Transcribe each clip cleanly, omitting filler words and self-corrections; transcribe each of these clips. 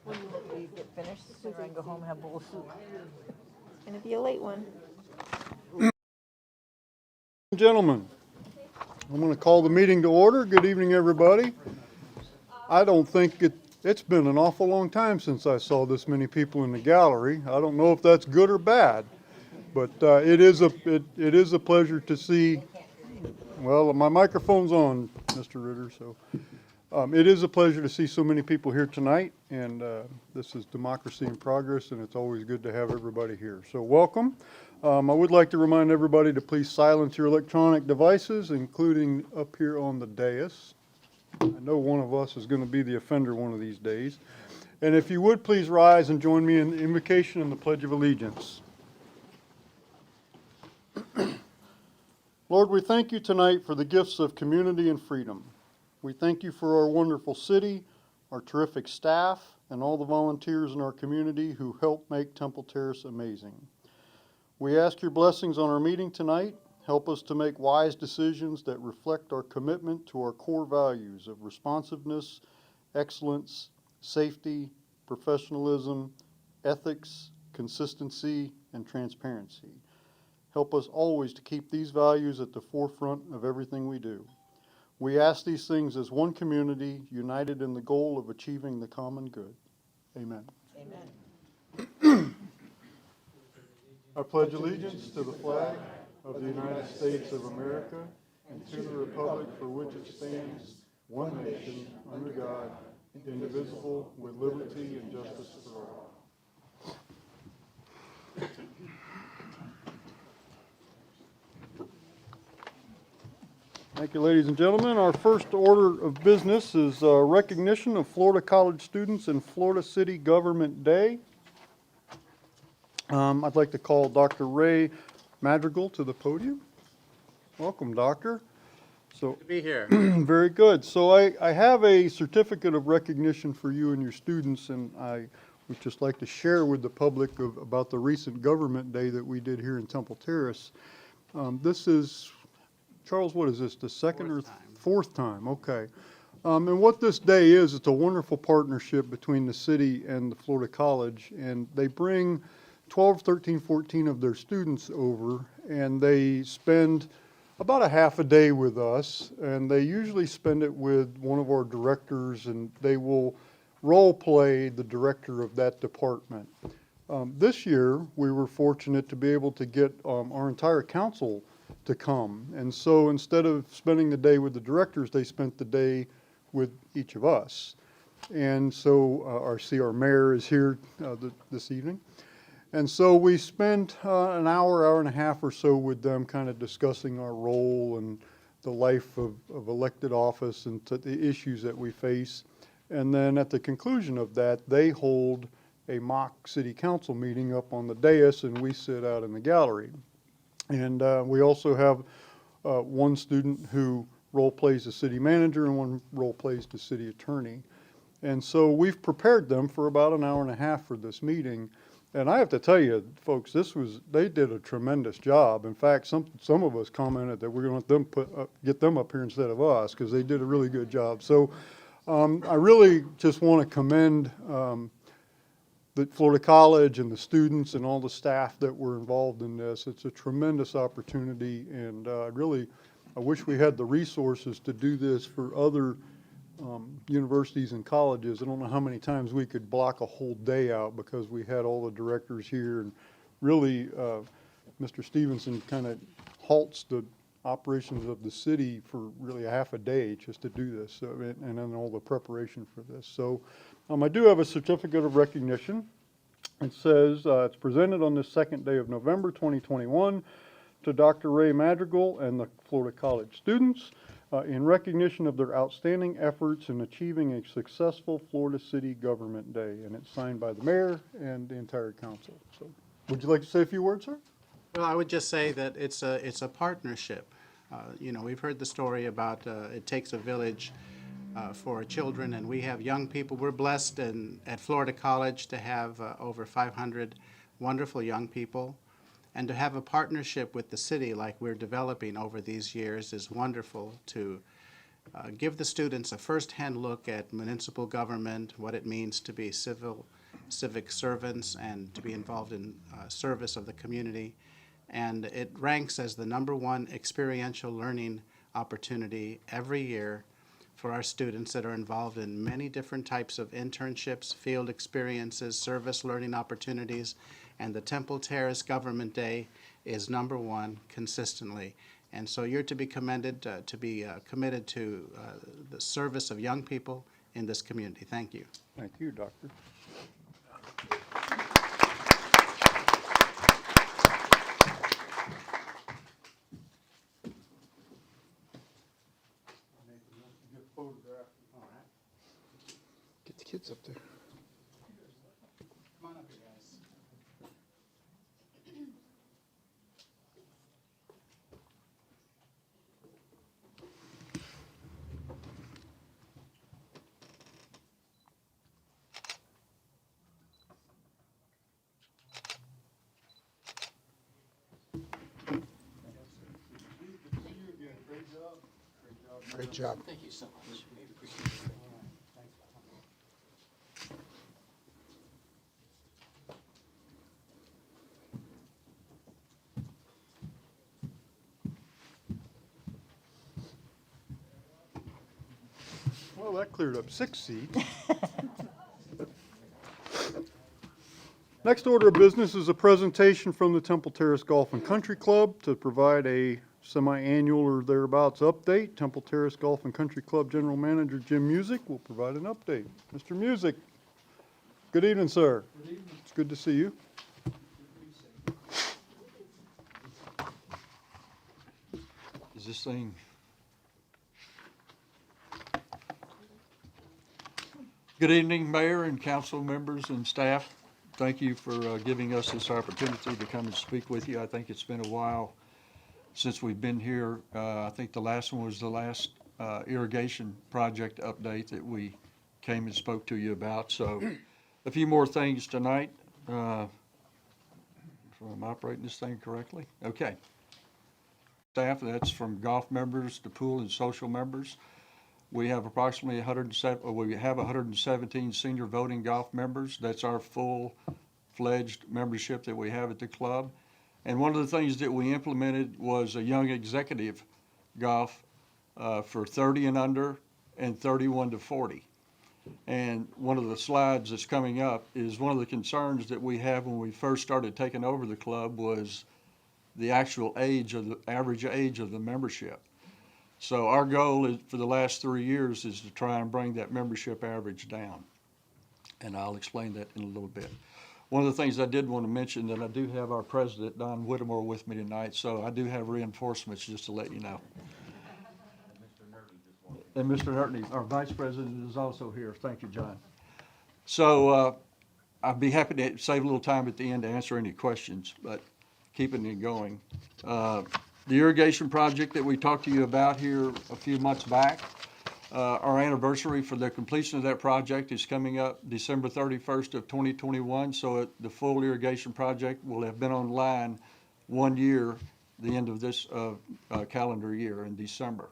When you get finished, so I can go home and have a bowl of soup. It's gonna be a late one. Gentlemen, I'm going to call the meeting to order. Good evening, everybody. I don't think it's been an awful long time since I saw this many people in the gallery. I don't know if that's good or bad, but it is a pleasure to see. Well, my microphone's on, Mr. Ritter, so it is a pleasure to see so many people here tonight, and this is Democracy in Progress, and it's always good to have everybody here. So welcome. I would like to remind everybody to please silence your electronic devices, including up here on the dais. I know one of us is going to be the offender one of these days. And if you would please rise and join me in the invocation and the Pledge of Allegiance. Lord, we thank you tonight for the gifts of community and freedom. We thank you for our wonderful city, our terrific staff, and all the volunteers in our community who help make Temple Terrace amazing. We ask your blessings on our meeting tonight. Help us to make wise decisions that reflect our commitment to our core values of responsiveness, excellence, safety, professionalism, ethics, consistency, and transparency. Help us always to keep these values at the forefront of everything we do. We ask these things as one community, united in the goal of achieving the common good. Amen. Amen. I pledge allegiance to the flag of the United States of America and to the republic for which it stands, one nation, under God, indivisible, with liberty and justice for all. Thank you, ladies and gentlemen. Our first order of business is recognition of Florida College students in Florida City Government Day. I'd like to call Dr. Ray Madrigal to the podium. Welcome, Doctor. So, Good to be here. very good. So I have a certificate of recognition for you and your students, and I would just like to share with the public about the recent Government Day that we did here in Temple Terrace. This is, Charles, what is this, the second or fourth time? Okay. And what this day is, it's a wonderful partnership between the city and the Florida College, and they bring 12, 13, 14 of their students over, and they spend about a half a day with us, and they usually spend it with one of our directors, and they will role play the director of that department. This year, we were fortunate to be able to get our entire council to come, and so instead of spending the day with the directors, they spent the day with each of us. And so our mayor is here this evening. And so we spent an hour and a half or so with them kind of discussing our role and the life of elected office and the issues that we face. And then at the conclusion of that, they hold a mock city council meeting up on the dais, and we sit out in the gallery. And we also have one student who role plays the city manager and one role plays the city attorney. And so we've prepared them for about an hour and a half for this meeting. And I have to tell you, folks, they did a tremendous job. In fact, some of us commented that we're going to let them get them up here instead of us because they did a really good job. So I really just want to commend the Florida College and the students and all the staff that were involved in this. It's a tremendous opportunity, and I wish we had the resources to do this for other universities and colleges. I don't know how many times we could block a whole day out because we had all the directors here, and really Mr. Stevenson kind of halts the operations of the city for really a half a day just to do this, so, and then all the preparation for this. So I do have a certificate of recognition. It says it's presented on the second day of November 2021 to Dr. Ray Madrigal and the Florida College students. In recognition of their outstanding efforts in achieving a successful Florida City Government Day. And it's signed by the mayor and the entire council. So, would you like to say a few words, sir? Well, I would just say that it's a partnership. You know, we've heard the story about it takes a village for children, and we have young people. We're blessed at Florida College to have over 500 wonderful young people. And to have a partnership with the city like we're developing over these years is wonderful to give the students a first-hand look at municipal government, what it means to be civic servants and to be involved in service of the community. And it ranks as the #1 experiential learning opportunity every year for our students that are involved in many different types of internships, field experiences, service learning opportunities, and the Temple Terrace Government Day is #1 consistently. And so you're to be commended, to be committed to the service of young people in this community. Thank you. Thank you, Doctor. Get the kids up there. Come on up here, guys. Great job. Thank you so much. We appreciate it. Well, that cleared up 6 seats. Next order of business is a presentation from the Temple Terrace Golf and Country Club to provide a semi-annual or thereabouts update. Temple Terrace Golf and Country Club General Manager Jim Music will provide an update. Mr. Music, good evening, sir. Good evening. It's good to see you. Is this thing? Good evening, Mayor and council members and staff. Thank you for giving us this opportunity to come and speak with you. I think it's been a while since we've been here. I think the last one was the last irrigation project update that we came and spoke to you about. So a few more things tonight. If I'm operating this thing correctly. Okay. Staff, that's from golf members to pool and social members. We have approximately 117 senior voting golf members. That's our full-fledged membership that we have at the club. And one of the things that we implemented was a young executive golf for 30 and under and 31 to 40. And one of the slides that's coming up is one of the concerns that we have when we first started taking over the club was the actual age of the average age of the membership. So our goal is, for the last 3 years, is to try and bring that membership average down. And I'll explain that in a little bit. One of the things I did want to mention that I do have our president, Don Whittemore, with me tonight, so I do have reinforcements just to let you know. And Mr. Nertney, our vice president, is also here. Thank you, John. So I'd be happy to save a little time at the end to answer any questions, but keeping it going. The irrigation project that we talked to you about here a few months back, our anniversary for the completion of that project is coming up December 31st of 2021. So the full irrigation project will have been online 1 year, the end of this calendar year in December.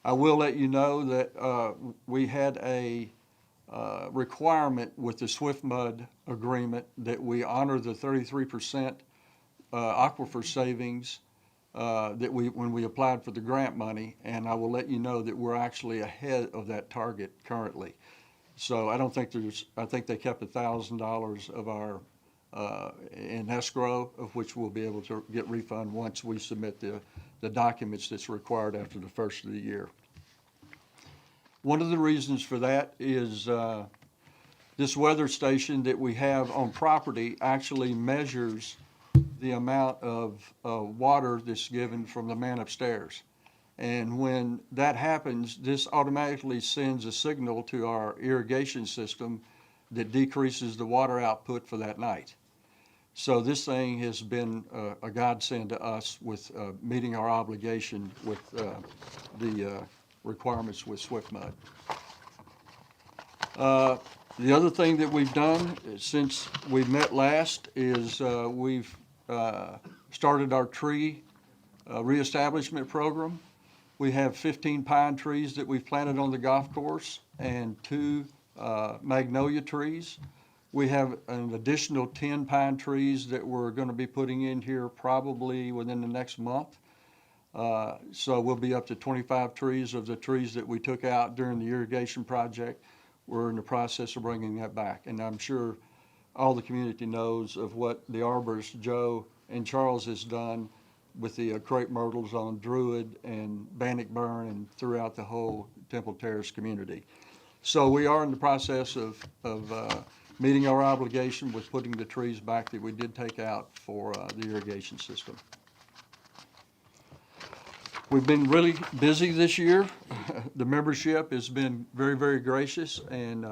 I will let you know that we had a requirement with the SwiftMud agreement that we honor the 33% aquifer savings that when we applied for the grant money, and I will let you know that we're actually ahead of that target currently. So I don't think I think they kept $1,000 of our in escrow, of which we'll be able to get refund once we submit the documents that's required after the first of the year. One of the reasons for that is this weather station that we have on property actually measures the amount of water that's given from the man upstairs. And when that happens, this automatically sends a signal to our irrigation system that decreases the water output for that night. So this thing has been a godsend to us with meeting our obligation with the requirements with SwiftMud. The other thing that we've done since we met last is we've started our tree reestablishment program. We have 15 pine trees that we've planted on the golf course and 2 magnolia trees. We have an additional 10 pine trees that we're going to be putting in here probably within the next month. So we'll be up to 25 trees of the trees that we took out during the irrigation project. We're in the process of bringing that back. And I'm sure all the community knows of what the arborist, Joe and Charles, has done with the crepe myrtles on Druid and Bannockburn and throughout the whole Temple Terrace community. So we are in the process of meeting our obligation with putting the trees back that we did take out for the irrigation system. We've been really busy this year. The membership has been very, very gracious, and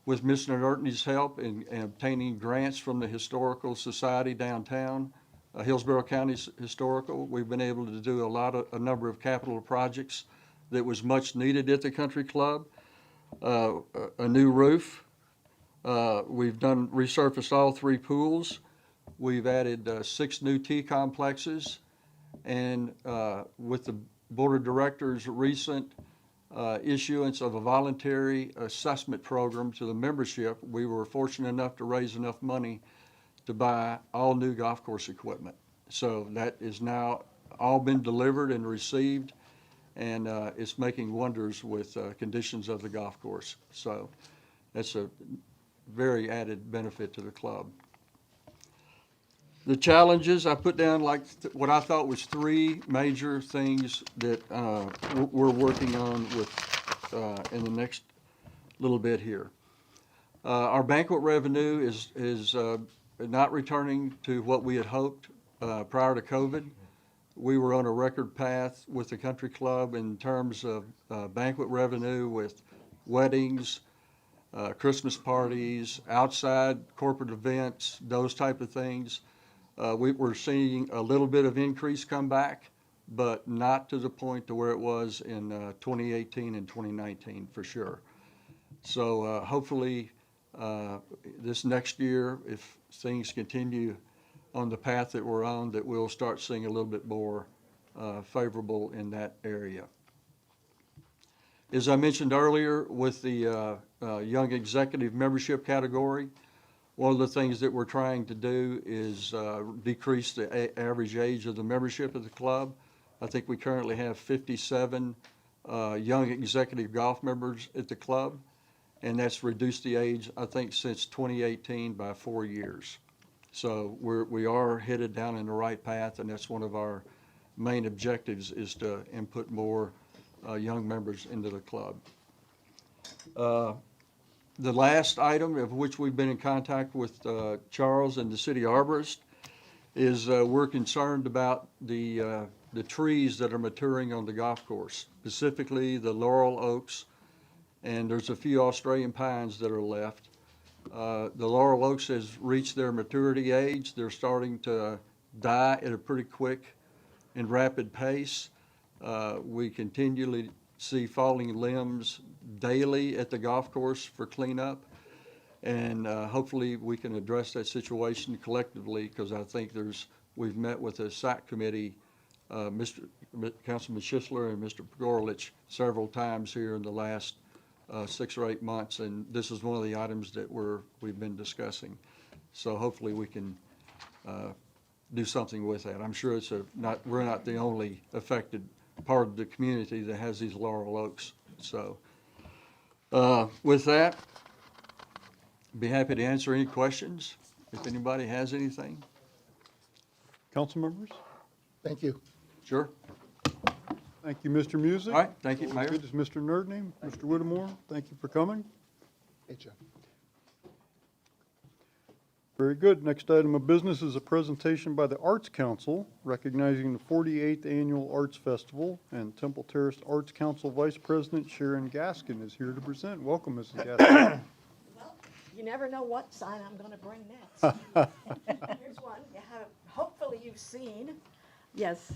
with Mr. Nertney's help in obtaining grants from the Historical Society downtown, Hillsborough County Historical, we've been able to do a number of capital projects that was much needed at the country club. A new roof. We've resurfaced all 3 pools. We've added 6 new T complexes. And with the Board of Directors' recent issuance of a voluntary assessment program to the membership, we were fortunate enough to raise enough money to buy all new golf course equipment. So that is now all been delivered and received, and it's making wonders with conditions of the golf course. So that's a very added benefit to the club. The challenges, I put down like what I thought was 3 major things that we're working on with in the next little bit here. Our banquet revenue is not returning to what we had hoped prior to COVID. We were on a record path with the country club in terms of banquet revenue with weddings, Christmas parties, outside corporate events, those type of things. We're seeing a little bit of increase come back, but not to the point to where it was in 2018 and 2019 for sure. So hopefully this next year, if things continue on the path that we're on, that we'll start seeing a little bit more favorable in that area. As I mentioned earlier, with the young executive membership category, one of the things that we're trying to do is decrease the average age of the membership of the club. I think we currently have 57 young executive golf members at the club, and that's reduced the age, I think, since 2018 by 4 years. So we are headed down in the right path, and that's one of our main objectives, is to input more young members into the club. The last item of which we've been in contact with Charles and the city arborist is we're concerned about the trees that are maturing on the golf course, specifically the laurel oaks, and there's a few Australian pines that are left. The laurel oaks has reached their maturity age. They're starting to die at a pretty quick and rapid pace. We continually see falling limbs daily at the golf course for cleanup, and hopefully we can address that situation collectively, because I think we've met with the SAC committee, Councilman Schisler and Mr. Gorlich several times here in the last 6 or 8 months, and this is one of the items that we've been discussing. So hopefully we can do something with that. I'm sure we're not the only affected part of the community that has these laurel oaks. So with that, be happy to answer any questions if anybody has anything. Council members? Thank you. Sure. Thank you, Mr. Music. All right, thank you, Mayor. Good is Mr. Nertney, Mr. Whittemore, thank you for coming. Hey, Jeff. Very good. Next item of business is a presentation by the Arts Council recognizing the 48th Annual Arts Festival, and Temple Terrace Arts Council Vice President Sharon Gaskin is here to present. Welcome, Mrs. Gaskin. Well, you never know what sign I'm going to bring next. Here's one. Hopefully you've seen. Yes.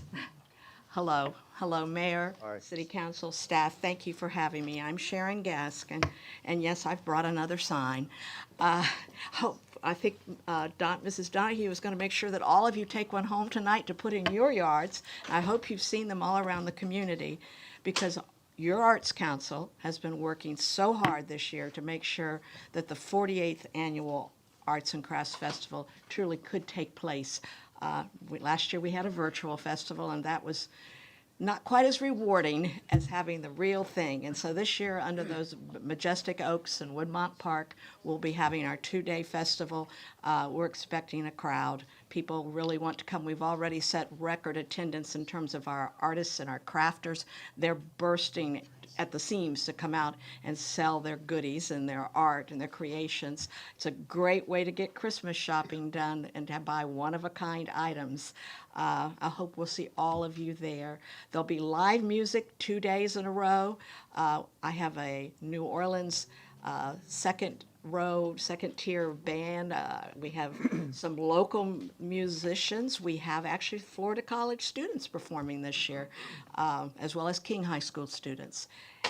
Hello. Hello, Mayor, Hi. City Council, staff. Thank you for having me. I'm Sharon Gaskin, and yes, I've brought another sign. I think Mrs. Donahue was going to make sure that all of you take one home tonight to put in your yards. I hope you've seen them all around the community, because your Arts Council has been working so hard this year to make sure that the 48th Annual Arts and Crafts Festival truly could take place. Last year we had a virtual festival, and that was not quite as rewarding as having the real thing. And so this year, under those majestic oaks in Woodmont Park, we'll be having our 2-day festival. We're expecting a crowd. People really want to come. We've already set record attendance in terms of our artists and our crafters. They're bursting at the seams to come out and sell their goodies and their art and their creations. It's a great way to get Christmas shopping done and to buy one-of-a-kind items. I hope we'll see all of you there. There'll be live music 2 days in a row. I have a New Orleans second tier band. We have some local musicians. We have actually Florida College students performing this year, as well as King High School students,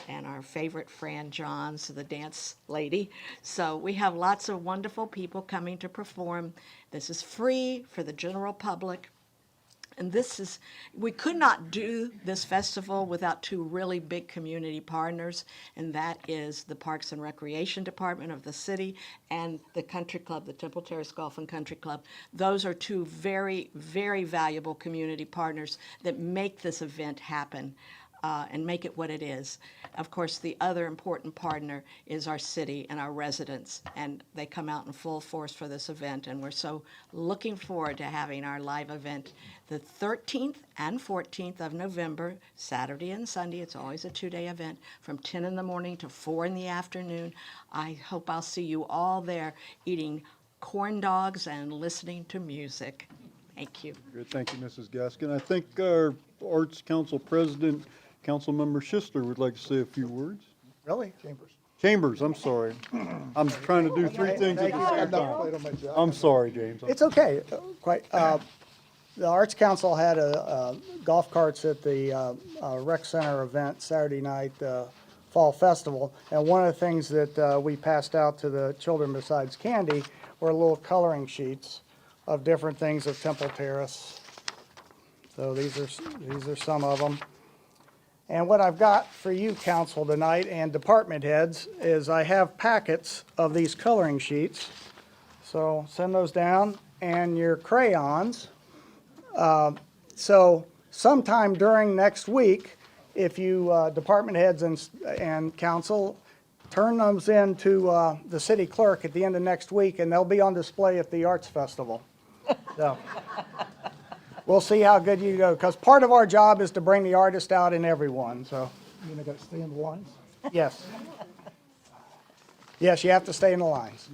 and our favorite Fran Johns, the dance lady. So we have lots of wonderful people coming to perform. This is free for the general public. And we could not do this festival without two really big community partners, and that is the Parks and Recreation Department of the city and the country club, the Temple Terrace Golf and Country Club. Those are two very, very valuable community partners that make this event happen. And make it what it is. Of course, the other important partner is our city and our residents, and they come out in full force for this event, and we're so looking forward to having our live event the 13th and 14th of November, Saturday and Sunday. It's always a 2-day event from 10 in the morning to 4 in the afternoon. I hope I'll see you all there eating corn dogs and listening to music. Thank you. Good, thank you, Mrs. Gaskin. I think our Arts Council President, Councilmember Schistler, would like to say a few words. Really? Chambers. Chambers, I'm sorry. I'm trying to do 3 things at the same I'm not time. quite on my job. I'm sorry, James. It's okay, quite. The Arts Council had a golf carts at the rec center event Saturday night, Fall Festival. And one of the things that we passed out to the children besides candy were little coloring sheets of different things of Temple Terrace. So these are some of them. And what I've got for you, council, tonight, and department heads, is I have packets of these coloring sheets. So send those down, and your crayons. So sometime during next week, if you, department heads and council, turn those in to the city clerk at the end of next week, and they'll be on display at the Arts Festival. So we'll see how good you go, because part of our job is to bring the artist out in everyone, so, You know, gotta stay in the lines. yes. Yes, you have to stay in the lines.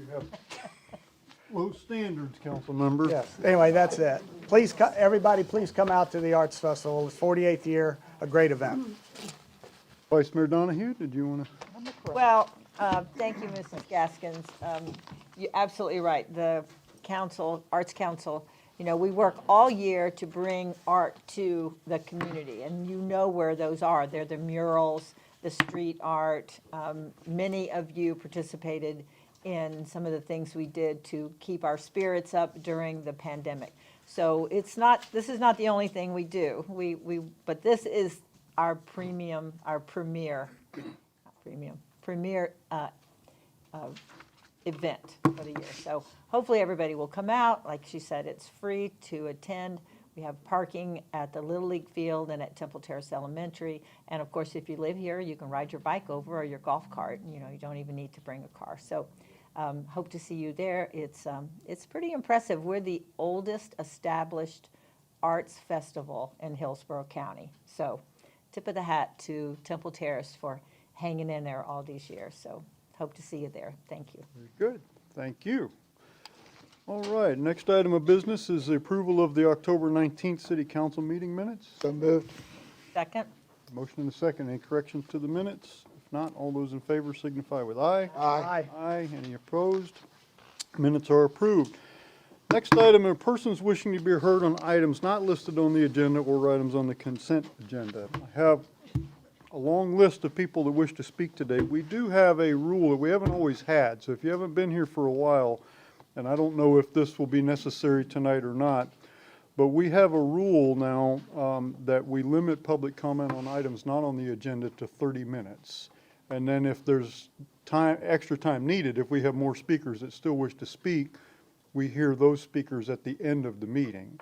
Low standards, Councilmember. Yes, anyway, that's it. Please, everybody, please come out to the Arts Festival, it's 48th year, a great event. Vice Mayor Donahue, did you want to? Well, thank you, Mrs. Gaskins. You're absolutely right. The council, Arts Council, you know, we work all year to bring art to the community, and you know where those are. They're the murals, the street art. Many of you participated in some of the things we did to keep our spirits up during the pandemic. So this is not the only thing we do. But this is our premier event for the year. So hopefully everybody will come out. Like she said, it's free to attend. We have parking at the Little League field and at Temple Terrace Elementary. And of course, if you live here, you can ride your bike over or your golf cart. You know, you don't even need to bring a car. So hope to see you there. It's pretty impressive. We're the oldest established arts festival in Hillsborough County. So tip of the hat to Temple Terrace for hanging in there all these years. So hope to see you there. Thank you. Very good, thank you. All right, next item of business is the approval of the October 19th City Council meeting minutes. So moved. Second? Motion and a second. Any corrections to the minutes? If not, all those in favor signify with aye. Aye. Aye. Any opposed? Minutes are approved. Next item are persons wishing to be heard on items not listed on the agenda or items on the consent agenda. I have a long list of people that wish to speak today. We do have a rule that we haven't always had, so if you haven't been here for a while, and I don't know if this will be necessary tonight or not, but we have a rule now that we limit public comment on items not on the agenda to 30 minutes. And then if there's time, extra time needed, if we have more speakers that still wish to speak, we hear those speakers at the end of the meeting.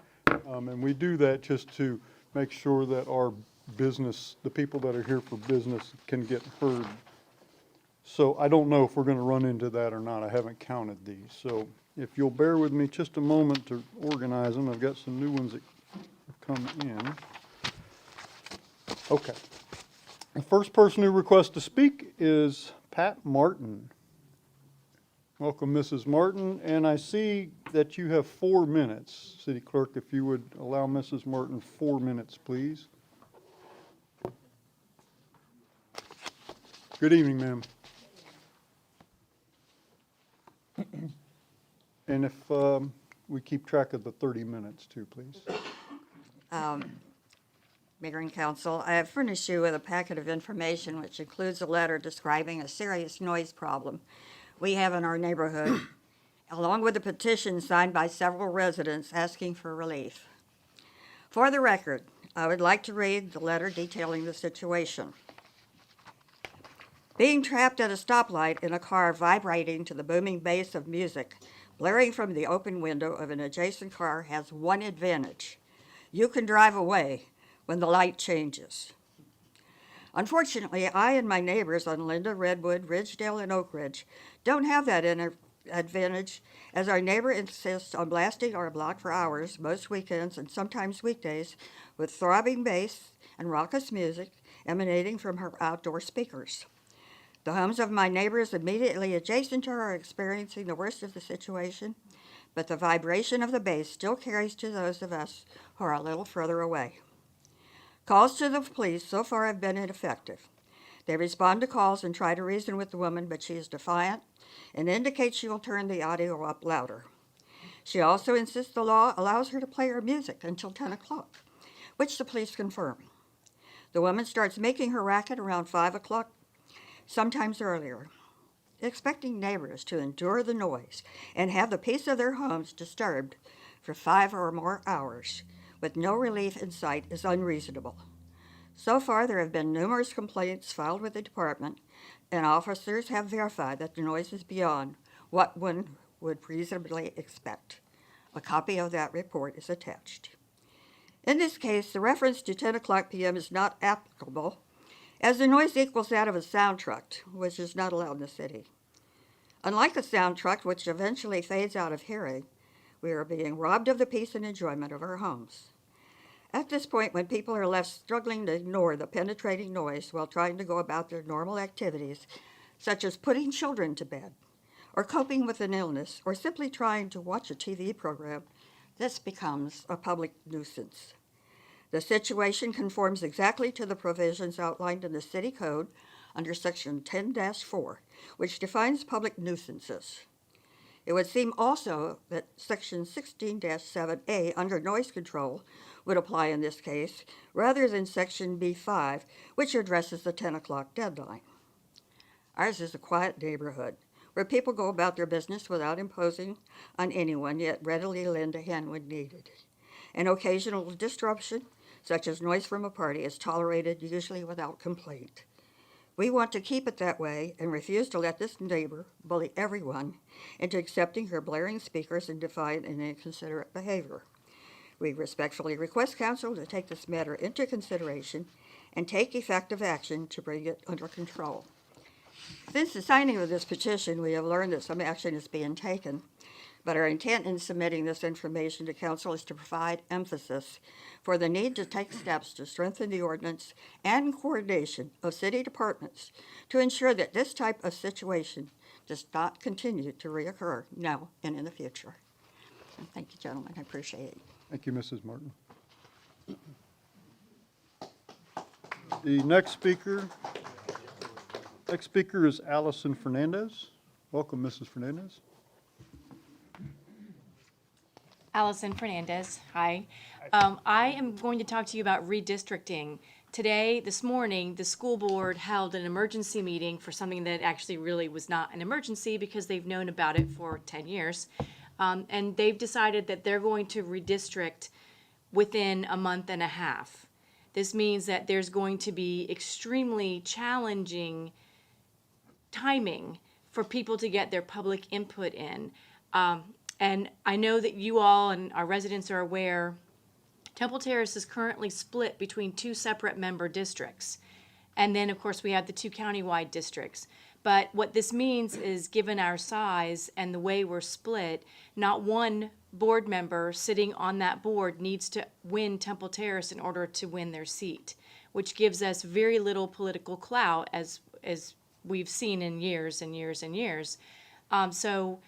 And we do that just to make sure that our business, the people that are here for business, can get heard. So I don't know if we're going to run into that or not. I haven't counted these. So if you'll bear with me just a moment to organize them, I've got some new ones that have come in. Okay. The first person who requests to speak is Pat Martin. Welcome, Mrs. Martin, and I see that you have 4 minutes. City Clerk, if you would allow Mrs. Martin 4 minutes, please. Good evening, ma'am. And if we keep track of the 30 minutes too, please. Mayor and Council, I have furnished you with a packet of information which includes a letter describing a serious noise problem we have in our neighborhood, along with a petition signed by several residents asking for relief. For the record, I would like to read the letter detailing the situation. Being trapped at a stoplight in a car vibrating to the booming bass of music blaring from the open window of an adjacent car has one advantage. You can drive away when the light changes. Unfortunately, I and my neighbors on Linda, Redwood, Ridgedale, and Oak Ridge don't have that advantage, as our neighbor insists on blasting our block for hours, most weekends and sometimes weekdays, with throbbing bass and raucous music emanating from her outdoor speakers. The homes of my neighbors immediately adjacent to her are experiencing the worst of the situation, but the vibration of the bass still carries to those of us who are a little further away. Calls to the police so far have been ineffective. They respond to calls and try to reason with the woman, but she is defiant and indicates she will turn the audio up louder. She also insists the law allows her to play her music until 10 o'clock, which the police confirm. The woman starts making her racket around 5 o'clock, sometimes earlier, expecting neighbors to endure the noise and have the peace of their homes disturbed for 5 or more hours with no relief in sight is unreasonable. So far, there have been numerous complaints filed with the department, and officers have verified that the noise is beyond what one would reasonably expect. A copy of that report is attached. In this case, the reference to 10 o'clock p.m. is not applicable, as the noise equals that of a sound truck, which is not allowed in the city. Unlike a sound truck, which eventually fades out of hearing, we are being robbed of the peace and enjoyment of our homes. At this point, when people are left struggling to ignore the penetrating noise while trying to go about their normal activities, such as putting children to bed, or coping with an illness, or simply trying to watch a TV program, this becomes a public nuisance. The situation conforms exactly to the provisions outlined in the City Code under Section 10-4, which defines public nuisances. It would seem also that Section 16-7A under noise control would apply in this case, rather than Section B5, which addresses the 10 o'clock deadline. Ours is a quiet neighborhood where people go about their business without imposing on anyone, yet readily lend a hand when needed. An occasional disruption, such as noise from a party, is tolerated, usually without complaint. We want to keep it that way and refuse to let this neighbor bully everyone into accepting her blaring speakers and defiant and inconsiderate behavior. We respectfully request council to take this matter into consideration and take effective action to bring it under control. Since the signing of this petition, we have learned that some action is being taken, but our intent in submitting this information to council is to provide emphasis for the need to take steps to strengthen the ordinance and coordination of city departments to ensure that this type of situation does not continue to reoccur now and in the future. Thank you, gentlemen. I appreciate it. Thank you, Mrs. Martin. The next speaker is Allison Fernandez. Welcome, Mrs. Fernandez. Allison Fernandez, hi. I am going to talk to you about redistricting. This morning, the school board held an emergency meeting for something that actually really was not an emergency because they've known about it for 10 years. And they've decided that they're going to redistrict within a month and a half. This means that there's going to be extremely challenging timing for people to get their public input in. And I know that you all and our residents are aware, Temple Terrace is currently split between two separate member districts. And then, of course, we have the two countywide districts. But what this means is, given our size and the way we're split, not one board member sitting on that board needs to win Temple Terrace in order to win their seat, which gives us very little political clout, as we've seen in years and years and years. So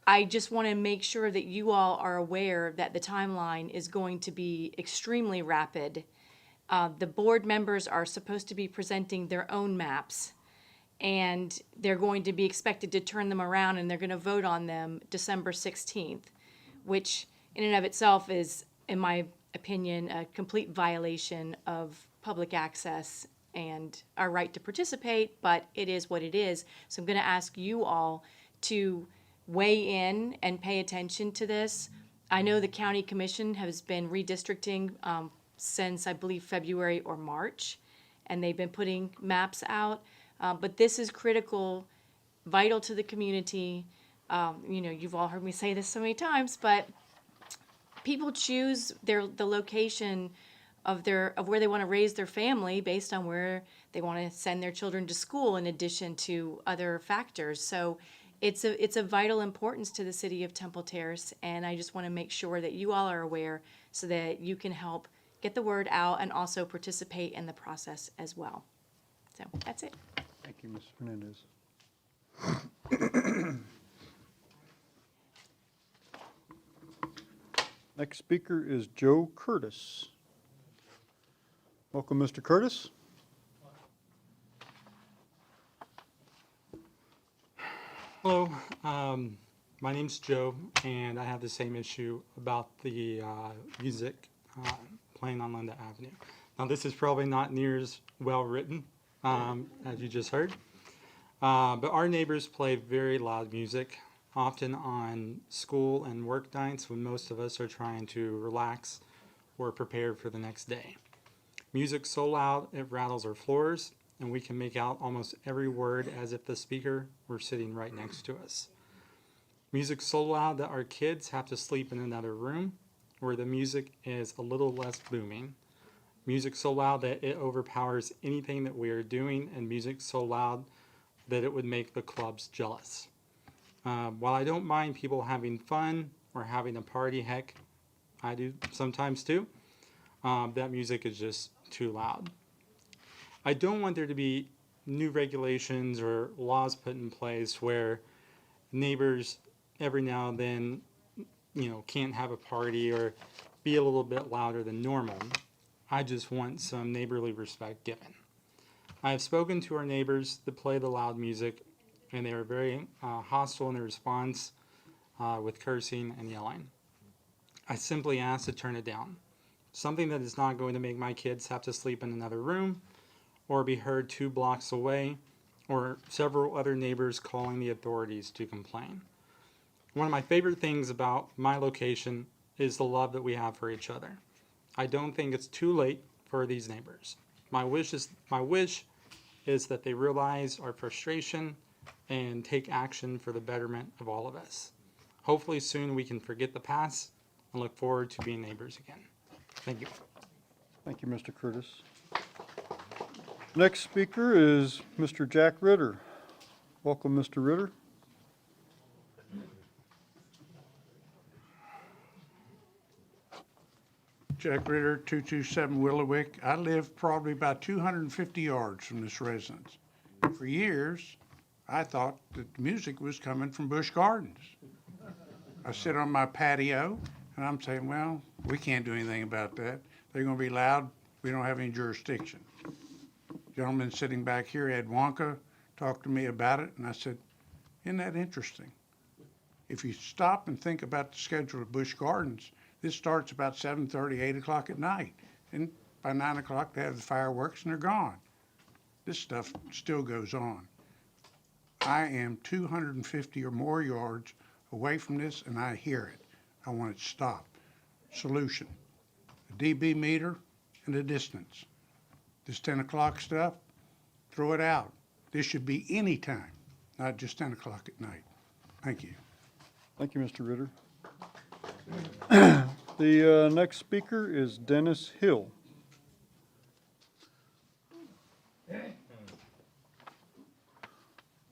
I just want to make sure that you all are aware that the timeline is going to be extremely rapid. The board members are supposed to be presenting their own maps, and they're going to be expected to turn them around, and they're going to vote on them December 16th, which in and of itself is, in my opinion, a complete violation of public access and our right to participate, but it is what it is. So I'm going to ask you all to weigh in and pay attention to this. I know the county commission has been redistricting since, I believe, February or March, and they've been putting maps out. But this is critical, vital to the community. You've all heard me say this so many times, but people choose the location of where they want to raise their family based on where they want to send their children to school, in addition to other factors. So it's a vital importance to the city of Temple Terrace, and I just want to make sure that you all are aware so that you can help get the word out and also participate in the process as well. So that's it. Thank you, Ms. Fernandez. Next speaker is Joe Curtis. Welcome, Mr. Curtis. Hello, my name's Joe, and I have the same issue about the music playing on Linda Avenue. Now, this is probably not near as well written as you just heard, but our neighbors play very loud music, often on school and work nights when most of us are trying to relax or prepare for the next day. Music's so loud it rattles our floors, and we can make out almost every word as if the speaker were sitting right next to us. Music's so loud that our kids have to sleep in another room where the music is a little less booming. Music's so loud that it overpowers anything that we are doing, and music's so loud that it would make the clubs jealous. While I don't mind people having fun or having a party, heck, I do sometimes too, that music is just too loud. I don't want there to be new regulations or laws put in place where neighbors every now and then, can't have a party or be a little bit louder than normal. I just want some neighborly respect given. I have spoken to our neighbors that play the loud music, and they are very hostile in their response with cursing and yelling. I simply ask to turn it down. Something that is not going to make my kids have to sleep in another room or be heard 2 blocks away, or several other neighbors calling the authorities to complain. One of my favorite things about my location is the love that we have for each other. I don't think it's too late for these neighbors. My wish is that they realize our frustration and take action for the betterment of all of us. Hopefully soon we can forget the past and look forward to being neighbors again. Thank you. Thank you, Mr. Curtis. Next speaker is Mr. Jack Ritter. Welcome, Mr. Ritter. Jack Ritter, 227 Willowick. I live probably about 250 yards from this residence. For years, I thought that the music was coming from Busch Gardens. I sit on my patio, and I'm saying, well, we can't do anything about that. They're going to be loud. We don't have any jurisdiction. Gentleman sitting back here, Ed Wonka, talked to me about it, and I said, isn't that interesting? If you stop and think about the schedule of Busch Gardens, this starts about 7:30, 8 o'clock at night. And by 9 o'clock, they have the fireworks and they're gone. This stuff still goes on. I am 250 or more yards away from this, and I hear it. I want it stopped. Solution, a dB meter and a distance. This 10 o'clock stuff, throw it out. This should be any time, not just 10 o'clock at night. Thank you. Thank you, Mr. Ritter. The next speaker is Dennis Hill.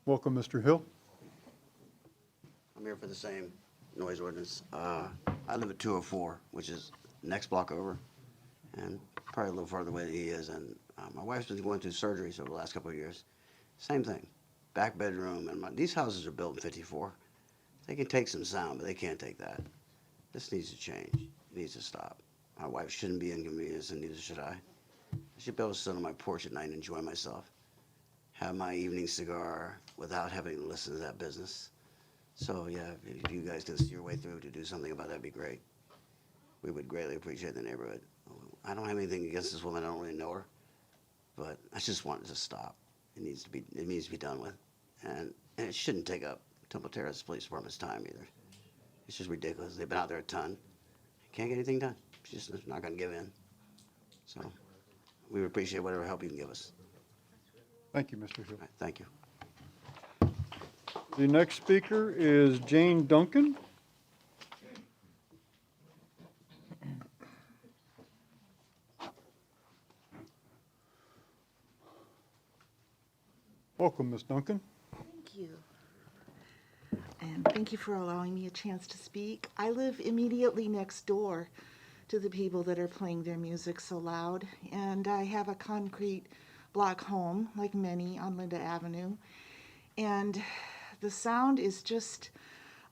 Welcome, Mr. Hill. I'm here for the same noise ordinance. I live at 204, which is next block over, and probably a little farther away than he is. And my wife's been going through surgeries over the last couple of years. Same thing, back bedroom, and these houses are built in '54. They can take some sound, but they can't take that. This needs to change. It needs to stop. My wife shouldn't be inconvenienced, and neither should I. I should be able to sit on my porch at night and enjoy myself, have my evening cigar without having to listen to that business. So, yeah, if you guys can see your way through to do something about that, that'd be great. We would greatly appreciate the neighborhood. I don't have anything against this woman. I don't really know her. But I just want it to stop. It needs to be done with. And it shouldn't take up Temple Terrace Police Department's time either. It's just ridiculous. They've been out there a ton. Can't get anything done. It's just not going to give in. So we would appreciate whatever help you can give us. Thank you, Mr. Hill. All right, thank you. The next speaker is Jane Duncan. Welcome, Ms. Duncan. Thank you. And thank you for allowing me a chance to speak. I live immediately next door to the people that are playing their music so loud, and I have a concrete block home, like many on Linda Avenue, and the sound is just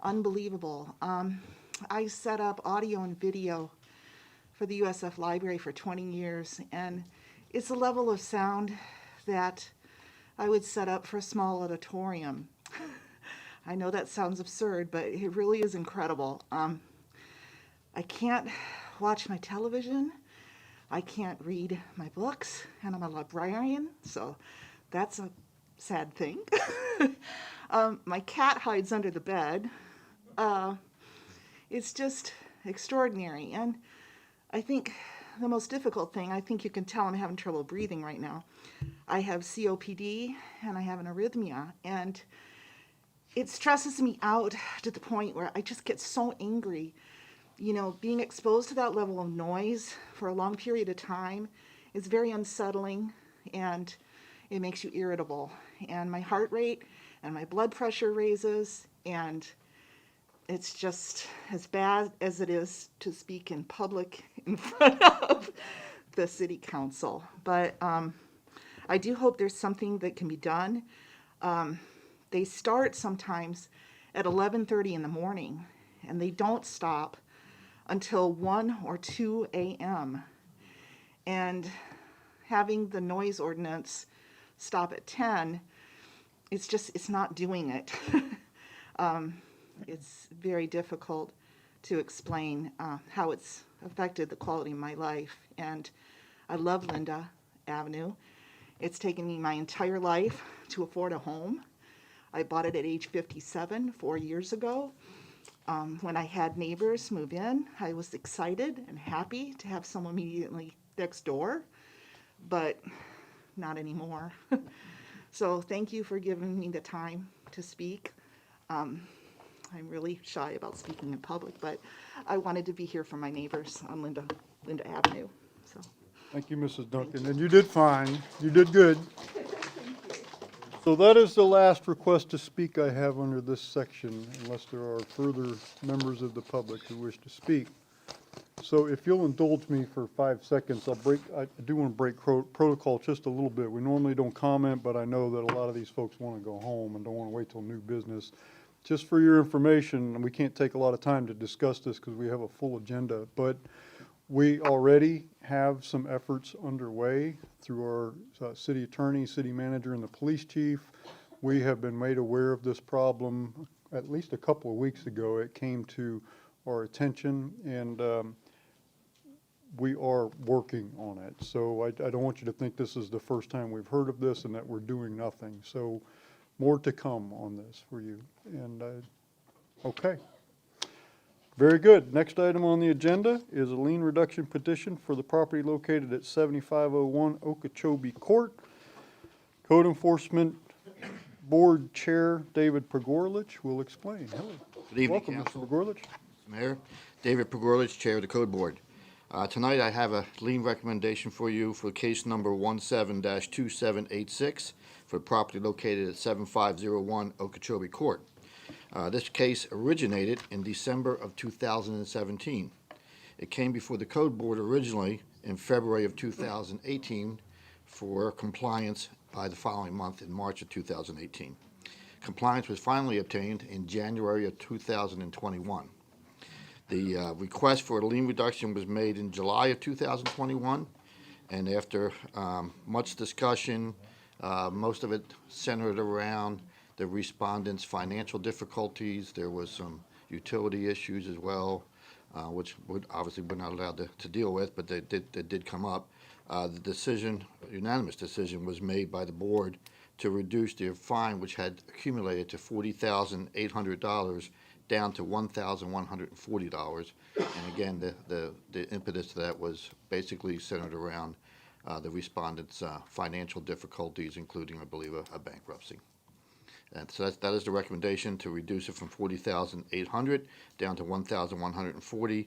unbelievable. I set up audio and video for the USF Library for 20 years, and it's a level of sound that I would set up for a small auditorium. I know that sounds absurd, but it really is incredible. I can't watch my television. I can't read my books, and I'm a librarian, so that's a sad thing. My cat hides under the bed. It's just extraordinary. And I think the most difficult thing, I think you can tell I'm having trouble breathing right now. I have COPD and I have an arrhythmia, and it stresses me out to the point where I just get so angry. You know, being exposed to that level of noise for a long period of time is very unsettling, and it makes you irritable. And my heart rate and my blood pressure raises, and it's just as bad as it is to speak in public in front of the city council. But I do hope there's something that can be done. They start sometimes at 11:30 in the morning, and they don't stop until 1 or 2 a.m. And having the noise ordinance stop at 10, it's not doing it. It's very difficult to explain how it's affected the quality of my life. And I love Linda Avenue. It's taken me my entire life to afford a home. I bought it at age 57 4 years ago. When I had neighbors move in, I was excited and happy to have someone immediately next door, but not anymore. So thank you for giving me the time to speak. I'm really shy about speaking in public, but I wanted to be here for my neighbors on Linda Avenue. So. Thank you, Mrs. Duncan, and you did fine. You did good. So that is the last request to speak I have under this section, unless there are further members of the public who wish to speak. So if you'll indulge me for 5 seconds, I do want to break protocol just a little bit. We normally don't comment, but I know that a lot of these folks want to go home and don't want to wait till new business. Just for your information, and we can't take a lot of time to discuss this because we have a full agenda, but we already have some efforts underway through our city attorney, city manager, and the police chief. We have been made aware of this problem at least a couple of weeks ago. It came to our attention, and we are working on it. So I don't want you to think this is the first time we've heard of this and that we're doing nothing. So more to come on this for you. And Okay. Very good. Next item on the agenda is a lien reduction petition for the property located at 7501 Okeechobee Court. Code Enforcement Board Chair David Pogorlich will explain. Hello. Good evening, Welcome, Council. Mr. Pogorlich. Mayor, David Pogorlich, Chair of the Code Board. Tonight, I have a lien recommendation for you for case number 17-2786 for property located at 7501 Okeechobee Court. This case originated in December of 2017. It came before the Code Board originally in February of 2018 for compliance by the following month in March of 2018. Compliance was finally obtained in January of 2021. The request for a lien reduction was made in July of 2021, and after much discussion, most of it centered around the respondents' financial difficulties. There was some utility issues as well, which obviously we're not allowed to deal with, but they did come up. The decision, unanimous decision, was made by the board to reduce their fine, which had accumulated to $40,800, down to $1,140. And again, the impetus to that was basically centered around the respondents' financial difficulties, including, I believe, a bankruptcy. And so that is the recommendation, to reduce it from $40,800 down to $1,140,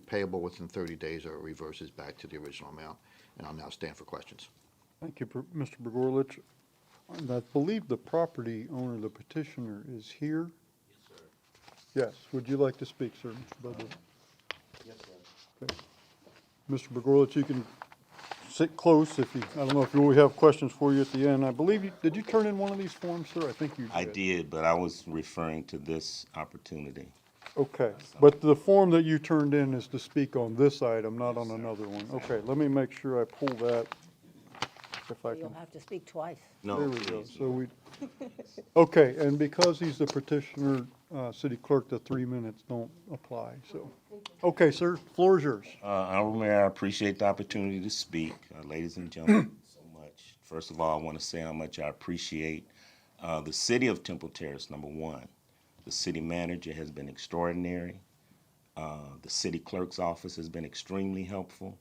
payable within 30 days, or it reverses back to the original amount. And I'll now stand for questions. Thank you, Mr. Pogorlich. And I believe the property owner, the petitioner, is here. Yes, sir. Yes. Would you like to speak, sir, Mr. Bubba? Yes, sir. Okay. Mr. Pogorlich, you can sit close if you, I don't know if we have questions for you at the end. I believe you, did you turn in one of these forms, sir? I think you did. I did, but I was referring to this opportunity. Okay, but the form that you turned in is to speak on this item, not on another one. Okay, let me make sure I pull that, if I You'll can. have to speak twice. No, There we go. please, So we, okay, and because he's the petitioner, city clerk, the 3 minutes don't apply, so. Okay, sir, floor is yours. Honorable Mayor, I appreciate the opportunity to speak. Ladies and gentlemen, so much. First of all, I want to say how much I appreciate the city of Temple Terrace, number one. The city manager has been extraordinary. The city clerk's office has been extremely helpful.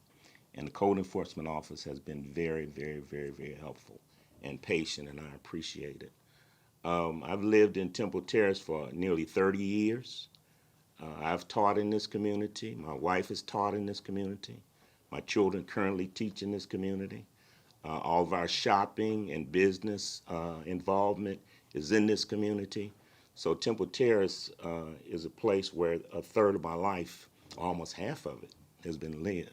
And the code enforcement office has been very, very, very, very helpful and patient, and I appreciate it. I've lived in Temple Terrace for nearly 30 years. I've taught in this community. My wife has taught in this community. My children currently teach in this community. All of our shopping and business involvement is in this community. So Temple Terrace is a place where a third of my life, almost half of it, has been lived.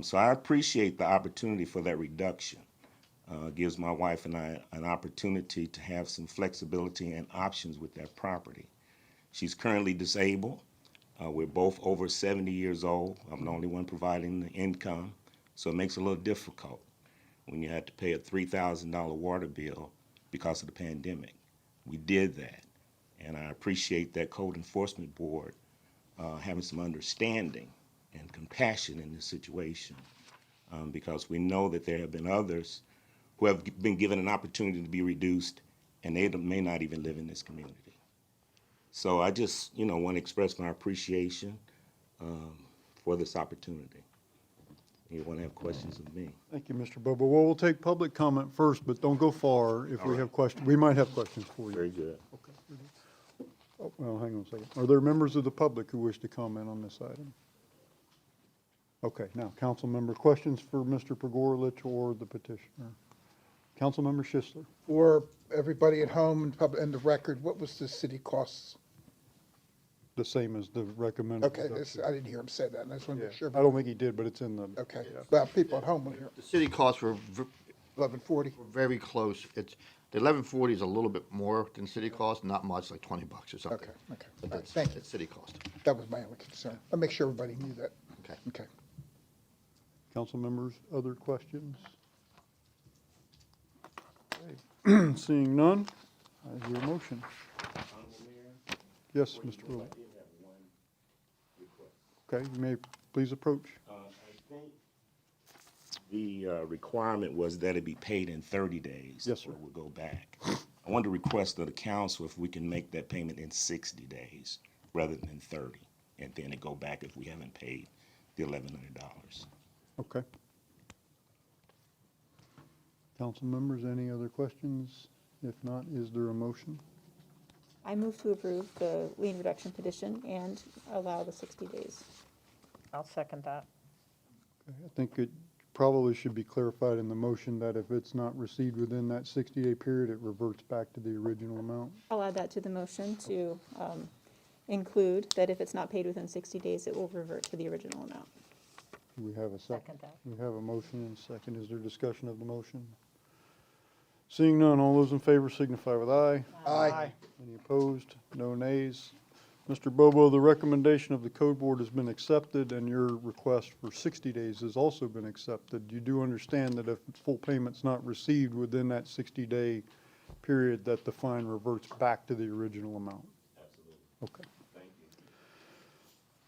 So I appreciate the opportunity for that reduction. Gives my wife and I an opportunity to have some flexibility and options with that property. She's currently disabled. We're both over 70 years old. I'm the only one providing the income, so it makes it a little difficult when you have to pay a $3,000 water bill because of the pandemic. We did that, and I appreciate that Code Enforcement Board having some understanding and compassion in this situation, because we know that there have been others who have been given an opportunity to be reduced, and they may not even live in this community. So I just, want to express my appreciation for this opportunity. Anyone have questions of me? Thank you, Mr. Bubba. Well, we'll take public comment first, but don't go far if we have questions. We might have questions for you. Very good. Oh, well, hang on a second. Are there members of the public who wish to comment on this item? Okay, now, council member questions for Mr. Pogorlich or the petitioner? Councilmember Schisler. For everybody at home and and the record, what was the city costs? The same as the recommended. Okay, reduction. I didn't hear him say that, and I just want to Yeah, make sure. I don't think he did, but it's in the. Okay, yeah. well, people at home will hear. The city costs were 1140. very close. The 1140 is a little bit more than city cost, not much, like $20 or something. Okay, But all right, that's, thank you. it's city cost. That was my only concern. I'll make sure everybody knew that. Okay. Okay. Council members, other questions? Okay. Seeing none, I hear a motion. Yes, Mr. Willie. Okay, you may please approach. I think the requirement was that it be paid in 30 days. Yes, sir. Or we'll go back. I want to request of the council if we can make that payment in 60 days rather than 30, and then it go back if we haven't paid the $1,100. Okay. Council members, any other questions? If not, is there a motion? I move to approve the lien reduction petition and allow the 60 days. I'll second that. Okay, I think it probably should be clarified in the motion that if it's not received within that 60-day period, it reverts back to the original amount. I'll add that to the motion to include that if it's not paid within 60 days, it will revert to the original amount. Do we have a second? Second that. We have a motion and a second. Is there discussion of the motion? Seeing none, all those in favor signify with aye. Aye. Any opposed? No nays. Mr. Bobo, the recommendation of the code board has been accepted, and your request for 60 days has also been accepted. You do understand that if full payment's not received within that 60-day period, that the fine reverts back to the original amount? Absolutely. Okay. Thank you.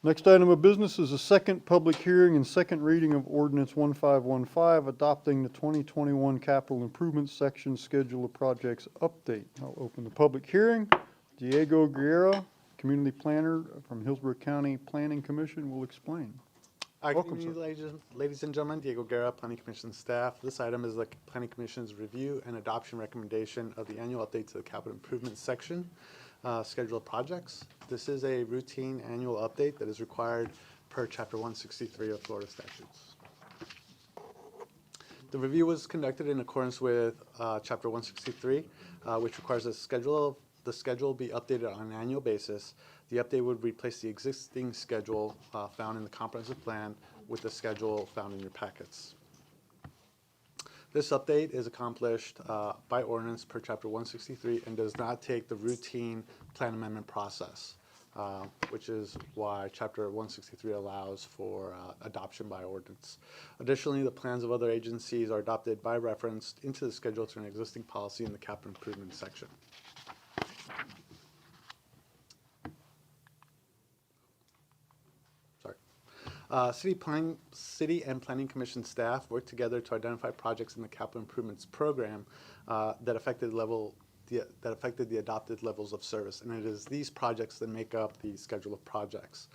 Next item of business is a second public hearing and second reading of Ordinance 1515, adopting the 2021 Capital Improvement Section Schedule of Projects Update. I'll open the public hearing. Diego Guerrero, Community Planner from Hillsborough County Planning Commission, will explain. Hi, Welcome, ladies and gentlemen. Diego Guerra, Planning Commission staff. This item is the Planning Commission's review and adoption recommendation of the annual update to the Capital Improvement Section Schedule of Projects. This is a routine annual update that is required per Chapter 163 of Florida statutes. The review was conducted in accordance with Chapter 163, which requires the schedule be updated on an annual basis. The update would replace the existing schedule found in the comprehensive plan with the schedule found in your packets. This update is accomplished by ordinance per Chapter 163 and does not take the routine plan amendment process, which is why Chapter 163 allows for adoption by ordinance. Additionally, the plans of other agencies are adopted by reference into the schedule to an existing policy in the capital improvement section. City and Planning Commission staff work together to identify projects in the capital improvements program that affected the adopted levels of service, and it is these projects that make up the schedule of projects.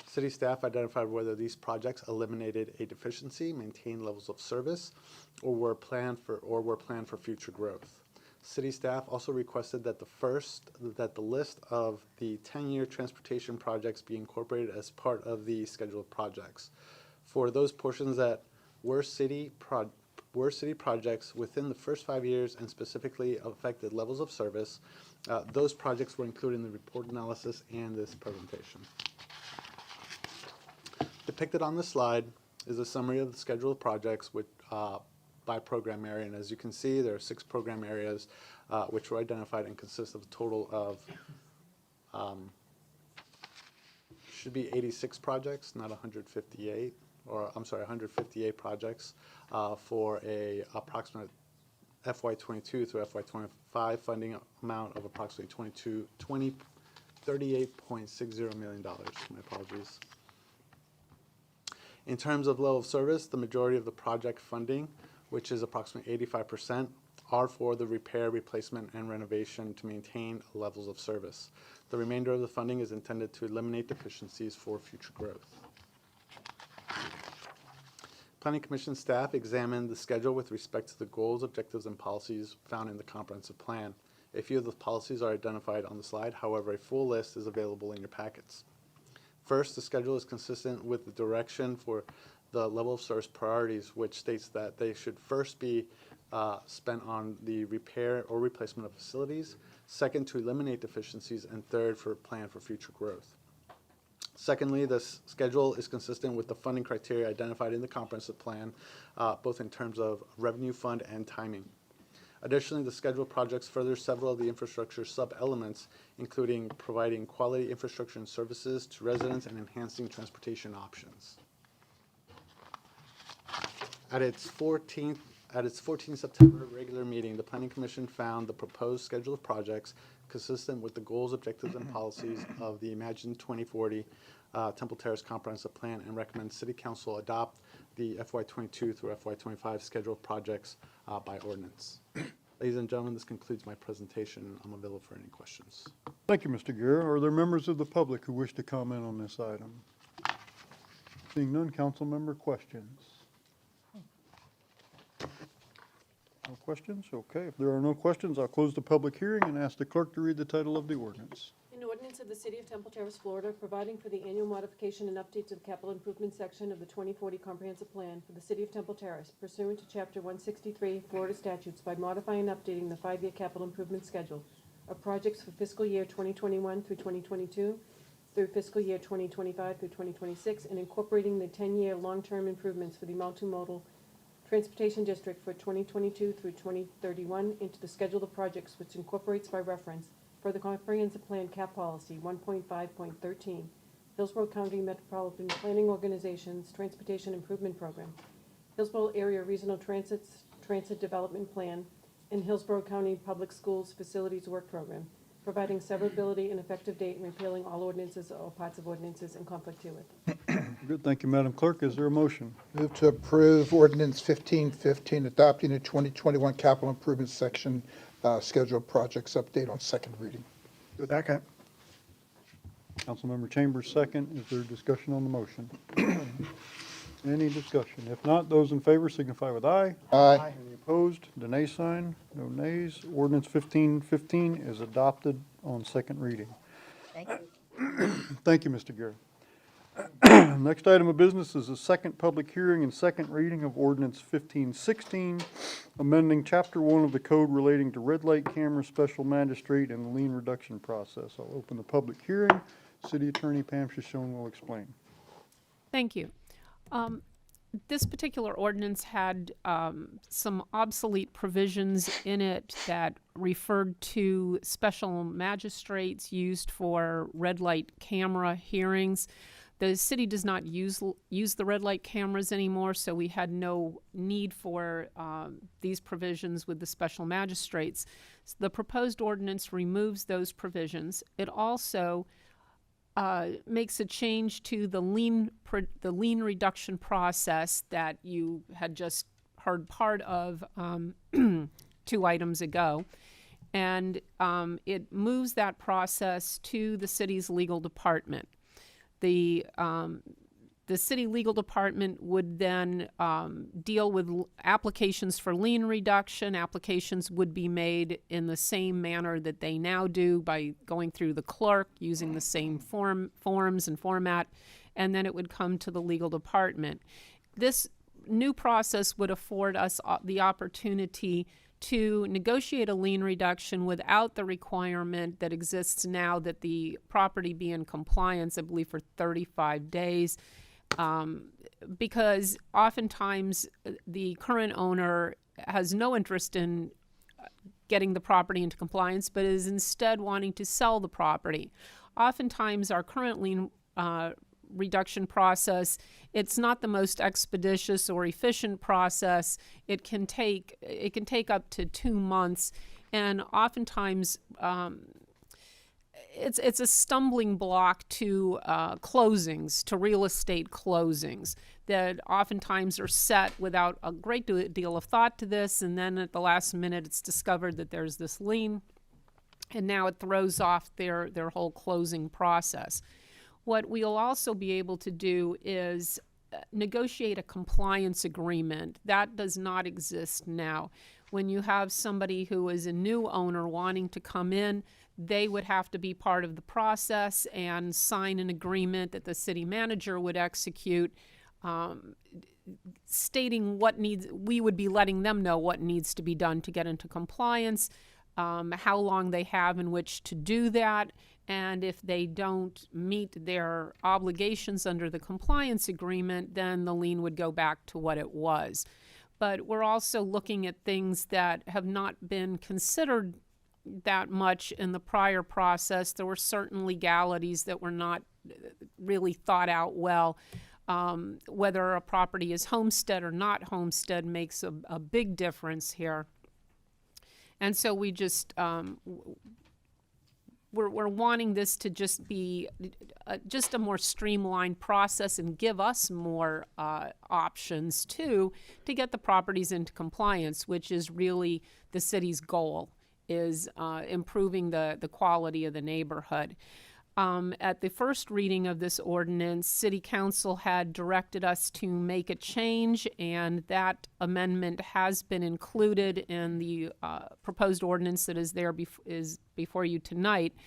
City staff identified whether these projects eliminated a deficiency, maintained levels of service, or were planned for future growth. City staff also requested that the list of the 10-year transportation projects be incorporated as part of the schedule of projects. For those portions that were city projects within the first 5 years and specifically affected levels of service, those projects were included in the report analysis and this presentation. Depicted on the slide is a summary of the schedule of projects by program area, and as you can see, there are 6 program areas which were identified and consist of a total of should be 86 projects, not 158, or I'm sorry, 158 projects for a approximate FY22 through FY25 funding amount of approximately $38.60 million. My apologies. In terms of level of service, the majority of the project funding, which is approximately 85%, are for the repair, replacement, and renovation to maintain levels of service. The remainder of the funding is intended to eliminate deficiencies for future growth. Planning Commission staff examined the schedule with respect to the goals, objectives, and policies found in the comprehensive plan. A few of the policies are identified on the slide, however, a full list is available in your packets. First, the schedule is consistent with the direction for the level of service priorities, which states that they should first be spent on the repair or replacement of facilities, second, to eliminate deficiencies, and third, for plan for future growth. Secondly, this schedule is consistent with the funding criteria identified in the comprehensive plan, both in terms of revenue fund and timing. Additionally, the schedule projects further several of the infrastructure sub-elements, including providing quality infrastructure and services to residents and enhancing transportation options. At its 14th September regular meeting, the Planning Commission found the proposed schedule of projects consistent with the goals, objectives, and policies of the Imagine 2040 Temple Terrace Comprehensive Plan and recommends City Council adopt the FY22 through FY25 schedule of projects by ordinance. Ladies and gentlemen, this concludes my presentation. I'm available for any questions. Thank you, Mr. Guerra. Are there members of the public who wish to comment on this item? Seeing none, council member questions? No questions? Okay, if there are no questions, I'll close the public hearing and ask the clerk to read the title of the ordinance. An ordinance of the City of Temple Terrace, Florida, providing for the annual modification and update to the capital improvement section of the 2040 Comprehensive Plan for the City of Temple Terrace pursuant to Chapter 163 Florida statutes by modifying and updating the 5-year capital improvement schedule of projects for fiscal year 2021 through 2022 through fiscal year 2025 through 2026 and incorporating the 10-year long-term improvements for the multimodal Transportation District for 2022 through 2031 into the schedule of projects which incorporates by reference for the Comprehensive Plan Cap Policy 1.5.13, Hillsborough County Metropolitan Planning Organization's Transportation Improvement Program, Hillsborough Area Regional Transit Development Plan, and Hillsborough County Public Schools Facilities Work Program, providing severability and effective date and repealing all ordinances or parts of ordinances in conflict herewith. Good, thank you, Madam Clerk. Is there a motion? Move to approve ordinance 1515, adopting the 2021 capital improvement section schedule of projects update on second reading. Second. Councilmember Chambers, second. Is there discussion on the motion? Any discussion? If not, those in favor signify with aye. Aye. Any opposed? The nay sign. No nays. Ordinance 1515 is adopted on second reading. Thank you. Thank you, Mr. Guerra. Next item of business is a second public hearing and second reading of Ordinance 1516, amending Chapter 1 of the Code relating to red light camera, special magistrate, and the lien reduction process. I'll open the public hearing. City Attorney Pam Shoshone will explain. Thank you. This particular ordinance had some obsolete provisions in it that referred to special magistrates used for red light camera hearings. The city does not use the red light cameras anymore, so we had no need for these provisions with the special magistrates. So the proposed ordinance removes those provisions. It also makes a change to the lien reduction process that you had just heard part of 2 items ago. And it moves that process to the city's legal department. The city legal department would then deal with applications for lien reduction. Applications would be made in the same manner that they now do by going through the clerk, using the same forms and format, and then it would come to the legal department. This new process would afford us the opportunity to negotiate a lien reduction without the requirement that exists now that the property be in compliance, I believe, for 35 days. Because oftentimes the current owner has no interest in getting the property into compliance, but is instead wanting to sell the property. Oftentimes our current lien reduction process, it's not the most expeditious or efficient process. It can take up to 2 months, and oftentimes it's a stumbling block to closings, to real estate closings that oftentimes are set without a great deal of thought to this, and then at the last minute it's discovered that there's this lien, and now it throws off their whole closing process. What we'll also be able to do is negotiate a compliance agreement. That does not exist now. When you have somebody who is a new owner wanting to come in, they would have to be part of the process and sign an agreement that the city manager would execute, stating we would be letting them know what needs to be done to get into compliance, how long they have in which to do that, and if they don't meet their obligations under the compliance agreement, then the lien would go back to what it was. But we're also looking at things that have not been considered that much in the prior process. There were certain legalities that were not really thought out well. Whether a property is homestead or not homestead makes a big difference here. And so we just we're wanting this to just be just a more streamlined process and give us more options too to get the properties into compliance, which is really the city's goal, is improving the quality of the neighborhood. At the first reading of this ordinance, City Council had directed us to make a change, and that amendment has been included in the proposed ordinance that is before you tonight.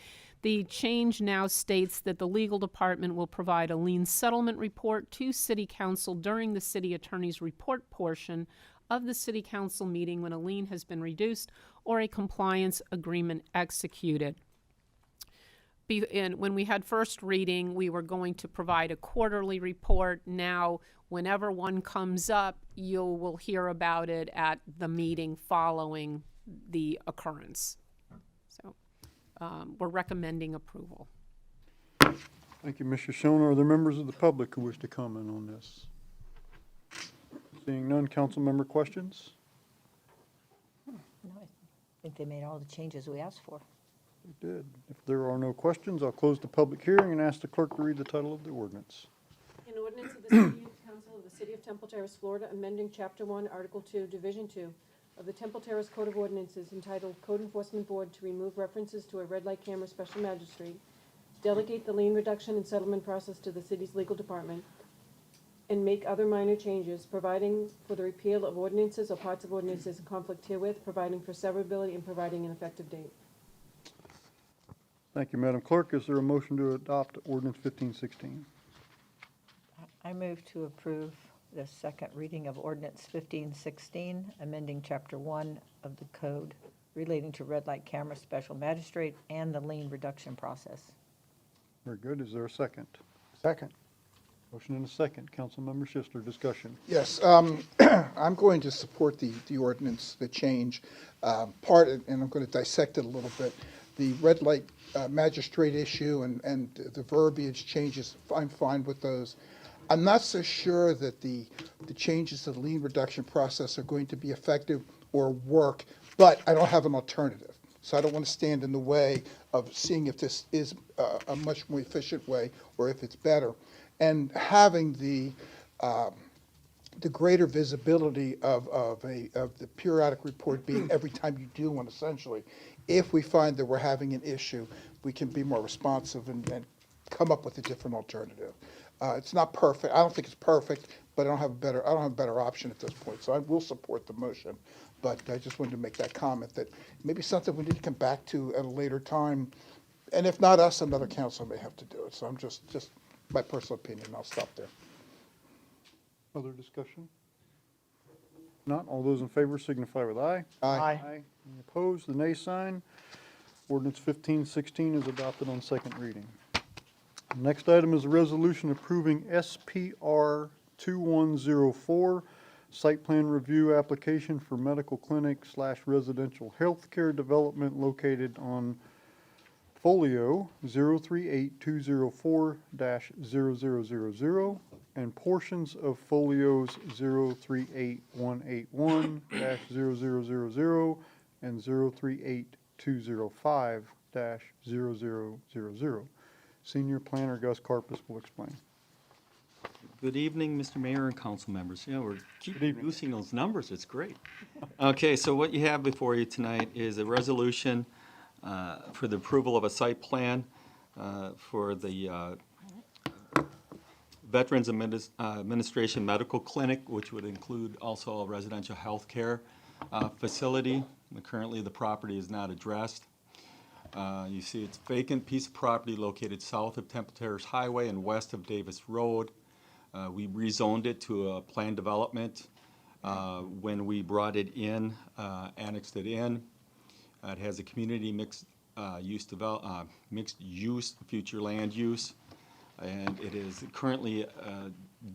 The change now states that the legal department will provide a lien settlement report to City Council during the city attorney's report portion of the City Council meeting when a lien has been reduced or a compliance agreement executed. And when we had first reading, we were going to provide a quarterly report. Now, whenever one comes up, you will hear about it at the meeting following the occurrence. So we're recommending approval. Thank you, Mr. Shona. Are there members of the public who wish to comment on this? Seeing none, council member questions? No, I think they made all the changes we asked for. They did. If there are no questions, I'll close the public hearing and ask the clerk to read the title of the ordinance. An ordinance of the City Council of the City of Temple Terrace, Florida, amending Chapter 1, Article 2, Division 2 of the Temple Terrace Code of Ordinances entitled Code Enforcement Board to remove references to a red light camera special magistrate, delegate the lien reduction and settlement process to the city's legal department, and make other minor changes, providing for the repeal of ordinances or parts of ordinances in conflict herewith, providing for severability, and providing an effective date. Thank you, Madam Clerk. Is there a motion to adopt ordinance 1516? I move to approve the second reading of ordinance 1516, amending Chapter 1 of the code relating to red light camera special magistrate and the lien reduction process. Very good. Is there a second? Second. Motion and a second. Councilmember Schister, discussion. Yes, I'm going to support the ordinance, the change. And I'm going to dissect it a little bit. The red light magistrate issue and the verbiage changes, I'm fine with those. I'm not so sure that the changes to the lien reduction process are going to be effective or work, but I don't have an alternative. So I don't want to stand in the way of seeing if this is a much more efficient way or if it's better. And having the greater visibility of the periodic report being every time you do one, essentially, if we find that we're having an issue, we can be more responsive and come up with a different alternative. It's not perfect. I don't think it's perfect, but I don't have a better option at this point. So I will support the motion, but I just wanted to make that comment that maybe something we need to come back to at a later time, and if not us, another council may have to do it. So I'm just my personal opinion. I'll stop there. Other discussion? Not. All those in favor signify with aye. Aye. Any opposed? The nay sign. Ordinance 1516 is adopted on second reading. Next item is a resolution approving SPR 2104, site plan review application for medical clinic / residential healthcare development located on Folio 038204-0000 and portions of Folios 038181-0000 and 038205-0000. Senior Planner Gus Carpus will explain. Good evening, Mr. Mayor and council members. Yeah, we're keep reducing those numbers. It's great. Okay, so what you have before you tonight is a resolution for the approval of a site plan for the Veterans Administration Medical Clinic, which would include also a residential health care facility. Currently, the property is not addressed. You see it's a vacant piece of property located south of Temple Terrace Highway and west of Davis Road. We rezoned it to a planned development when we brought it in, annexed it in. It has a community mixed use, future land use, and it is currently,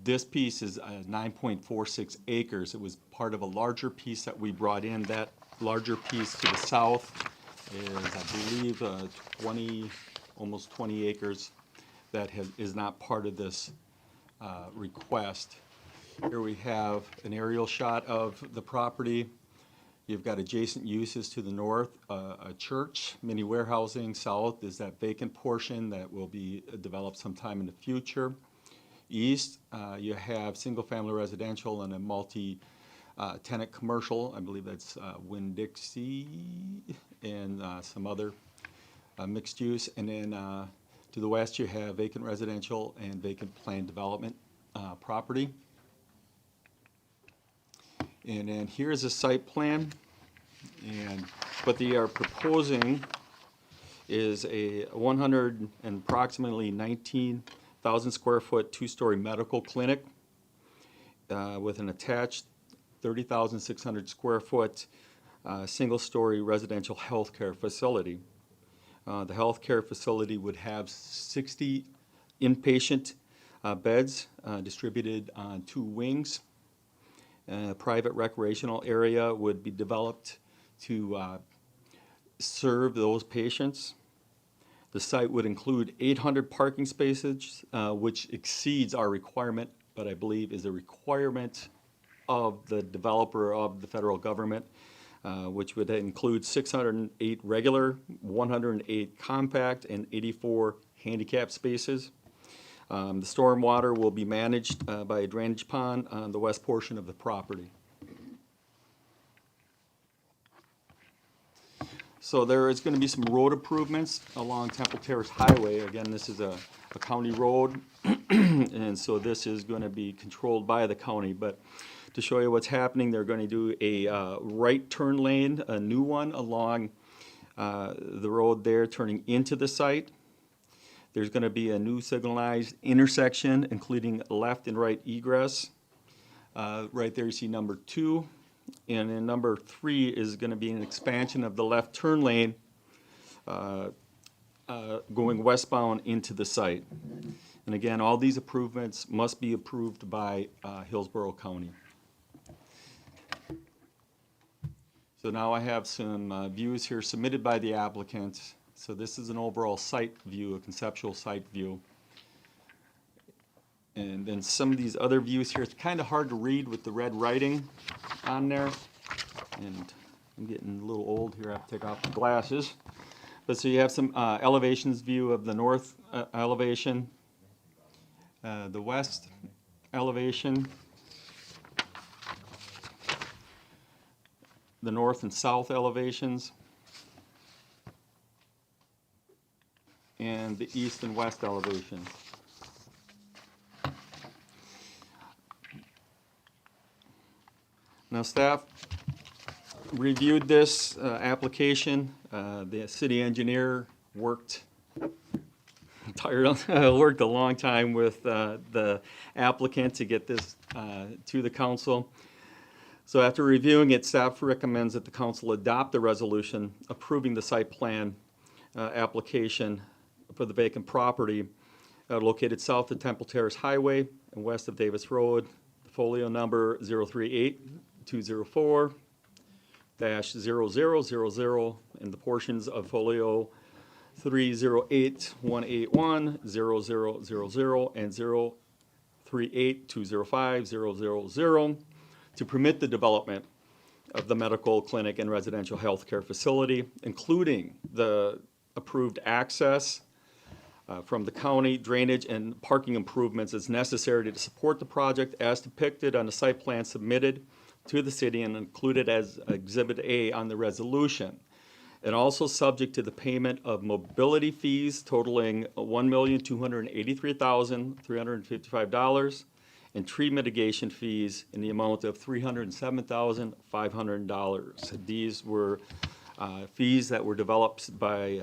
this piece is 9.46 acres. It was part of a larger piece that we brought in. That larger piece to the south is, I believe, almost 20 acres that is not part of this request. Here we have an aerial shot of the property. You've got adjacent uses to the north, a church, mini warehousing. South is that vacant portion that will be developed sometime in the future. East, you have single-family residential and a multi-tenant commercial. I believe that's Winn-Dixie and some other mixed use. And then to the west, you have vacant residential and vacant planned development property. And then here's a site plan. And what they are proposing is a 100 and approximately 19,000 square foot two-story medical clinic with an attached 30,600 square foot single-story residential healthcare facility. The healthcare facility would have 60 inpatient beds distributed on 2 wings. A private recreational area would be developed to serve those patients. The site would include 800 parking spaces, which exceeds our requirement, but I believe is a requirement of the developer of the federal government, which would include 608 regular, 108 compact, and 84 handicap spaces. The stormwater will be managed by a drainage pond on the west portion of the property. So there is going to be some road improvements along Temple Terrace Highway. Again, this is a county road, and so this is going to be controlled by the county. But to show you what's happening, they're going to do a right turn lane, a new one along the road there, turning into the site. There's going to be a new signalized intersection, including left and right egress. Right there you see number 2. And then number 3 is going to be an expansion of the left turn lane going westbound into the site. And again, all these improvements must be approved by Hillsborough County. So now I have some views here submitted by the applicant. So this is an overall site view, a conceptual site view. And then some of these other views here, it's kind of hard to read with the red writing on there. And I'm getting a little old here, I have to take off the glasses. But so you have some elevations view of the north elevation, the west elevation, the north and south elevations, and the east and west elevations. Now, staff reviewed this application. The city engineer worked worked a long time with the applicant to get this to the council. So after reviewing it, staff recommends that the council adopt the resolution approving the site plan application for the vacant property located south of Temple Terrace Highway and west of Davis Road, folio number 038-204-0000, and the portions of folio 308-181-0000 and 038-205-000 to permit the development of the medical clinic and residential health care facility, including the approved access from the county, drainage and parking improvements as necessary to support the project as depicted on the site plan submitted to the city and included as Exhibit A on the resolution. And also subject to the payment of mobility fees totaling $1,283,355 and tree mitigation fees in the amount of $307,500. These were fees that were developed by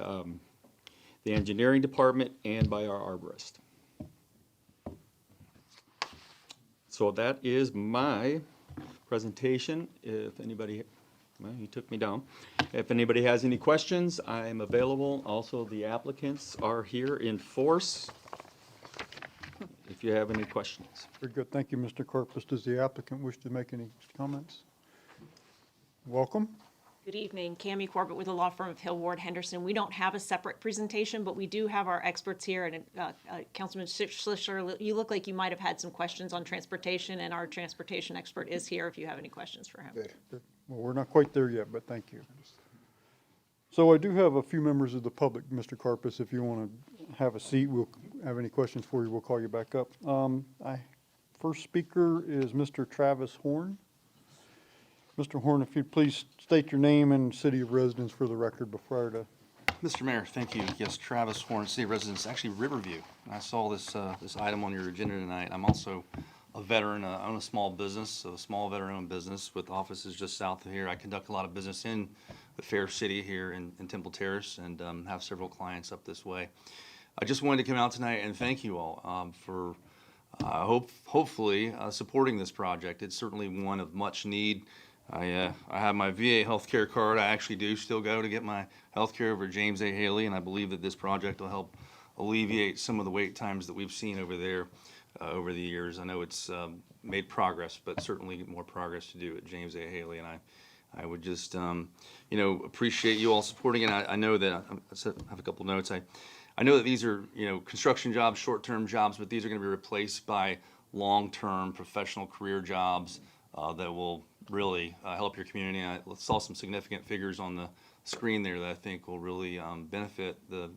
the engineering department and by our arborist. So that is my presentation. If anybody, well, you took me down. If anybody has any questions, I am available. Also, the applicants are here in force if you have any questions. Very good. Thank you, Mr. Corpus. Does the applicant wish to make any comments? Welcome. Good evening, Cammie Corbett with the law firm of Hill Ward Henderson. We don't have a separate presentation, but we do have our experts here. And Councilman Schlischer, you look like you might have had some questions on transportation, and our transportation expert is here if you have any questions for him. Good. Well, we're not quite there yet, but thank you. So I do have a few members of the public, Mr. Carpus, if you want to have a seat, we'll have any questions for you, we'll call you back up. First speaker is Mr. Travis Horn. Mr. Horn, if you'd please state your name and city of residence for the record before Mr. Mayor, thank you. Yes, Travis Horn, City Residence, actually Riverview. I saw this item on your agenda tonight. I'm also a veteran. I own a small business, a small veteran-owned business with offices just south of here. I conduct a lot of business in the fair city here in Temple Terrace and have several clients up this way. I just wanted to come out tonight and thank you all for hopefully supporting this project. It's certainly one of much need. I have my VA healthcare card. I actually do still go to get my healthcare over at James A. Haley, and I believe that this project will help alleviate some of the wait times that we've seen over there over the years. I know it's made progress, but certainly more progress to do at James A. Haley, and I would just appreciate you all supporting it. I know that I have a couple notes. I know that these are construction jobs, short-term jobs, but these are going to be replaced by long-term professional career jobs that will really help your community. I saw some significant figures on the screen there that I think will really benefit the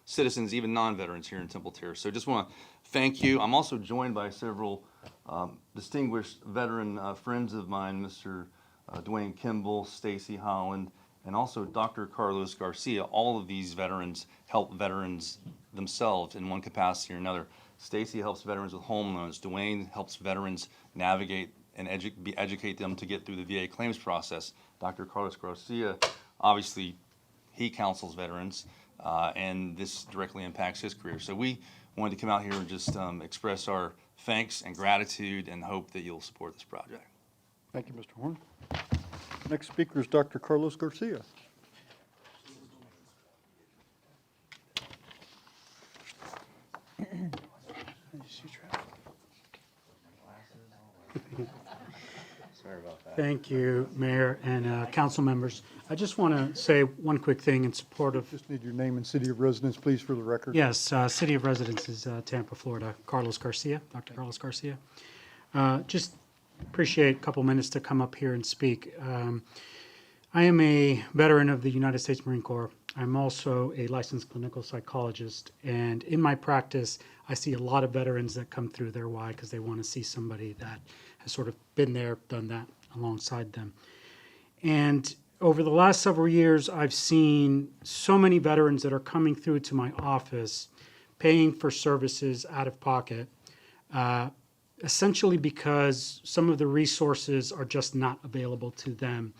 citizens, even non-veterans here in Temple Terrace. So just want to thank you. I'm also joined by several distinguished veteran friends of mine, Mr. Dwayne Kimball, Stacy Holland, and also Dr. Carlos Garcia. All of these veterans help veterans themselves in one capacity or another. Stacy helps veterans with home loans. Dwayne helps veterans navigate and educate them to get through the VA claims process. Dr. Carlos Garcia, obviously, he counsels veterans, and this directly impacts his career. So we wanted to come out here and just express our thanks and gratitude and hope that you'll support this project. Thank you, Mr. Horn. Next speaker is Dr. Carlos Garcia. Thank you, Mayor and council members. I just want to say one quick thing in support of. Just need your name and city of residence, please, for the record. Yes, city of residence is Tampa, Florida. Carlos Garcia, Dr. Carlos Garcia. Just appreciate a couple minutes to come up here and speak. I am a veteran of the United States Marine Corps. I'm also a licensed clinical psychologist, and in my practice, I see a lot of veterans that come through there. Why? Because they want to see somebody that has sort of been there, done that alongside them. And over the last several years, I've seen so many veterans that are coming through to my office, paying for services out of pocket, essentially because some of the resources are just not available to them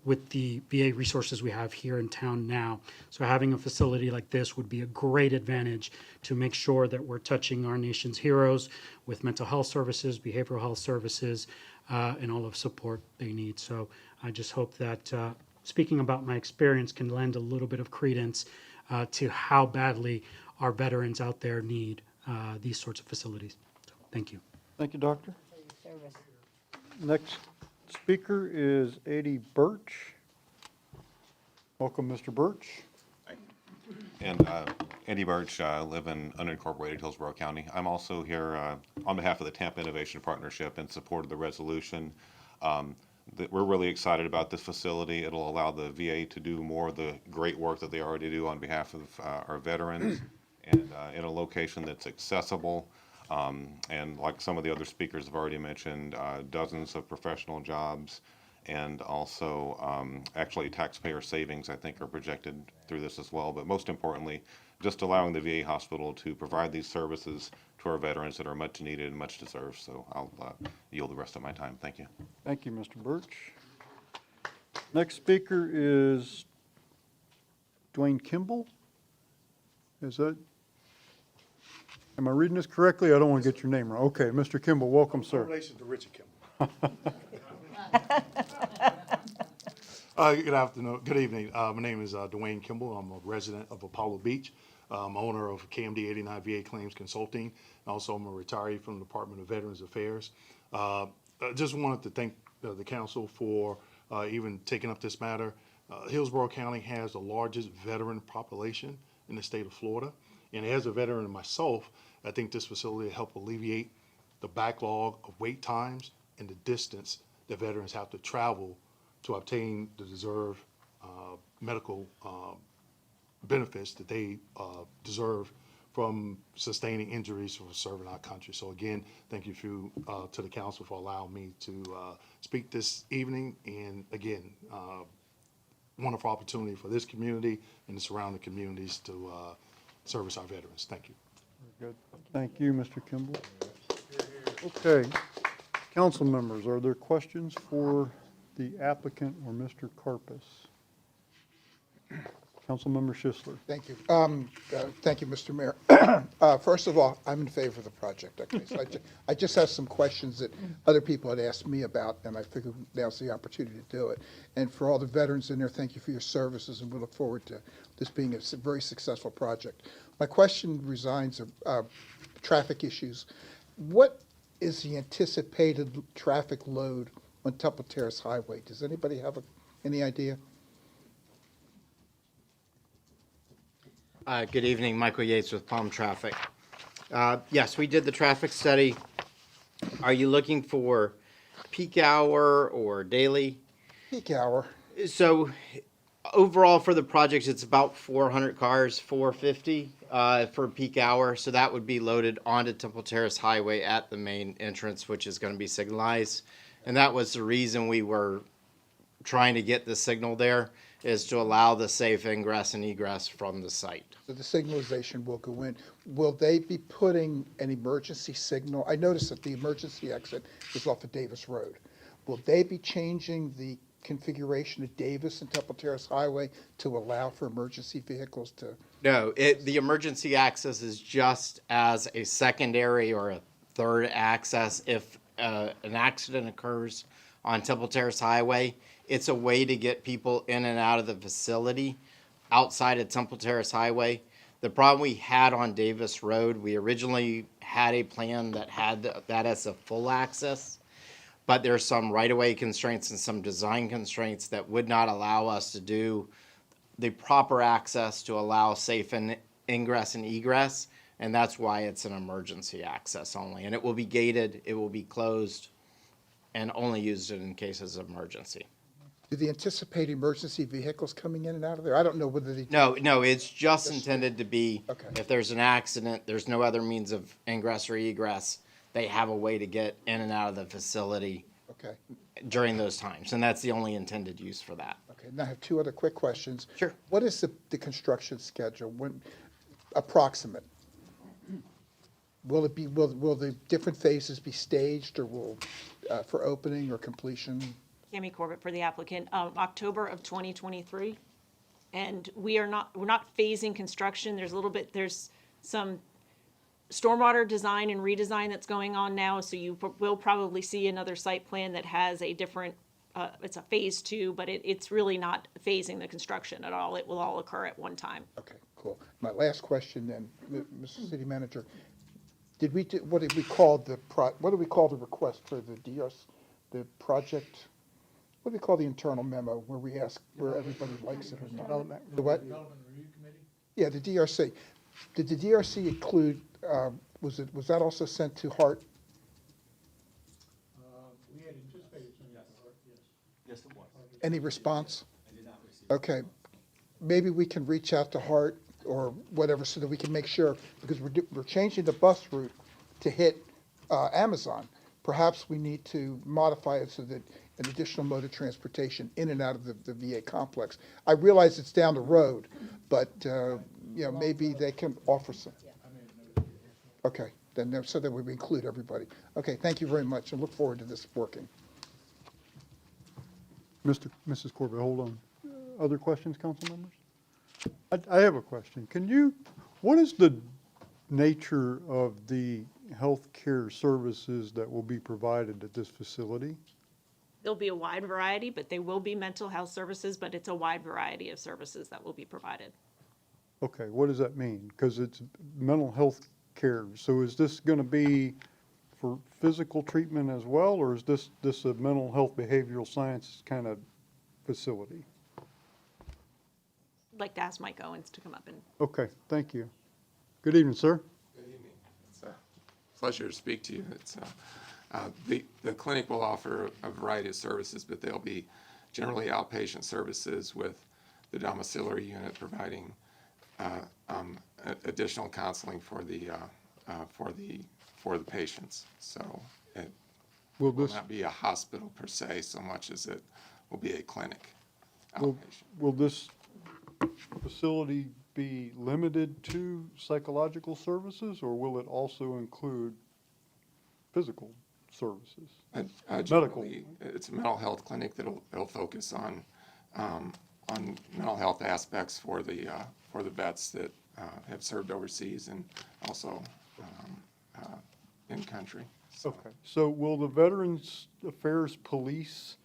with the VA resources we have here in town now. So having a facility like this would be a great advantage to make sure that we're touching our nation's heroes with mental health services, behavioral health services, and all of support they need. So I just hope that speaking about my experience can lend a little bit of credence to how badly our veterans out there need these sorts of facilities. So, thank you. Thank you, Doctor. Next speaker is Eddie Birch. Welcome, Mr. Birch. And Andy Birch, I live in unincorporated Hillsborough County. I'm also here on behalf of the Tampa Innovation Partnership in support of the resolution. That we're really excited about this facility. It'll allow the VA to do more of the great work that they already do on behalf of our veterans, and in a location that's accessible. And like some of the other speakers have already mentioned, dozens of professional jobs, and also actually taxpayer savings, I think, are projected through this as well. But most importantly, just allowing the VA hospital to provide these services to our veterans that are much needed and much deserved. So I'll yield the rest of my time. Thank you. Thank you, Mr. Birch. Next speaker is Dwayne Kimball. Is that? Am I reading this correctly? I don't want to get your name wrong. Okay, Mr. Kimball, welcome, sir. In relation to Richard Kimball. Good afternoon, good evening. My name is Dwayne Kimball. I'm a resident of Apollo Beach. I'm owner of KMD 89 VA Claims Consulting. Also, I'm a retiree from the Department of Veterans Affairs. I just wanted to thank the council for even taking up this matter. Hillsborough County has the largest veteran population in the state of Florida. And as a veteran myself, I think this facility will help alleviate the backlog of wait times and the distance the veterans have to travel to obtain the deserved medical benefits that they deserve from sustaining injuries from serving our country. So again, thank you to the council for allowing me to speak this evening. And again, wonderful opportunity for this community and the surrounding communities to service our veterans. Thank you. Very good. Thank you, Mr. Kimball. Okay. Council members, are there questions for the applicant or Mr. Carpus? Councilmember Schisler. Thank you. Thank you, Mr. Mayor. First of all, I'm in favor of the project. Okay, so I just have some questions that other people had asked me about, and I figured now's the opportunity to do it. And for all the veterans in there, thank you for your services, and we look forward to this being a very successful project. My question resides traffic issues. What is the anticipated traffic load on Temple Terrace Highway? Does anybody have any idea? Good evening, Michael Yates with Palm Traffic. Yes, we did the traffic study. Are you looking for peak hour or daily? Peak hour. So overall for the project, it's about 400 cars, 450 for peak hour. So that would be loaded onto Temple Terrace Highway at the main entrance, which is going to be signalized. And that was the reason we were trying to get the signal there, is to allow the safe ingress and egress from the site. So the signalization will go in. Will they be putting an emergency signal? I noticed that the emergency exit is off of Davis Road. Will they be changing the configuration of Davis and Temple Terrace Highway to allow for emergency vehicles to? No, the emergency access is just as a secondary or a third access. If an accident occurs on Temple Terrace Highway, it's a way to get people in and out of the facility outside of Temple Terrace Highway. The problem we had on Davis Road, we originally had a plan that had that as a full access, but there's some right-of-way constraints and some design constraints that would not allow us to do the proper access to allow safe ingress and egress, and that's why it's an emergency access only. And it will be gated, it will be closed, and only used in cases of emergency. Do they anticipate emergency vehicles coming in and out of there? I don't know whether they. No, it's just intended to be, if there's an accident, there's no other means of ingress or egress, they have a way to get in and out of the facility during those times, and that's the only intended use for that. Okay, now I have two other quick questions. Sure. What is the construction schedule? When, approximate? Will it be, will the different phases be staged, or will, for opening or completion? Cami Corbett for the applicant, October of 2023. And we're not phasing construction. There's some stormwater design and redesign that's going on now. So you will probably see another site plan that has a different, it's a phase 2, but it's really not phasing the construction at all. It will all occur at one time. Okay, cool. My last question then, Mr. City Manager, what did we call the request for the DRC, the project? What do we call the internal memo where we ask where everybody likes it or not? Development. The what? Development Review Committee? Yeah, the DRC. Did the DRC include, was that also sent to Hart? We had anticipated sending it to Hart, yes. Yes, it was. Any response? I did not receive. Okay. Maybe we can reach out to Hart or whatever so that we can make sure, because we're changing the bus route to hit Amazon. Perhaps we need to modify it so that an additional mode of transportation in and out of the VA complex. I realize it's down the road, but maybe they can offer some. Okay, then so that we include everybody. Okay, thank you very much, and look forward to this working. Mrs. Corbett, hold on. Other questions, council members? I have a question. What is the nature of the health care services that will be provided at this facility? There'll be a wide variety, but they will be mental health services, but it's a wide variety of services that will be provided. Okay, what does that mean? Because it's mental health care. So is this going to be for physical treatment as well, or is this a mental health behavioral science kind of facility? I'd like to ask Mike Owens to come up and. Okay, thank you. Good evening, sir. Good evening. It's a pleasure to speak to you. It's The clinic will offer a variety of services, but they'll be generally outpatient services with the domiciliary unit providing additional counseling for the patients. So it will not be a hospital per se so much as it will be a clinic. Will this facility be limited to psychological services, or will it also include physical services? Medical? It's a mental health clinic that'll focus on mental health aspects for the vets that have served overseas and also in country. Okay, so will the Veterans Affairs Police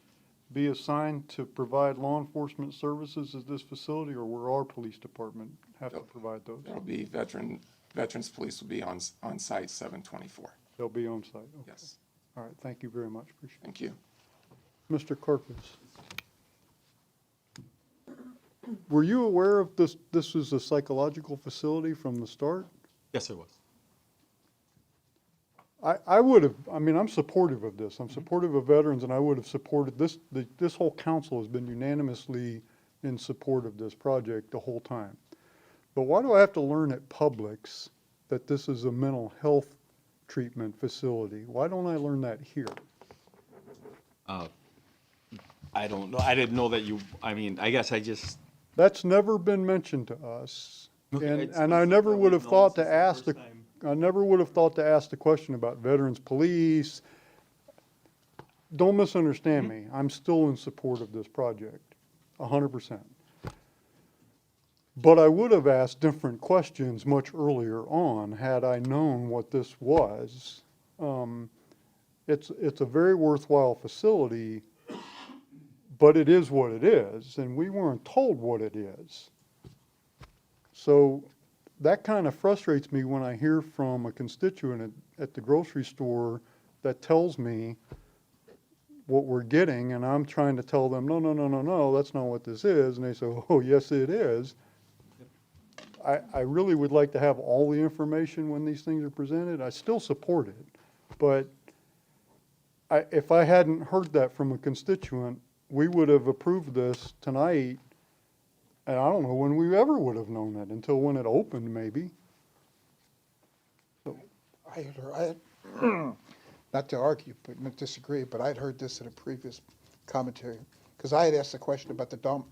be assigned to provide law enforcement services at this facility, or will our police department have to provide those? There'll be Veterans Police will be on site 7/24. They'll be on site, okay. Yes. All right, thank you very much, appreciate it. Thank you. Mr. Corpus, were you aware of this was a psychological facility from the start? Yes, it was. I would have, I mean, I'm supportive of this. I'm supportive of veterans, and I would have supported this. This whole council has been unanimously in support of this project the whole time. But why do I have to learn at Publix that this is a mental health treatment facility? Why don't I learn that here? I don't know. I didn't know that you, I mean, I guess I just. That's never been mentioned to us. Okay, And I never would have thought to ask I never would have thought to ask the question about Veterans Police. Don't misunderstand me. I'm still in support of this project, 100%. But I would have asked different questions much earlier on had I known what this was. It's a very worthwhile facility, but it is what it is, and we weren't told what it is. So that kind of frustrates me when I hear from a constituent at the grocery store that tells me what we're getting, and I'm trying to tell them, no, no, no, no, no, that's not what this is. And they say, oh, yes, it is. I really would like to have all the information when these things are presented. I still support it. But if I hadn't heard that from a constituent, we would have approved this tonight. And I don't know when we ever would have known that, until when it opened, maybe. I had heard, not to argue, but not disagree, but I'd heard this in a previous commentary, because I had asked a question about the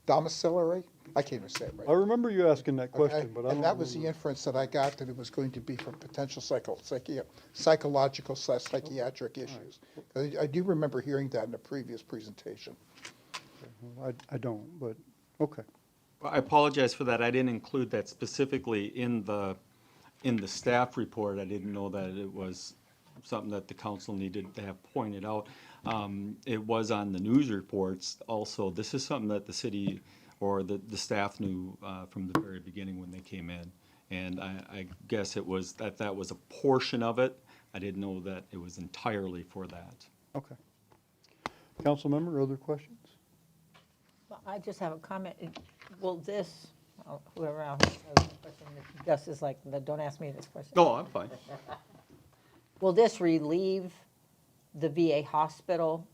domiciliary. I can't even say it right. I remember you asking that question, Okay, but I don't and that was the remember. inference that I got, that it was going to be for potential psychological/psychiatric issues. I do remember hearing that in a previous presentation. I don't, but, okay. I apologize for that. I didn't include that specifically in the staff report. I didn't know that it was something that the council needed to have pointed out. It was on the news reports also. This is something that the city or the staff knew from the very beginning when they came in. And I guess it was that was a portion of it. I didn't know that it was entirely for that. Okay. Council member, other questions? Well, I just have a comment. Will this, whoever else has a question, Gus is like, don't ask me this question. No, I'm fine. Will this relieve the VA hospital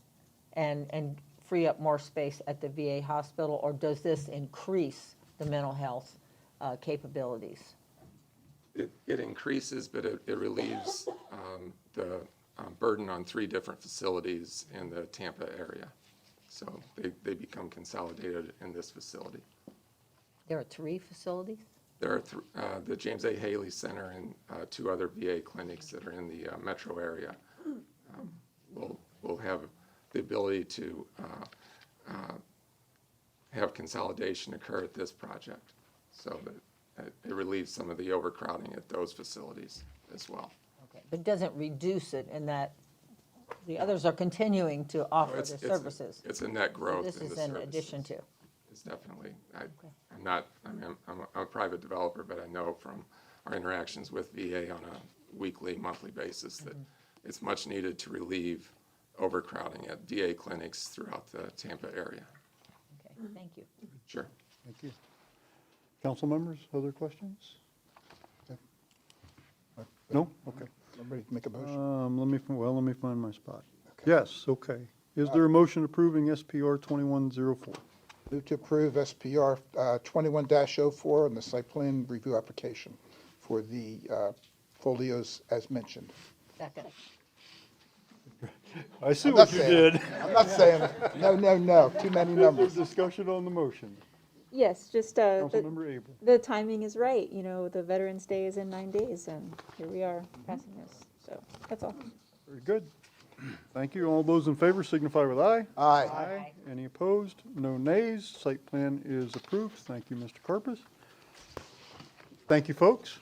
and free up more space at the VA hospital, or does this increase the mental health capabilities? It increases, but it relieves the burden on 3 different facilities in the Tampa area. So they become consolidated in this facility. There are 3 facilities? There are the James A. Haley Center and 2 other VA clinics that are in the metro area. We'll have the ability to have consolidation occur at this project, so that it relieves some of the overcrowding at those facilities as well. Okay, but it doesn't reduce it in that the others are continuing to offer their services. It's a net growth This in the is in services. addition to. It's definitely, I'm a private developer, but I know from our interactions with VA on a weekly, monthly basis that it's much needed to relieve overcrowding at VA clinics throughout the Tampa area. Okay, thank you. Sure. Thank you. Council members, other questions? No? Okay. I'm ready to make a motion. Let me find my spot. Yes, okay. Is there a motion approving SPR 2104? Move to approve SPR 21-04 and the site plan review application for the folios as mentioned. Second. I see I'm what not you saying it. did. I'm not saying it. No, too many numbers. Discussion on the motion. Yes, just, Councilmember Abel. the timing is right, you know, the Veterans Day is in 9 days, and here we are passing this, so, that's all. Very good. Thank you. All those in favor signify with aye. Aye. Any opposed? No nays. Site plan is approved. Thank you, Mr. Carpus. Thank you, folks.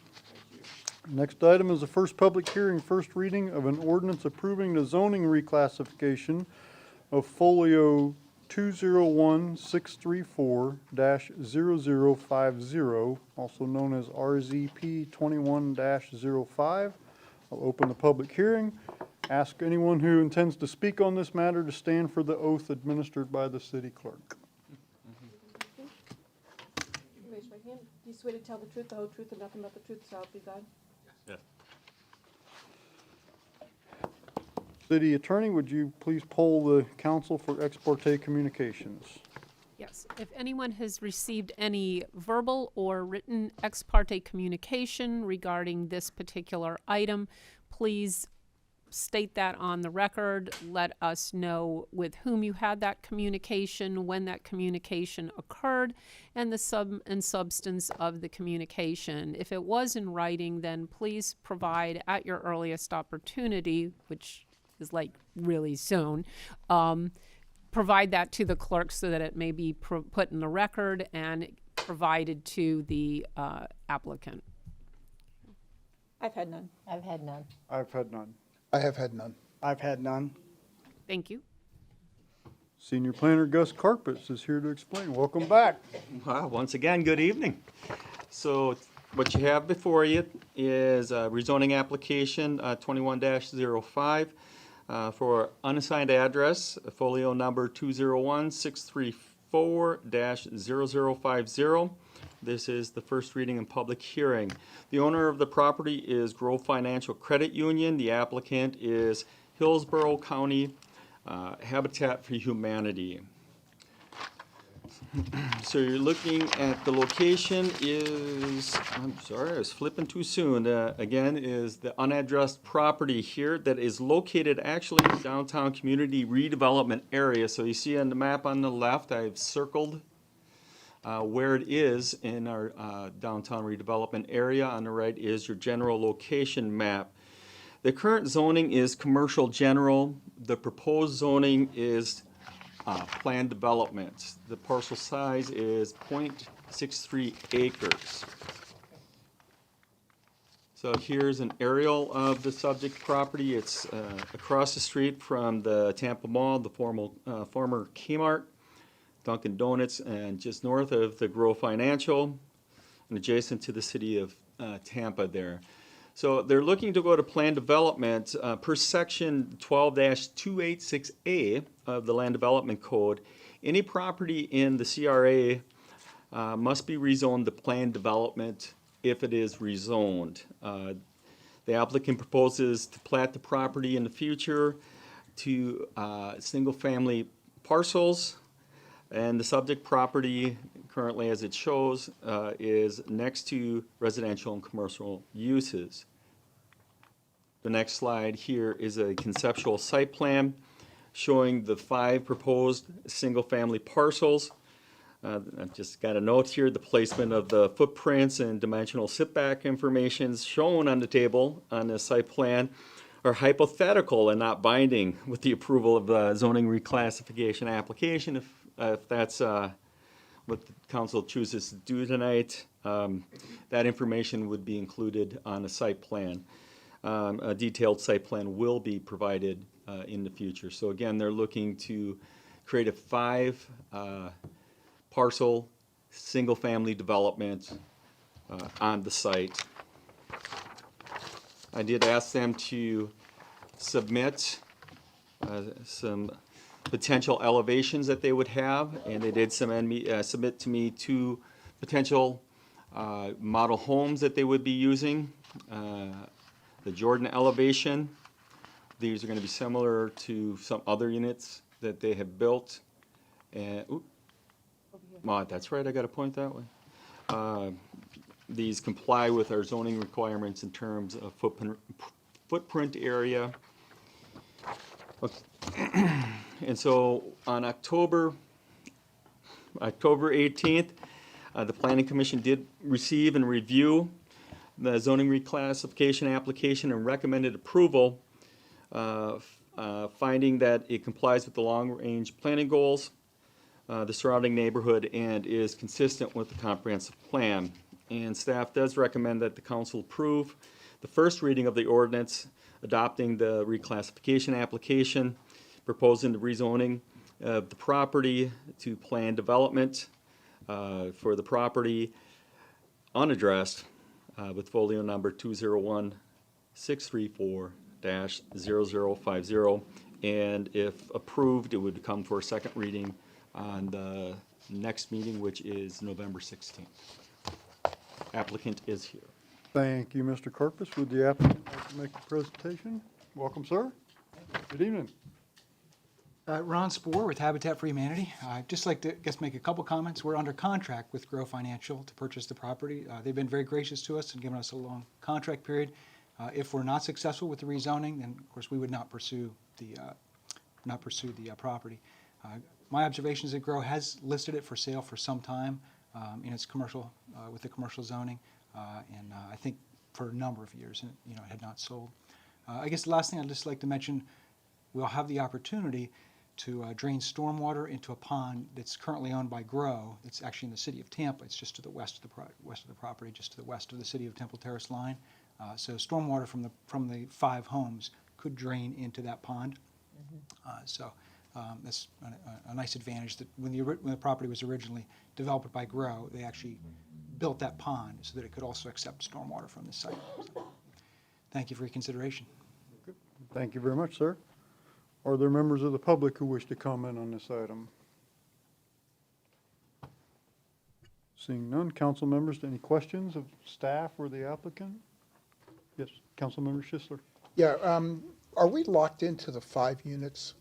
Next item is the first public hearing, first reading of an ordinance approving the zoning reclassification of folio 201634-0050, also known as RZP 21-05. I'll open the public hearing. Ask anyone who intends to speak on this matter to stand for the oath administered by the city clerk. Raise your right hand. Do you swear to tell the truth, the whole truth, and nothing but the truth, so help you God? City Attorney, would you please poll the council for ex parte communications? Yes, if anyone has received any verbal or written ex parte communication regarding this particular item, please state that on the record. Let us know with whom you had that communication, when that communication occurred, and the substance of the communication. If it was in writing, then please provide at your earliest opportunity, which is like really soon, provide that to the clerk so that it may be put in the record and provided to the applicant. I've had none. I've had none. I've had none. I have had none. I've had none. Thank you. Senior Planner Gus Carpus is here to explain. Welcome back. Wow, once again, good evening. So what you have before you is a rezoning application 21-05 for unassigned address, folio number 201-634-0050. This is the first reading and public hearing. The owner of the property is Grove Financial Credit Union. The applicant is Hillsborough County Habitat for Humanity. So you're looking at the location is, I'm sorry, I was flipping too soon. Again, is the unaddressed property here that is located actually in the downtown community redevelopment area. So you see on the map on the left, I've circled where it is in our downtown redevelopment area. On the right is your general location map. The current zoning is commercial general. The proposed zoning is planned development. The parcel size is 0.63 acres. So here's an aerial of the subject property. It's across the street from the Tampa Mall, the former Kmart, Dunkin' Donuts, and just north of the Grove Financial, and adjacent to the city of Tampa there. So they're looking to go to planned development per section 12-286A of the Land Development Code. Any property in the CRA must be rezoned to planned development if it is rezoned. The applicant proposes to plat the property in the future to single-family parcels, and the subject property currently, as it shows, is next to residential and commercial uses. The next slide here is a conceptual site plan showing the 5 proposed single-family parcels. I've just got a note here, the placement of the footprints and dimensional setback information shown on the table on the site plan are hypothetical and not binding with the approval of the zoning reclassification application. If that's what the council chooses to do tonight, that information would be included on a site plan. A detailed site plan will be provided in the future. So again, they're looking to create a 5 parcel single-family development on the site. I did ask them to submit some potential elevations that they would have, and they did submit to me 2 potential model homes that they would be using. The Jordan elevation, These are going to be similar to some other units that they have built. And, that's right, I got to point that way. These comply with our zoning requirements in terms of footprint area. And so on October 18th, the Planning Commission did receive and review the zoning reclassification application and recommended approval, finding that it complies with the long-range planning goals, the surrounding neighborhood, and is consistent with the comprehensive plan. And staff does recommend that the council approve the first reading of the ordinance adopting the reclassification application, proposing the rezoning of the property to planned development for the property unaddressed with folio number 201634-0050. And if approved, it would come for a second reading on the next meeting, which is November 16th. Applicant is here. Thank you, Mr. Corpus. Would the applicant like to make a presentation? Welcome, sir. Good evening. Ron Spoor with Habitat for Humanity. I'd just like to make a couple comments. We're under contract with Grow Financial to purchase the property. They've been very gracious to us and given us a long contract period. If we're not successful with the rezoning, then of course we would not pursue the property. My observation is that Grow has listed it for sale for some time in its commercial with the commercial zoning, and I think for a number of years, it had not sold. I guess the last thing I'd just like to mention, we'll have the opportunity to drain stormwater into a pond that's currently owned by Grow. It's actually in the city of Tampa. It's just to the west of the property, just to the west of the city of Temple Terrace line. So stormwater from the 5 homes could drain into that pond. That's a nice advantage that when the property was originally developed by Grow, they actually built that pond so that it could also accept stormwater from the site. So, thank you for your consideration. Thank you very much, sir. Are there members of the public who wish to comment on this item? Seeing none, council members, any questions of staff or the applicant? Yes, Councilmember Schisler. Yeah, are we locked into the 5 units,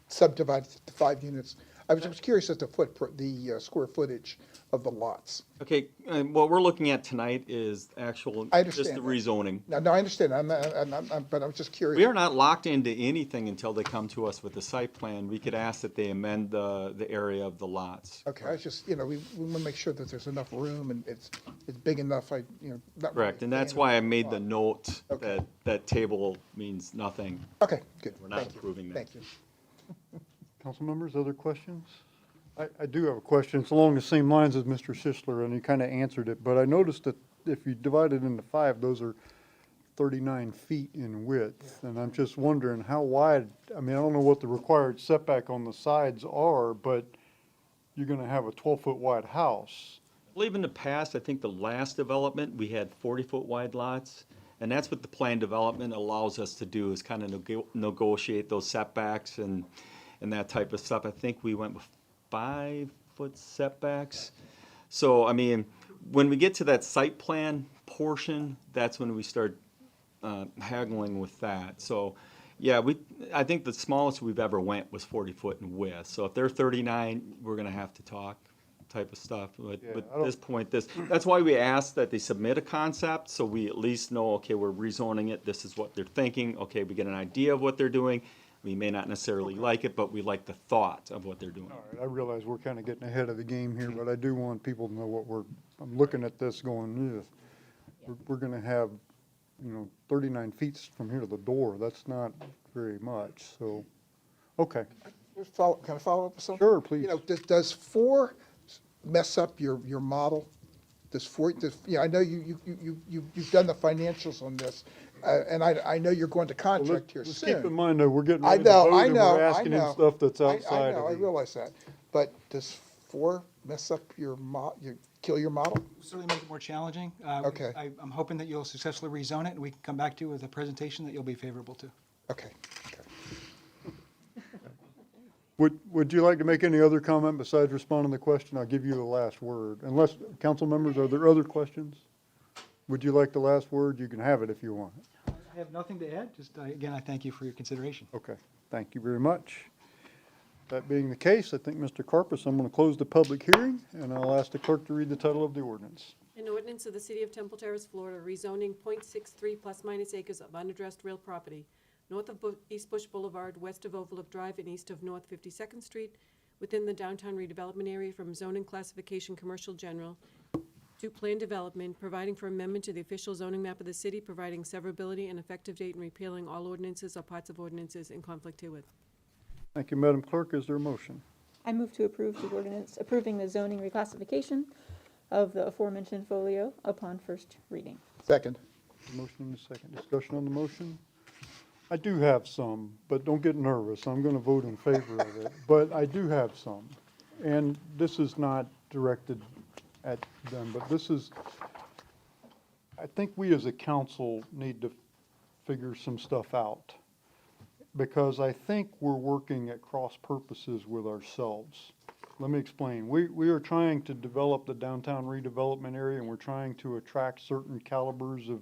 subdivided to 5 units? I was curious as to the square footage of the lots. Okay, what we're looking at tonight is just the rezoning. No, I understand, but I'm just curious. We are not locked into anything until they come to us with the site plan. We could ask that they amend the area of the lots. Okay, I was just, we want to make sure that there's enough room and it's big enough, not Correct, and that's why I made the note that that table means nothing. Okay, good. We're not approving that. Thank you. Council members, other questions? I do have a question. It's along the same lines as Mr. Schisler, and he kind of answered it, but I noticed that if you divide it into 5, those are 39 feet in width, and I'm just wondering how wide, I don't know what the required setback on the sides are, but you're going to have a 12-foot wide house. I believe in the past, I think the last development, we had 40-foot wide lots, and that's what the planned development allows us to do, is kind of negotiate those setbacks and that type of stuff. I think we went with 5-foot setbacks. So, when we get to that site plan portion, that's when we start haggling with that. So, yeah, I think the smallest we've ever went was 40 foot in width. So if they're 39, we're going to have to talk type of stuff. But at this point, that's why we asked that they submit a concept, so we at least know, okay, we're rezoning it, this is what they're thinking, okay, we get an idea of what they're doing. We may not necessarily like it, but we like the thought of what they're doing. All right, I realize we're kind of getting ahead of the game here, but I do want people to know what I'm looking at this going, we're going to have, 39 feet from here to the door. That's not very much, so, okay. Can I follow up with something? Sure, please. Does 4 mess up your model? Does 4, I know you've done the financials on this, and I know you're going to contract here soon. Keep in mind, though, we're getting ready to vote, and we're asking him stuff that's outside of I realize that. But does 4 mess up kill your model? Certainly make it more challenging. Okay. I'm hoping that you'll successfully rezone it, and we can come back to you with a presentation that you'll be favorable to. Okay. Would you like to make any other comment besides responding to the question? I'll give you the last word. Unless, council members, are there other questions? Would you like the last word? You can have it if you want. I have nothing to add, just, again, I thank you for your consideration. Okay, thank you very much. That being the case, I think, Mr. Carpus, I'm going to close the public hearing, and I'll ask the clerk to read the title of the ordinance. An ordinance of the City of Temple Terrace, Florida, rezoning .63 plus minus acres of unaddressed real property north of East Bush Boulevard, west of Overlook Drive, and east of North 52nd Street, within the downtown redevelopment area from zoning classification commercial general to plan development, providing for amendment to the official zoning map of the city, providing severability and effective date, and repealing all ordinances or parts of ordinances in conflict herewith. Thank you, Madam Clerk. Is there a motion? I move to approve the ordinance approving the zoning reclassification of the aforementioned folio upon first reading. Second. Motion and a second. Discussion on the motion? I do have some, but don't get nervous. I'm going to vote in favor of it. But I do have some. And this is not directed at them, but this is, I think we as a council need to figure some stuff out. Because I think we're working at cross purposes with ourselves. Let me explain. We are trying to develop the downtown redevelopment area, and we're trying to attract certain calibers of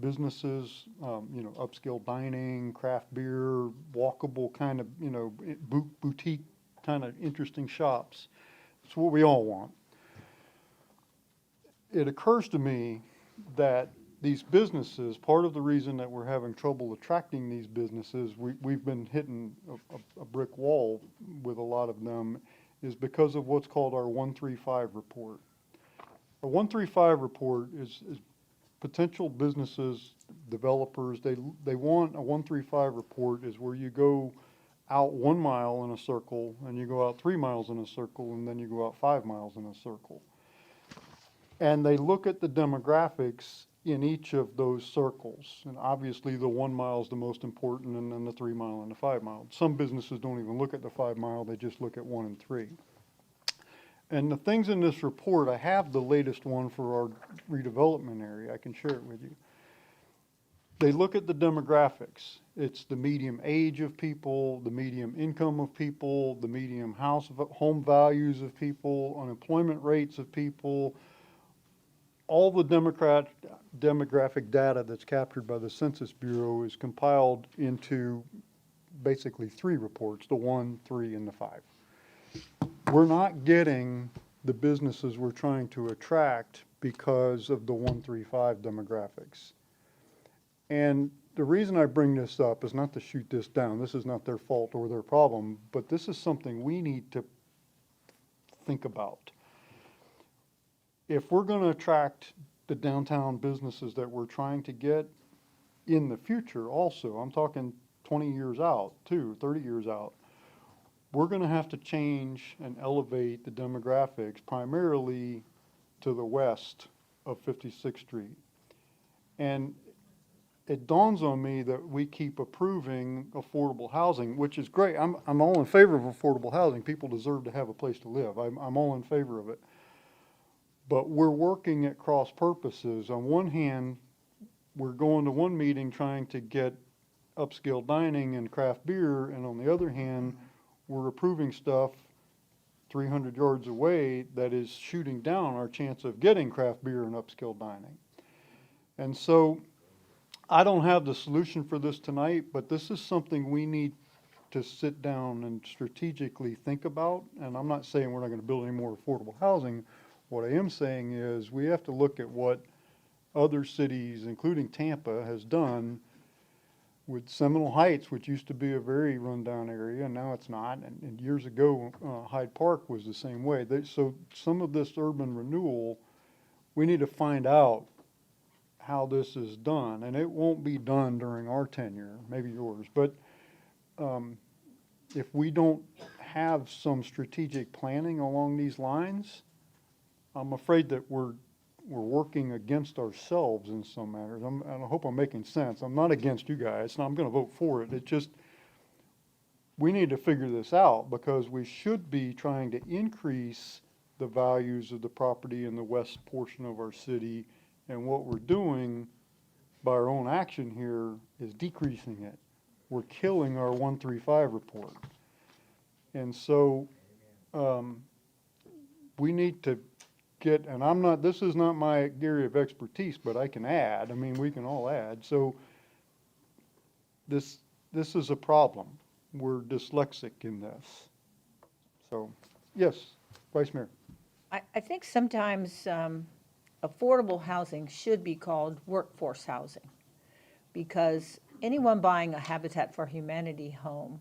businesses, upscale dining, craft beer, walkable kind of, boutique kind of interesting shops. It's what we all want. It occurs to me that these businesses, part of the reason that we're having trouble attracting these businesses, we've been hitting a brick wall with a lot of them, is because of what's called our 135 report. A 135 report is potential businesses, developers, they want a 135 report is where you go out 1 mile in a circle, and you go out 3 miles in a circle, and then you go out 5 miles in a circle. And they look at the demographics in each of those circles. And obviously the 1 mile is the most important, and then the 3 mile and the 5 mile. Some businesses don't even look at the 5 mile, they just look at 1 and 3. And the things in this report, I have the latest one for our redevelopment area, I can share it with you. They look at the demographics. It's the median age of people, the median income of people, the median home values of people, unemployment rates of people, all the demographic data that's captured by the Census Bureau is compiled into basically 3 reports, the 1, 3, and the 5. We're not getting the businesses we're trying to attract because of the 135 demographics. And the reason I bring this up is not to shoot this down. This is not their fault or their problem, but this is something we need to think about. If we're going to attract the downtown businesses that we're trying to get in the future also, I'm talking 20 years out, 30 years out, we're going to have to change and elevate the demographics primarily to the west of 56th Street. And it dawns on me that we keep approving affordable housing, which is great. I'm all in favor of affordable housing. People deserve to have a place to live. I'm all in favor of it. But we're working at cross purposes. On one hand, we're going to one meeting trying to get upscale dining and craft beer, and on the other hand, we're approving stuff 300 yards away that is shooting down our chance of getting craft beer and upscale dining. And so I don't have the solution for this tonight, but this is something we need to sit down and strategically think about. And I'm not saying we're not going to build any more affordable housing. What I am saying is we have to look at what other cities, including Tampa, has done with Seminole Heights, which used to be a very rundown area, and now it's not. And years ago, Hyde Park was the same way. So some of this urban renewal, we need to find out how this is done. And it won't be done during our tenure, maybe yours. But if we don't have some strategic planning along these lines, I'm afraid that we're working against ourselves in some matters. And I hope I'm making sense. I'm not against you guys. I'm going to vote for it. It just, we need to figure this out because we should be trying to increase the values of the property in the west portion of our city. And what we're doing by our own action here is decreasing it. We're killing our 135 report. And so we need to get, and this is not my area of expertise, but I can add. I mean, we can all add. So this is a problem. We're dyslexic in this. So, yes, Vice Mayor. I think sometimes affordable housing should be called workforce housing, because anyone buying a Habitat for Humanity home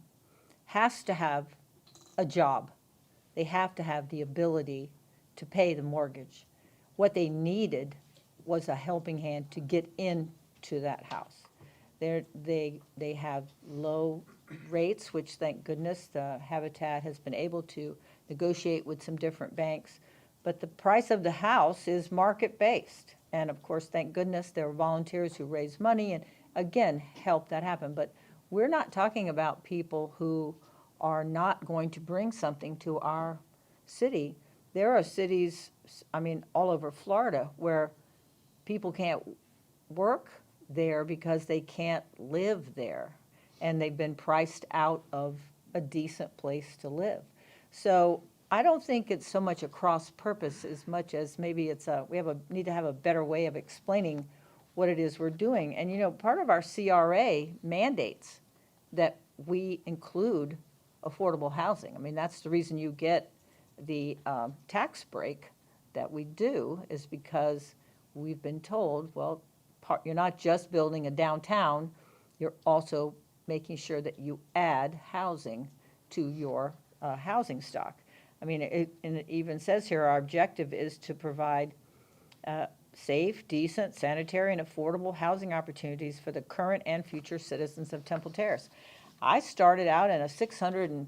has to have a job. They have to have the ability to pay the mortgage. What they needed was a helping hand to get into that house. They have low rates, which thank goodness the Habitat has been able to negotiate with some different banks. But the price of the house is market-based. And of course, thank goodness there are volunteers who raise money and, again, help that happen. But we're not talking about people who are not going to bring something to our city. There are cities, I mean, all over Florida where people can't work there because they can't live there. And they've been priced out of a decent place to live. So I don't think it's so much a cross purpose as much as maybe it's need to have a better way of explaining what it is we're doing. And, you know, part of our CRA mandates that we include affordable housing. I mean, that's the reason you get the tax break that we do, is because we've been told, well, you're not just building a downtown, you're also making sure that you add housing to your housing stock. I mean, and it even says here, our objective is to provide safe, decent, sanitary, and affordable housing opportunities for the current and future citizens of Temple Terrace. I started out in a 600,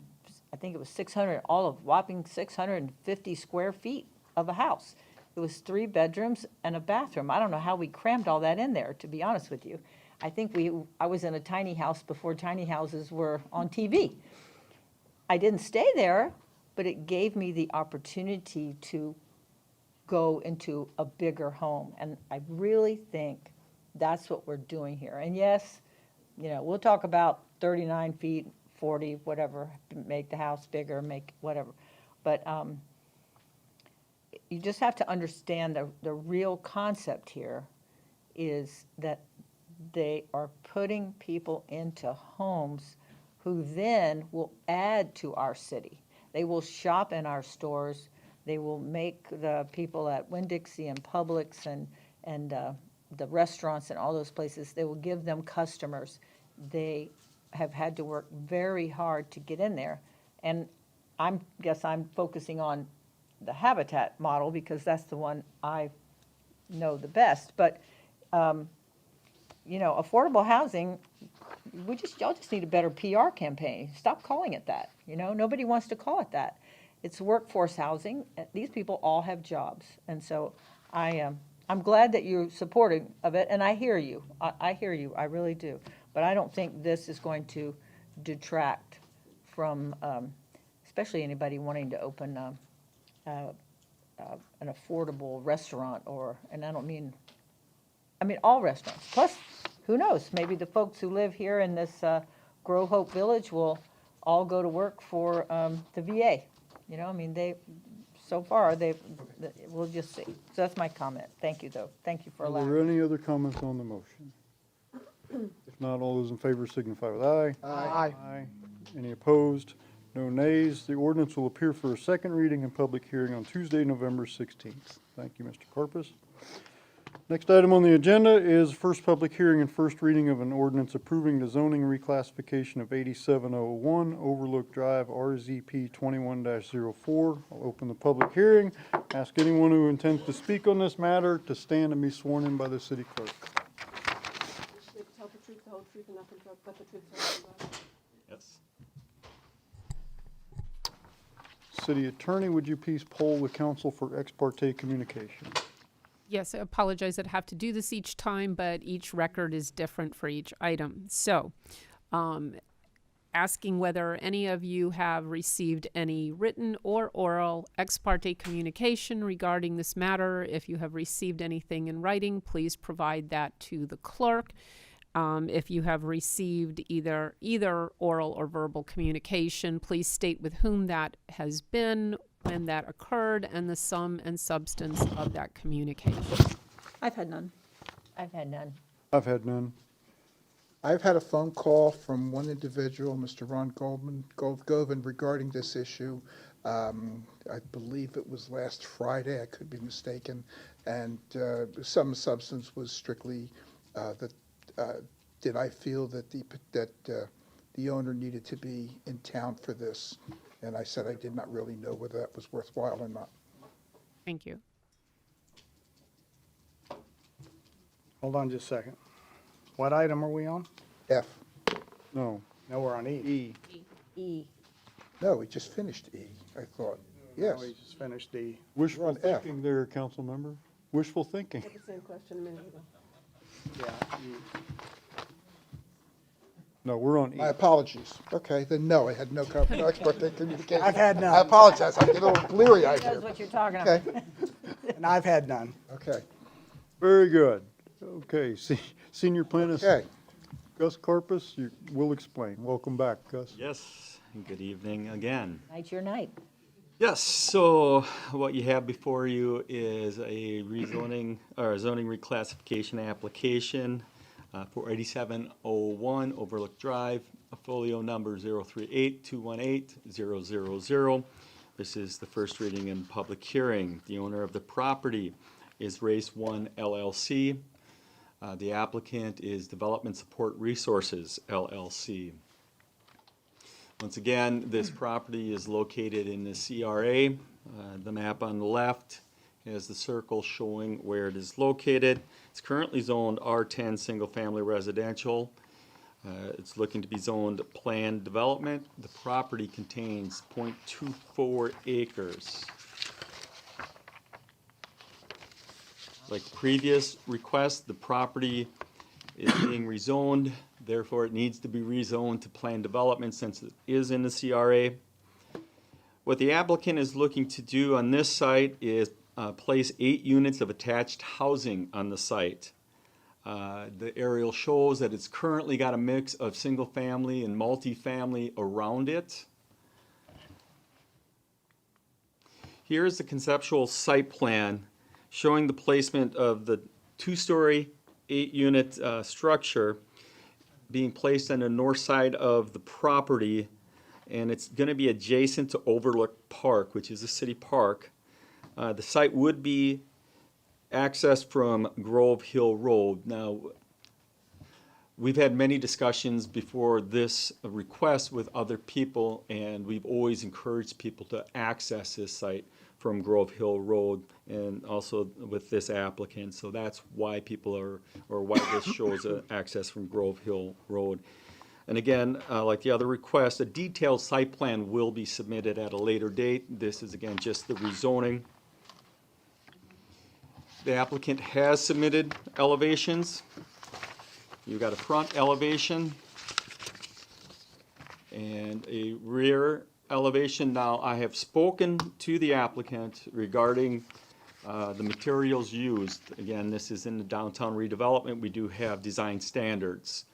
all of whopping 650 square feet of a house. It was 3 bedrooms and a bathroom. I don't know how we crammed all that in there, to be honest with you. I think I was in a tiny house before tiny houses were on TV. I didn't stay there, but it gave me the opportunity to go into a bigger home. And I really think that's what we're doing here. And yes, you know, we'll talk about 39 feet, 40, whatever, make the house bigger, make whatever. But you just have to understand the real concept here is that they are putting people into homes who then will add to our city. They will shop in our stores. They will make the people at Winn-Dixie and Publix and the restaurants and all those places, they will give them customers. They have had to work very hard to get in there. And I'm focusing on the Habitat model because that's the one I know the best. But, you know, affordable housing, y'all just need a better PR campaign. Stop calling it that. You know, nobody wants to call it that. It's workforce housing. These people all have jobs. And so I'm glad that you're supportive of it, and I hear you. I hear you, I really do. But I don't think this is going to detract from, especially anybody wanting to open an affordable restaurant and I mean all restaurants. Plus, who knows, maybe the folks who live here in this Grow Hope Village will all go to work for the VA. You know, I mean, we'll just see. So that's my comment. Thank you, though. Thank you for allowing me. Are there any other comments on the motion? If not, all those in favor signify with aye. Aye. Aye. Any opposed? No nays. The ordinance will appear for a second reading and public hearing on Tuesday, November 16th. Thank you, Mr. Corpus. Next item on the agenda is first public hearing and first reading of an ordinance approving the zoning reclassification of 8701 Overlook Drive, RZP 21-04. I'll open the public hearing. Ask anyone who intends to speak on this matter to stand and be sworn in by the city clerk. Tell the truth, the whole truth, and nothing but the truth. So help you God. Yes. City Attorney, would you please poll the council for ex parte communication? Yes, I apologize. I'd have to do this each time, but each record is different for each item. So, asking whether any of you have received any written or oral ex parte communication regarding this matter. If you have received anything in writing, please provide that to the clerk. If you have received either oral or verbal communication, please state with whom that has been, when that occurred, and the sum and substance of that communication. I've had none. I've had none. I've had none. I've had a phone call from one individual, Mr. Ron Govan, regarding this issue. I believe it was last Friday, I could be mistaken, and some substance was strictly did I feel that the owner needed to be in town for this? And I said I did not really know whether that was worthwhile or not. Thank you. Hold on just a second. What item are we on? F. No. No, we're on E. E. No, we just finished E, I thought. Yes. No, we just finished D. Wishful on F. thinking there, council member. Wishful thinking. I had the same question a minute ago. Yeah, E. No, we're on E. My apologies. Okay, then no, I had no expert communication. I've had none. I apologize, I'm getting a little bleary-eyed Knows here. what you're talking Okay, about. And I've had none. okay, Very good. Okay, senior planner okay. Gus Corpus, you will explain. Welcome back, Gus. Yes, good evening again. Night's your night. Yes, so what you have before you is a rezoning or a zoning reclassification application for 8701 Overlook Drive, folio number 038218000. This is the first reading and public hearing. The owner of the property is Race 1 LLC. The applicant is Development Support Resources LLC. Once again, this property is located in the CRA. The map on the left has the circle showing where it is located. It's currently zoned R10 Single Family Residential. It's looking to be zoned planned development. The property contains 0.24 acres. Like the previous request, the property is being rezoned, therefore it needs to be rezoned to planned development since it is in the CRA. What the applicant is looking to do on this site is place 8 units of attached housing on the site. The aerial shows that it's currently got a mix of single family and multifamily around it. Here's the conceptual site plan showing the placement of the 2-story, 8-unit structure being placed on the north side of the property, and it's going to be adjacent to Overlook Park, which is a city park. The site would be accessed from Grove Hill Road. Now, we've had many discussions before this request with other people, and we've always encouraged people to access this site from Grove Hill Road, and also with this applicant. So that's why people are, or why this shows access from Grove Hill Road. And again, like the other request, a detailed site plan will be submitted at a later date. This is again just the rezoning. The applicant has submitted elevations. You've got a front elevation and a rear elevation. Now, I have spoken to the applicant regarding the materials used. Again, this is in the downtown redevelopment. We do have design standards.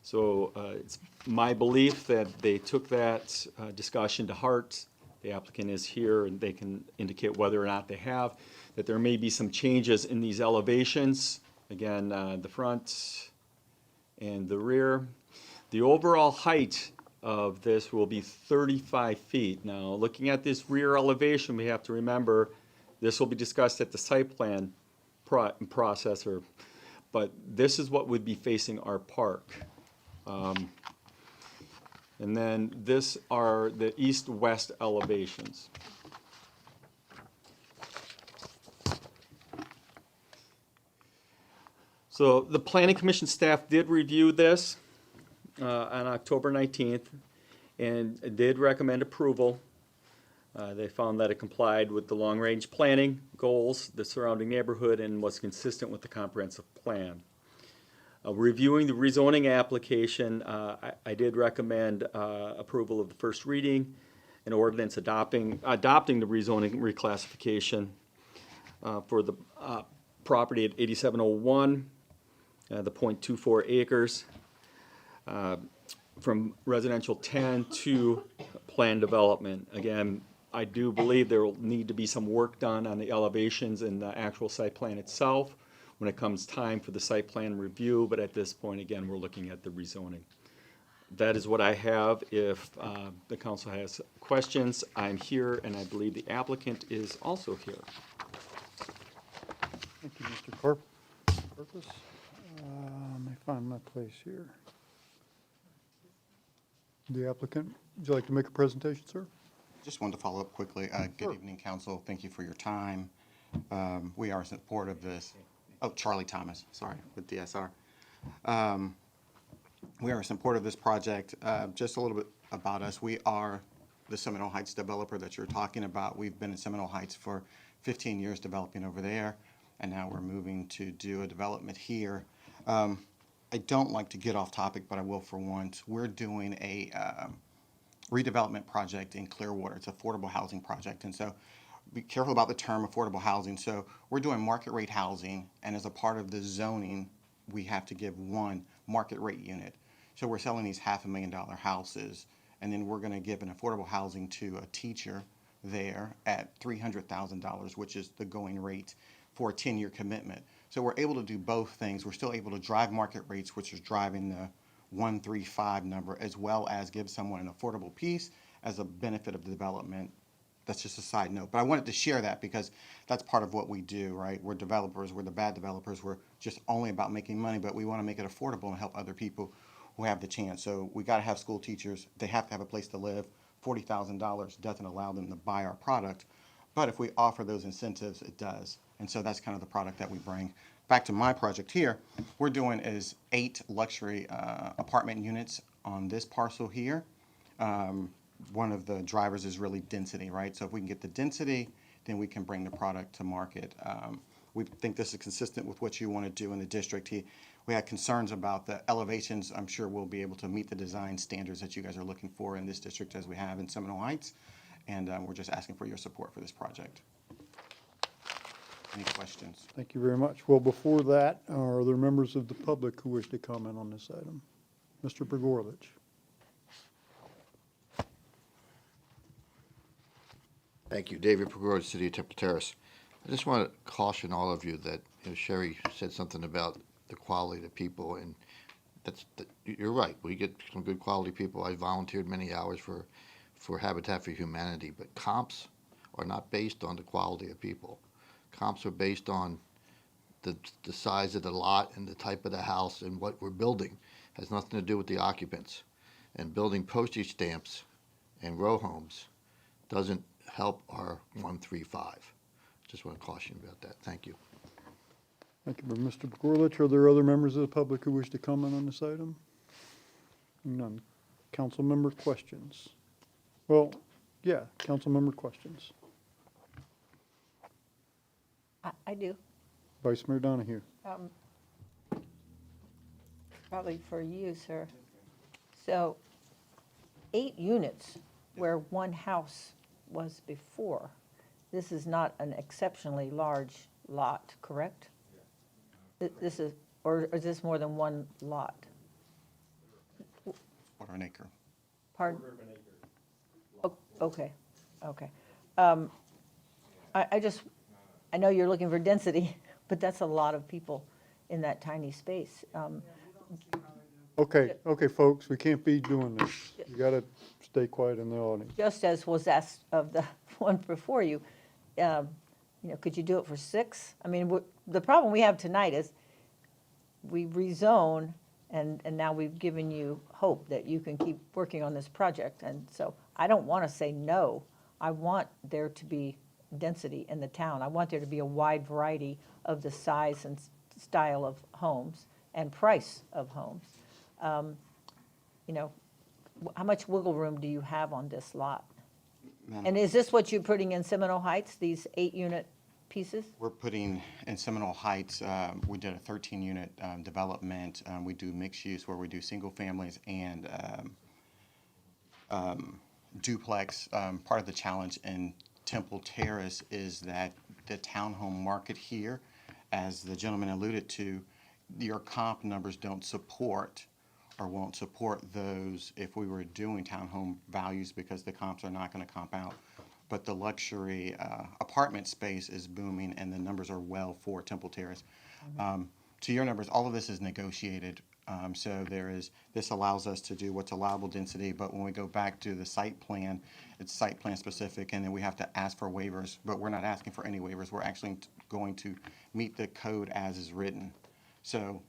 So it's my belief that they took that discussion to heart. The applicant is here and they can indicate whether or not they have, that there may be some changes in these elevations. Again, the front and the rear. The overall height of this will be 35 feet. Now, looking at this rear elevation, we have to remember this will be discussed at the site plan processor, but this is what would be facing our park. And then this are the east-west elevations. So the Planning Commission staff did review this on October 19th and did recommend approval. They found that it complied with the long-range planning goals, the surrounding neighborhood, and was consistent with the comprehensive plan. Reviewing the rezoning application, I did recommend approval of the first reading, an ordinance adopting the rezoning reclassification for the property at 8701, the 0.24 acres, from residential 10 to planned development. Again, I do believe there will need to be some work done on the elevations and the actual site plan itself. when it comes time for the site plan review, but at this point, again, we're looking at the rezoning. That is what I have. If the council has questions, I'm here, and I believe the applicant is also here. Thank you, Mr. Corpus. Let me find my place here. The applicant, would you like to make a presentation, sir? Just wanted to follow up quickly. Good evening, council. Thank you for your time. We are in support of this. Oh, Charlie Thomas, sorry, with DSR. We are in support of this project. Just a little bit about us. We are the Seminole Heights developer that you're talking about. We've been in Seminole Heights for 15 years developing over there, and now we're moving to do a development here. I don't like to get off topic, but I will for once. We're doing a redevelopment project in Clearwater. It's an affordable housing project, and so be careful about the term affordable housing. So we're doing market rate housing, and as a part of the zoning, we have to give one market rate unit. So we're selling these $500,000 houses, and then we're going to give an affordable housing to a teacher there at $300,000, which is the going rate for a 10-year commitment. So we're able to do both things. We're still able to drive market rates, which is driving the 135 number, as well as give someone an affordable piece as a benefit of the development. That's just a side note. But I wanted to share that because that's part of what we do, right? We're developers. We're the bad developers. We're just only about making money, but we want to make it affordable and help other people who have the chance. So we got to have school teachers. They have to have a place to live. $40,000 doesn't allow them to buy our product. But if we offer those incentives, it does. And so that's kind of the product that we bring. Back to my project here, we're doing is 8 luxury apartment units on this parcel here. One of the drivers is really density, right? So if we can get the density, then we can bring the product to market. We think this is consistent with what you want to do in the district. We had concerns about the elevations. I'm sure we'll be able to meet the design standards that you guys are looking for in this district as we have in Seminole Heights. And we're just asking for your support for this project. Any questions? Thank you very much. Well, before that, are there members of the public who wish to comment on this item? Mr. Bergorovich. Thank you. David Pagora, City of Temple Terrace. I just want to caution all of you that, Sherry said something about the quality of the people, and you're right. We get some good quality people. I volunteered many hours for Habitat for Humanity, but comps are not based on the quality of people. Comps are based on the size of the lot and the type of the house and what we're building. It has nothing to do with the occupants. And building postage stamps and row homes doesn't help our 135. Just want to caution you about that. Thank you. Thank you, Mr. Bergorovich. Are there other members of the public who wish to comment on this item? None. Council member questions? Well, yeah, council member questions. I do. Vice Mayor Donahue. Probably for you, sir. So 8 units where one house was before. This is not an exceptionally large lot, correct? This is, or is this more than one lot? Quarter an acre. Pardon? Okay, okay. I know you're looking for density, but that's a lot of people in that tiny space. Okay, folks, we can't be doing this. You got to stay quiet in the audience. Just as was asked of the one before you, could you do it for 6? I mean, the problem we have tonight is we rezone, and now we've given you hope that you can keep working on this project. And so I don't want to say no. I want there to be density in the town. I want there to be a wide variety of the size and style of homes and price of homes. How much wiggle room do you have on this lot? And is this what you're putting in Seminole Heights, these 8-unit pieces? We're putting in Seminole Heights, we did a 13-unit development. We do mixed use where we do single families and duplex. Part of the challenge in Temple Terrace is that the townhome market here, as the gentleman alluded to, your comp numbers don't support or won't support those if we were doing townhome values because the comps are not going to comp out. But the luxury apartment space is booming and the numbers are well for Temple Terrace. To your numbers, all of this is negotiated. So this allows us to do what's allowable density, but when we go back to the site plan, it's site plan specific, and then we have to ask for waivers, but we're not asking for any waivers. We're actually going to meet the code as is written. So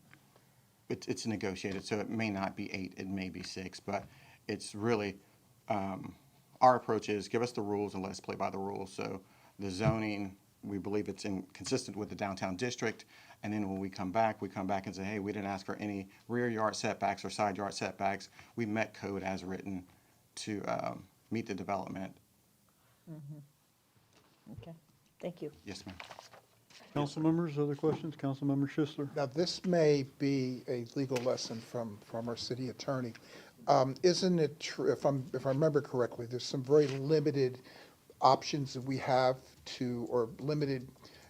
it's negotiated, so it may not be 8, it may be 6, but it's really, our approach is give us the rules and let us play by the rules. So the zoning, we believe it's consistent with the downtown district, and then when we come back and say, hey, we didn't ask for any rear yard setbacks or side yard setbacks. We met code as written to meet the development. Okay, thank you. Yes, ma'am. Council members, other questions? Councilmember Schisler? Now, this may be a legal lesson from our city attorney. Isn't it true, if I remember correctly, there's some very limited options that we have or limited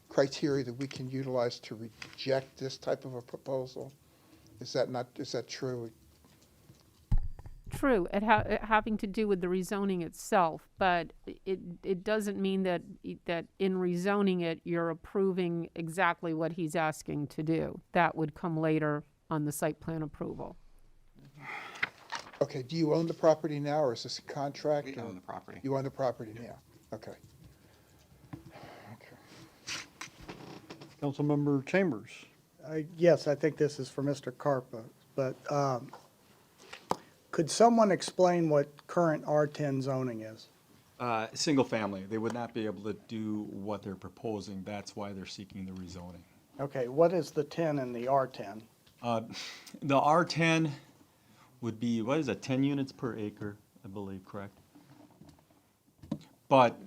criteria that we can utilize to reject this type of a proposal? Is that true? True, having to do with the rezoning itself, but it doesn't mean that in rezoning it, you're approving exactly what he's asking to do. That would come later on the site plan approval. Okay, do you own the property now, or is this a contract? We own the property. You own the property now, okay. Councilmember Chambers? Yes, I think this is for Mr. Carpa, but could someone explain what current R10 zoning is? Single family, they would not be able to do what they're proposing. That's why they're seeking the rezoning. Okay, what is the 10 in the R10? The R10 would be, 10 units per acre, I believe, correct? But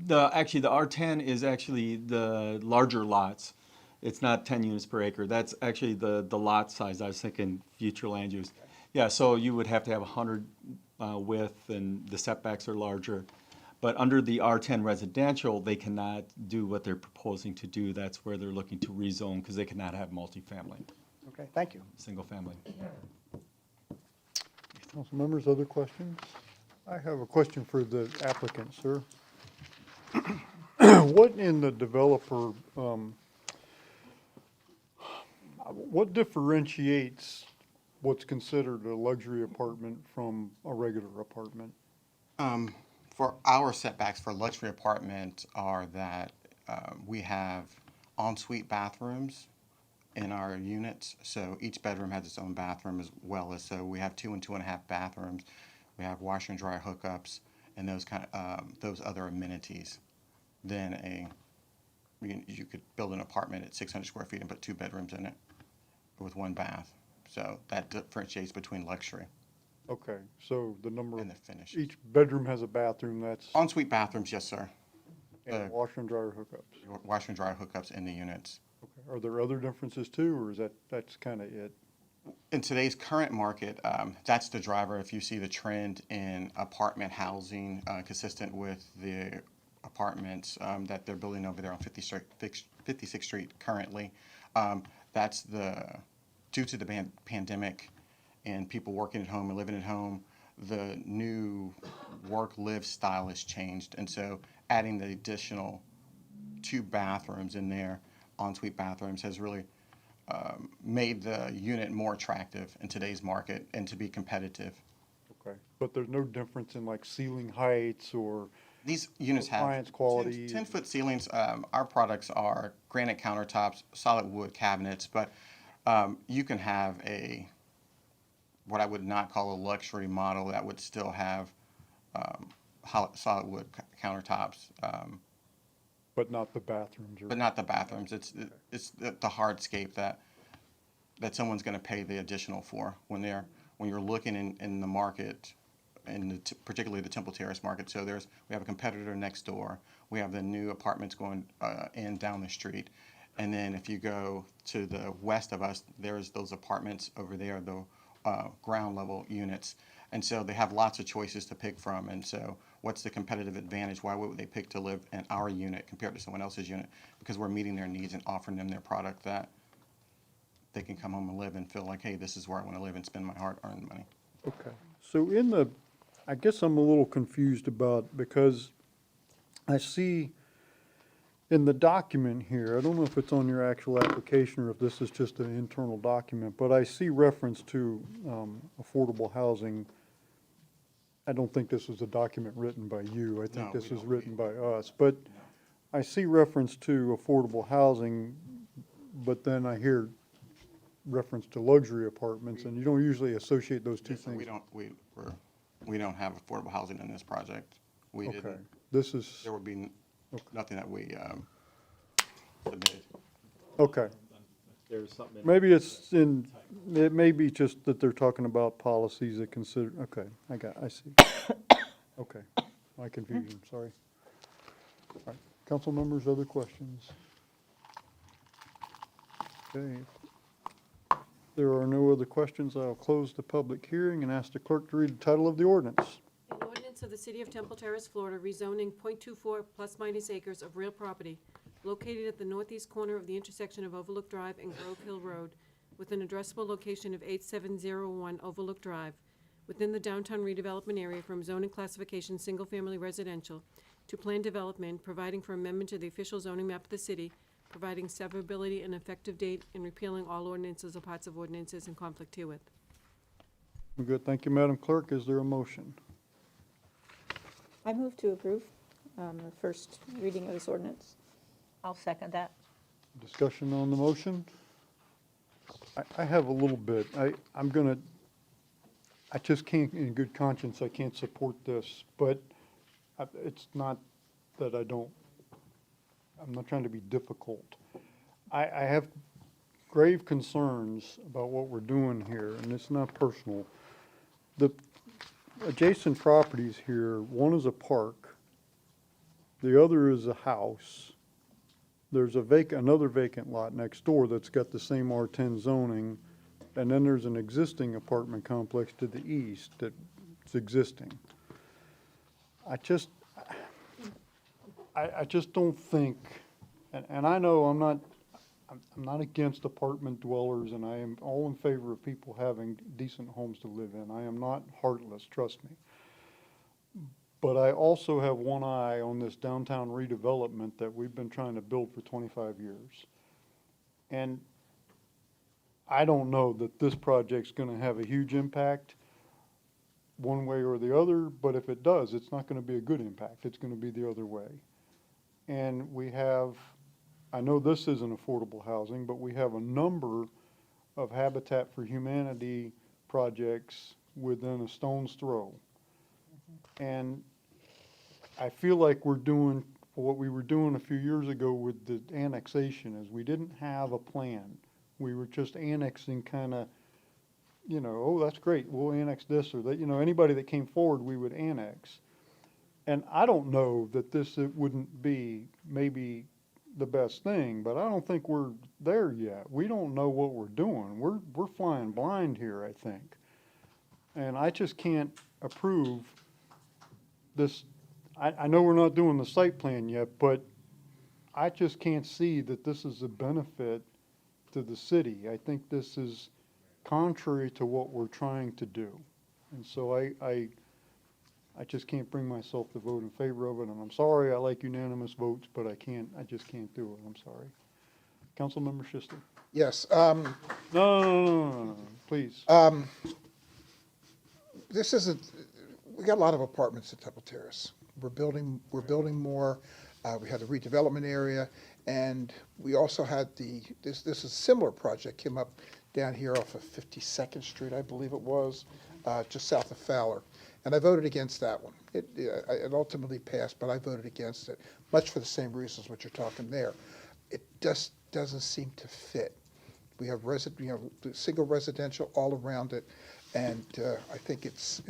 the R10 is actually the larger lots. It's not 10 units per acre. That's actually the lot size. I was thinking future land use. Yeah, so you would have to have 100 width, and the setbacks are larger. But under the R10 residential, they cannot do what they're proposing to do. That's where they're looking to rezone, because they cannot have multifamily. Okay, thank you. Single family. Council members, other questions? I have a question for the applicant, sir. What in the developer, what differentiates what's considered a luxury apartment from a regular apartment? For our setbacks for luxury apartment are that we have ensuite bathrooms in our units. So each bedroom has its own bathroom, as well as, so we have 2 and 2.5 bathrooms. We have washer and dryer hookups and those other amenities. Then you could build an apartment at 600 square feet and put 2 bedrooms in it with 1 bath. So that differentiates between luxury. Okay, so the number, and the finish. Each bedroom has a bathroom, that's, Ensuite bathrooms, yes, sir. and washer and dryer hookups. Washer and dryer hookups in the units. Okay, are there other differences too, or is that's kind of it? In today's current market, that's the driver. If you see the trend in apartment housing, consistent with the apartments that they're building over there on 56th Street currently, that's due to the pandemic and people working at home and living at home, the new work-live style has changed. And so adding the additional 2 bathrooms in there, ensuite bathrooms, has really made the unit more attractive in today's market and to be competitive. Okay, but there's no difference in like ceiling heights or These units have appliance quality? 10-foot ceilings. Our products are granite countertops, solid wood cabinets, but you can have what I would not call a luxury model that would still have solid wood countertops. But not the bathrooms? But not the bathrooms. It's the hardscape that someone's going to pay the additional for when you're looking in the market, particularly the Temple Terrace market. So we have a competitor next door. We have the new apartments going in down the street. And then if you go to the west of us, there's those apartments over there, the ground level units. And so they have lots of choices to pick from. And so what's the competitive advantage? Why would they pick to live in our unit compared to someone else's unit? Because we're meeting their needs and offering them their product that they can come home and live and feel like, hey, this is where I want to live and spend my hard-earned money. Okay, so I guess I'm a little confused about, because I see in the document here, I don't know if it's on your actual application or if this is just an internal document, but I see reference to affordable housing. I don't think this was a document written by you. I think No, this we was don't. written by us. But I see reference to affordable housing, but then I hear reference to luxury apartments, and you don't usually associate those two Yes, sir, things. we don't have affordable housing in this project. We Okay, didn't, this is, there would be nothing that we submitted. okay. There's something. Maybe it's in, it may be just that they're talking about policies that consider, okay, I see. Okay, my confusion, sorry. All right, council members, other questions? Okay. There are no other questions. I'll close the public hearing and ask the clerk to read the title of the ordinance. An ordinance of the City of Temple Terrace, Florida, rezoning .24 plus minus acres of real property located at the northeast corner of the intersection of Overlook Drive and Grove Hill Road with an addressable location of 8701 Overlook Drive within the downtown redevelopment area from zoning classification single-family residential to planned development, providing for amendment to the official zoning map of the city, providing severability and effective date, and repealing all ordinances or parts of ordinances in conflict herewith. Good, thank you, Madam Clerk. Is there a motion? I move to approve the first reading of this ordinance. I'll second that. Discussion on the motion? I have a little bit. I just can't, in good conscience, I can't support this, but it's not that I'm not trying to be difficult. I have grave concerns about what we're doing here, and it's not personal. The adjacent properties here, one is a park, the other is a house. There's another vacant lot next door that's got the same R10 zoning, and then there's an existing apartment complex to the east that's existing. I just don't think, and I know I'm not against apartment dwellers, and I am all in favor of people having decent homes to live in. I am not heartless, trust me. But I also have one eye on this downtown redevelopment that we've been trying to build for 25 years. And I don't know that this project's gonna have a huge impact one way or the other, but if it does, it's not gonna be a good impact. It's gonna be the other way. And we have, I know this isn't affordable housing, but we have a number of Habitat for Humanity projects within a stone's throw. And I feel like we're doing what we were doing a few years ago with the annexation, is we didn't have a plan. We were just annexing kinda, oh, that's great, we'll annex this or that, anybody that came forward, we would annex. And I don't know that it wouldn't be maybe the best thing, but I don't think we're there yet. We don't know what we're doing. We're flying blind here, I think. And I just can't approve this. I know we're not doing the site plan yet, but I just can't see that this is a benefit to the city. I think this is contrary to what we're trying to do. And so I just can't bring myself to vote in favor of it, and I'm sorry, I like unanimous votes, but I just can't do it, I'm sorry. Councilmember Schuster? Yes, No, please. this isn't, we got a lot of apartments at Temple Terrace. We're building more. We had a redevelopment area, and we also had this is a similar project came up down here off of 52nd Street, I believe it was, just south of Fowler. And I voted against that one. It ultimately passed, but I voted against it, much for the same reasons what you're talking there. It just doesn't seem to fit. We have single residential all around it, and I think it's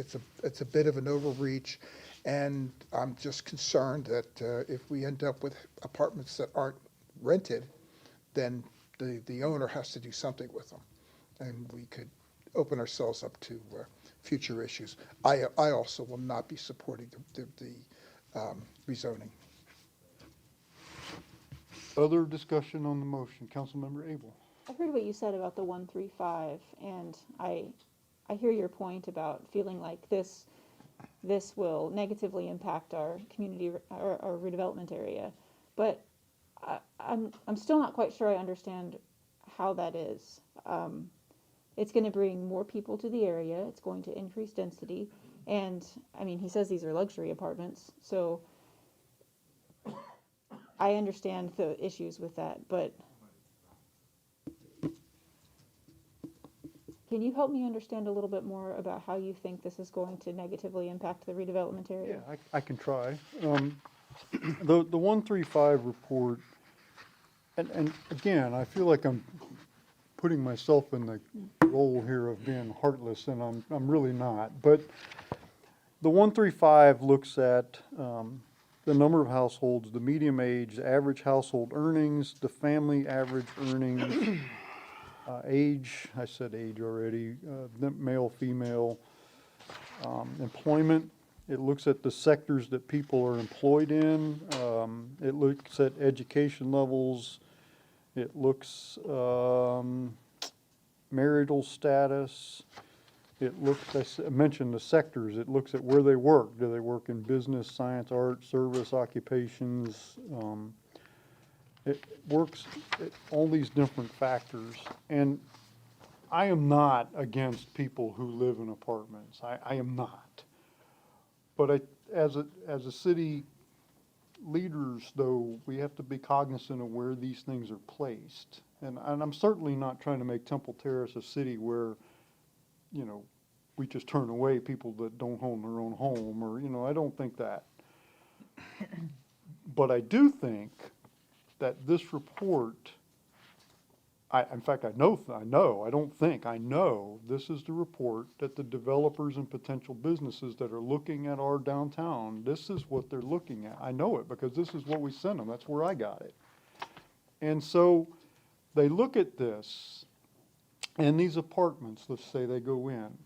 a bit of an overreach. And I'm just concerned that if we end up with apartments that aren't rented, then the owner has to do something with them, and we could open ourselves up to future issues. I also will not be supporting the rezoning. Other discussion on the motion, Councilmember Abel? I heard what you said about the 135, and I hear your point about feeling like this will negatively impact our community, our redevelopment area. But I'm still not quite sure I understand how that is. It's gonna bring more people to the area, it's going to increase density, and, I mean, he says these are luxury apartments, so I understand the issues with that, but can you help me understand a little bit more about how you think this is going to negatively impact the redevelopment area? Yeah, I can try. The 135 report, and again, I feel like I'm putting myself in the role here of being heartless, and I'm really not. But the 135 looks at the number of households, the medium age, the average household earnings, the family average earnings, age, I said age already, male, female, employment. It looks at the sectors that people are employed in. It looks at education levels. It looks marital status. It looks, I mentioned the sectors. It looks at where they work. Do they work in business, science, art, service, occupations? It works at all these different factors. And I am not against people who live in apartments. I am not. But as a city leaders, though, we have to be cognizant of where these things are placed. And I'm certainly not trying to make Temple Terrace a city where, you know, we just turn away people that don't own their own home, or, you know, I don't think that. But I do think that this report, in fact, I know, I don't think, I know this is the report that the developers and potential businesses that are looking at our downtown, this is what they're looking at. I know it because this is what we sent them. That's where I got it. And so they look at this, and these apartments, let's say they go in,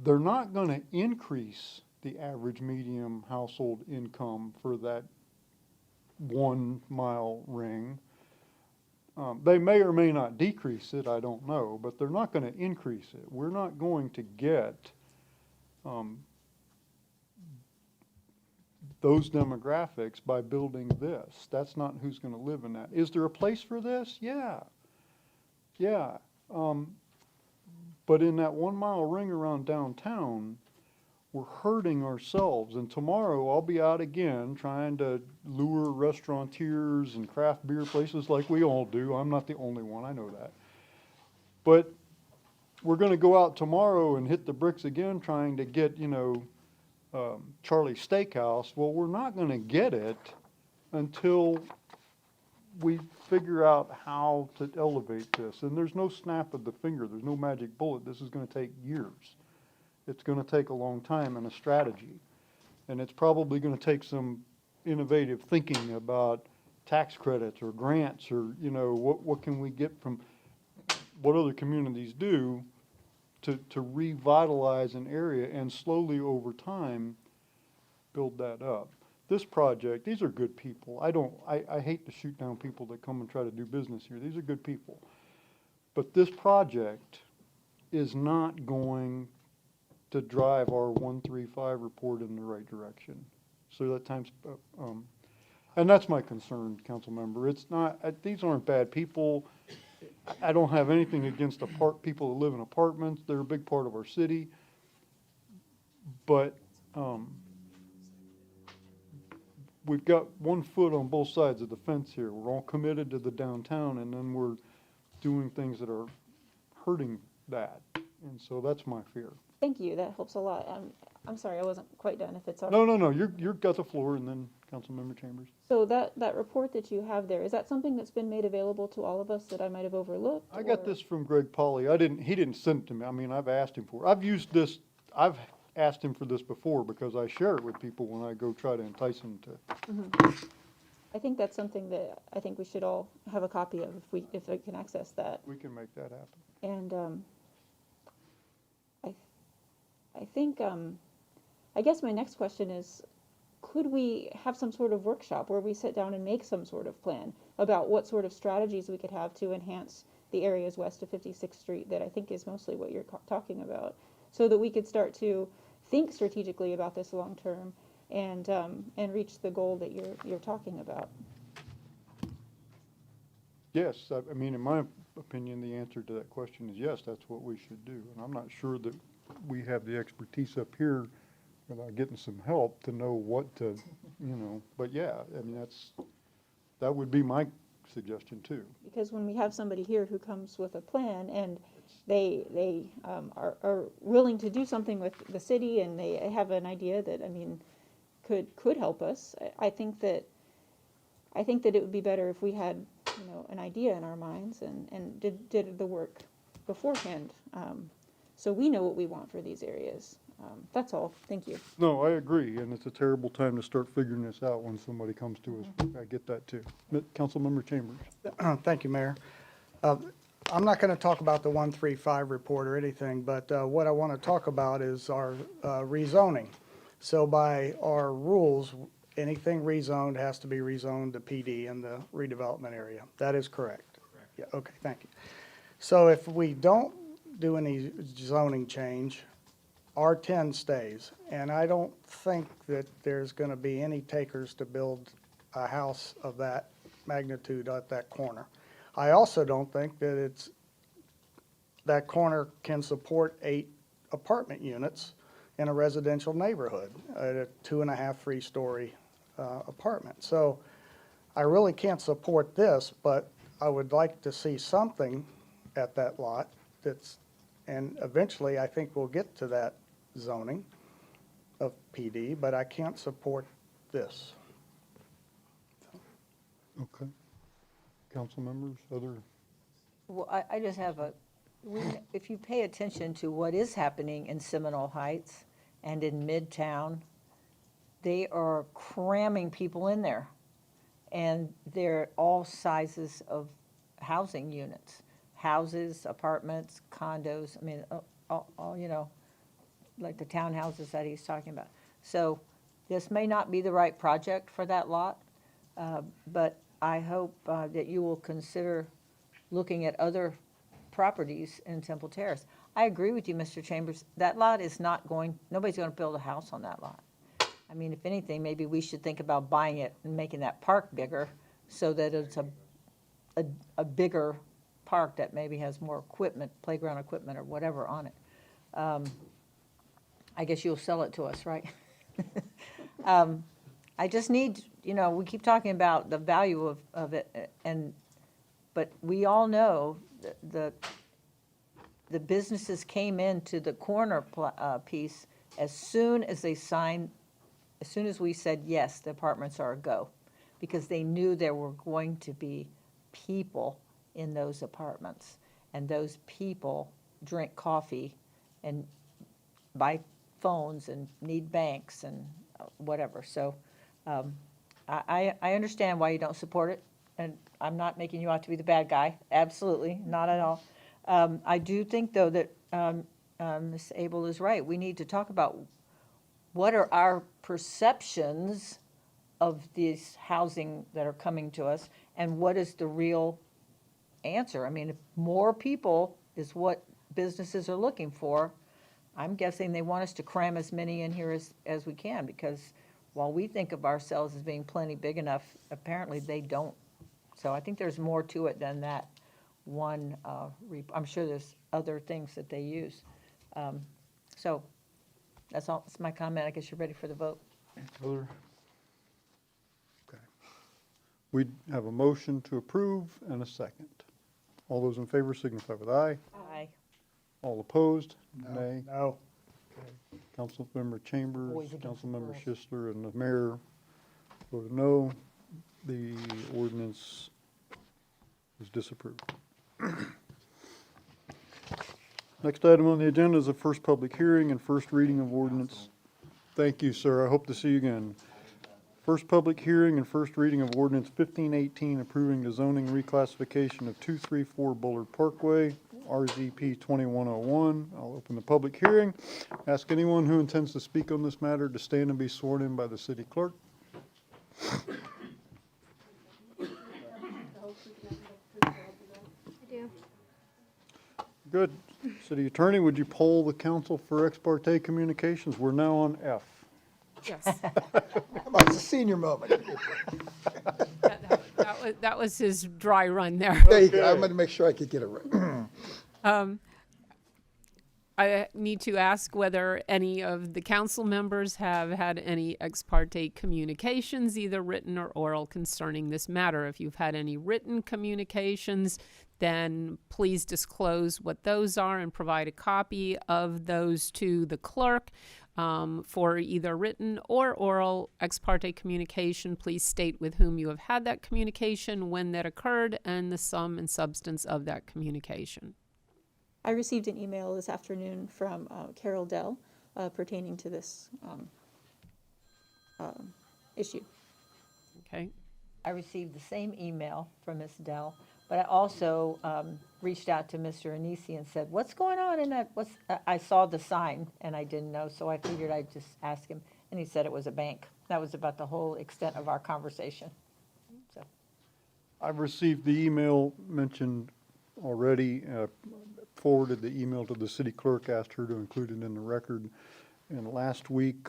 they're not going to increase the average medium household income for that 1 mile ring. They may or may not decrease it, I don't know, but they're not going to increase it. We're not going to get those demographics by building this. That's not who's going to live in that. Is there a place for this? Yeah. Yeah. But in that 1 mile ring around downtown, we're hurting ourselves. And tomorrow I'll be out again trying to lure restaurateurs and craft beer places like we all do. I'm not the only one, I know that. But we're going to go out tomorrow and hit the bricks again trying to get, you know, Charlie's Steakhouse. Well, we're not going to get it until we figure out how to elevate this. And there's no snap of the finger. There's no magic bullet. This is going to take years. It's going to take a long time and a strategy. And it's probably going to take some innovative thinking about tax credits or grants, or, you know, what can we get from what other communities do to revitalize an area and slowly over time build that up. This project, these are good people. I hate to shoot down people that come and try to do business here. These are good people. But this project is not going to drive our 135 report in the right direction. So that time's, and that's my concern, council member. It's not, these aren't bad people. I don't have anything against people that live in apartments. They're a big part of our city. But we've got 1 foot on both sides of the fence here. We're all committed to the downtown, and then we're doing things that are hurting that. And so that's my fear. Thank you, that helps a lot. I'm sorry, I wasn't quite done, if it's all right. No, you've got the floor, and then Councilmember Chambers. So that report that you have there, is that something that's been made available to all of us that I might have overlooked? I got this from Greg Polly. He didn't send it to me. I mean, I've asked him for it. I've asked him for this before because I share it with people when I go try to entice them to. I think that's something that I think we should all have a copy of if we can access that. We can make that happen. And I think, I guess my next question is, could we have some sort of workshop where we sit down and make some sort of plan about what sort of strategies we could have to enhance the areas west of 56th Street that I think is mostly what you're talking about, so that we could start to think strategically about this long term and reach the goal that you're talking about? Yes, I mean, in my opinion, the answer to that question is yes, that's what we should do. And I'm not sure that we have the expertise up here without getting some help to know what to, but yeah, I mean, that would be my suggestion too. Because when we have somebody here who comes with a plan and they are willing to do something with the city and they have an idea that, I mean, could help us, I think that it would be better if we had, an idea in our minds and did the work beforehand, so we know what we want for these areas. That's all. Thank you. No, I agree, and it's a terrible time to start figuring this out when somebody comes to us. I get that too. Councilmember Chambers. Thank you, Mayor. I'm not going to talk about the 135 report or anything, but what I want to talk about is our rezoning. So by our rules, anything rezoned has to be rezoned to PD in the redevelopment area. That is correct? Correct. Yeah, okay, thank you. So if we don't do any zoning change, R10 stays, and I don't think that there's going to be any takers to build a house of that magnitude at that corner. I also don't think that that corner can support 8 apartment units in a residential neighborhood at a 2.5 3-story apartment. So I really can't support this, but I would like to see something at that lot and eventually I think we'll get to that zoning of PD, but I can't support this. Okay. Council members, other? Well, I just have if you pay attention to what is happening in Seminole Heights and in Midtown, they are cramming people in there. And they're all sizes of housing units, houses, apartments, condos, I mean, all, like the townhouses that he's talking about. So this may not be the right project for that lot, but I hope that you will consider looking at other properties in Temple Terrace. I agree with you, Mr. Chambers. That lot is nobody's going to build a house on that lot. I mean, if anything, maybe we should think about buying it and making that park bigger so that it's a bigger park that maybe has more equipment, playground equipment or whatever on it. I guess you'll sell it to us, right? I just need, we keep talking about the value of it, but we all know the businesses came into the corner piece as soon as we said, yes, the apartments are a go, because they knew there were going to be people in those apartments, and those people drink coffee and buy phones and need banks and whatever. So I understand why you don't support it, and I'm not making you out to be the bad guy. Absolutely, not at all. I do think, though, that Ms. Abel is right. We need to talk about what are our perceptions of these housing that are coming to us, and what is the real answer. I mean, if more people is what businesses are looking for, I'm guessing they want us to cram as many in here as we can, because while we think of ourselves as being plenty big enough, apparently they don't. So I think there's more to it than that one. I'm sure there's other things that they use. So that's all. That's my comment. I guess you're ready for the vote. Other? Okay. We have a motion to approve and a second. All those in favor signify with aye. Aye. All opposed? Nay. No. Councilmember Chambers, Boys against Councilmember girls. Schistler, and the mayor voted no. The ordinance is disapproved. Next item on the agenda is the first public hearing and first reading of ordinance. Thank you, sir. I hope to see you again. First public hearing and first reading of ordinance 1518, approving the zoning reclassification of 234 Bullard Parkway, RZP 2101. I'll open the public hearing. Ask anyone who intends to speak on this matter to stand and be sworn in by the city clerk. Good. City Attorney, would you poll the council for ex parte communications? We're now on F. Yes. Come on, it's a senior moment. That That was his dry run there. There you go. I'm going to make sure I could get it right. I need to ask whether any of the council members have had any ex parte communications, either written or oral, concerning this matter. If you've had any written communications, then please disclose what those are and provide a copy of those to the clerk. For either written or oral ex parte communication, please state with whom you have had that communication, when that occurred, and the sum and substance of that communication. I received an email this afternoon from Carol Dell pertaining to this issue. Okay. I received the same email from Ms. Dell, but I also reached out to Mr. Anisi and said, what's going on in that? I saw the sign and I didn't know, so I figured I'd just ask him. And he said it was a bank. That was about the whole extent of our conversation. So I've received the email mentioned already, forwarded the email to the city clerk, asked her to include it in the record. And last week,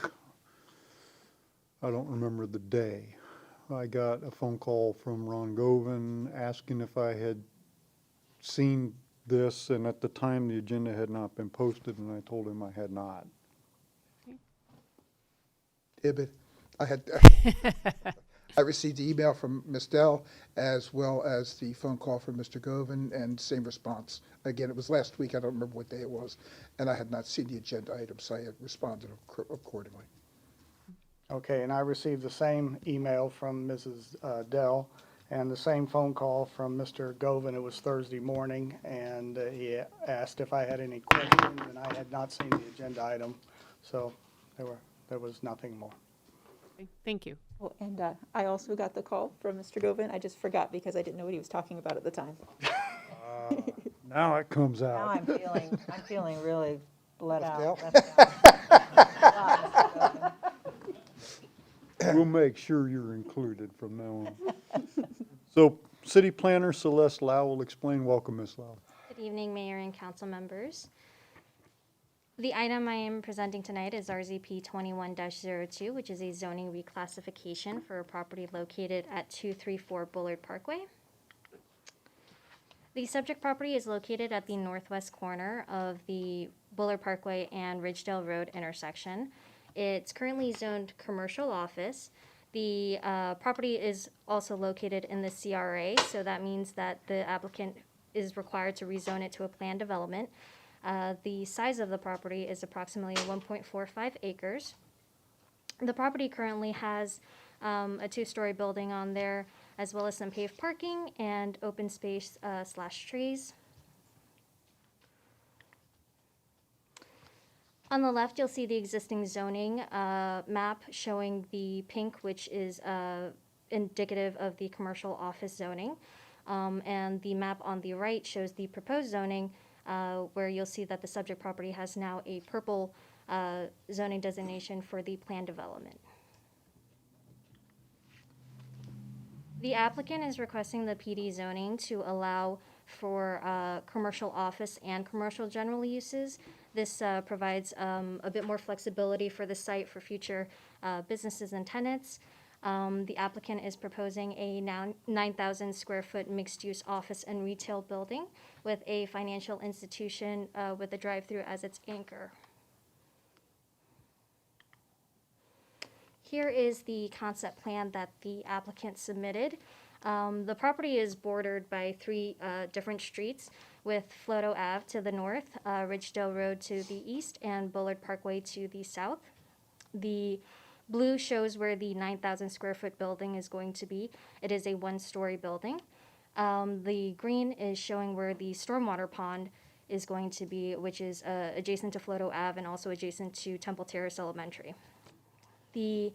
I don't remember the day, I got a phone call from Ron Govan asking if I had seen this, and at the time the agenda had not been posted, and I told him I had not. Ibid. I received the email from Ms. Dell as well as the phone call from Mr. Govan, and same response. Again, it was last week, I don't remember what day it was, and I had not seen the agenda item, so I had responded accordingly. Okay, and I received the same email from Mrs. Dell and the same phone call from Mr. Govan. It was Thursday morning, and he asked if I had any questions, and I had not seen the agenda item, so there was nothing more. Okay, thank you. Oh, and I also got the call from Mr. Govan. I just forgot because I didn't know what he was talking about at the time. Now it comes now out. I'm feeling really let Ms. out. Dell? Left out. We'll make sure you're included from now on. So, City Planner Celeste Lau will explain. Welcome, Ms. Lau. Good evening, Mayor and council members. The item I am presenting tonight is RZP 21-02, which is a zoning reclassification for a property located at 234 Bullard Parkway. The subject property is located at the northwest corner of the Bullard Parkway and Ridgedale Road intersection. It's currently zoned commercial office. The property is also located in the CRA, so that means that the applicant is required to rezone it to a planned development. The size of the property is approximately 1.45 acres. The property currently has a two-story building on there, as well as some paved parking and open space / trees. On the left, you'll see the existing zoning map showing the pink, which is indicative of the commercial office zoning. And the map on the right shows the proposed zoning, where you'll see that the subject property has now a purple zoning designation for the planned development. The applicant is requesting the PD zoning to allow for commercial office and commercial general uses. This provides a bit more flexibility for the site for future businesses and tenants. The applicant is proposing a 9,000 square foot mixed-use office and retail building with a financial institution with a drive-through as its anchor. Here is the concept plan that the applicant submitted. The property is bordered by three different streets, with Floto Ave to the north, Ridgedale Road to the east, and Bullard Parkway to the south. The blue shows where the 9,000 square foot building is going to be. It is a one-story building. The green is showing where the stormwater pond is going to be, which is adjacent to Floto Ave and also adjacent to Temple Terrace Elementary. The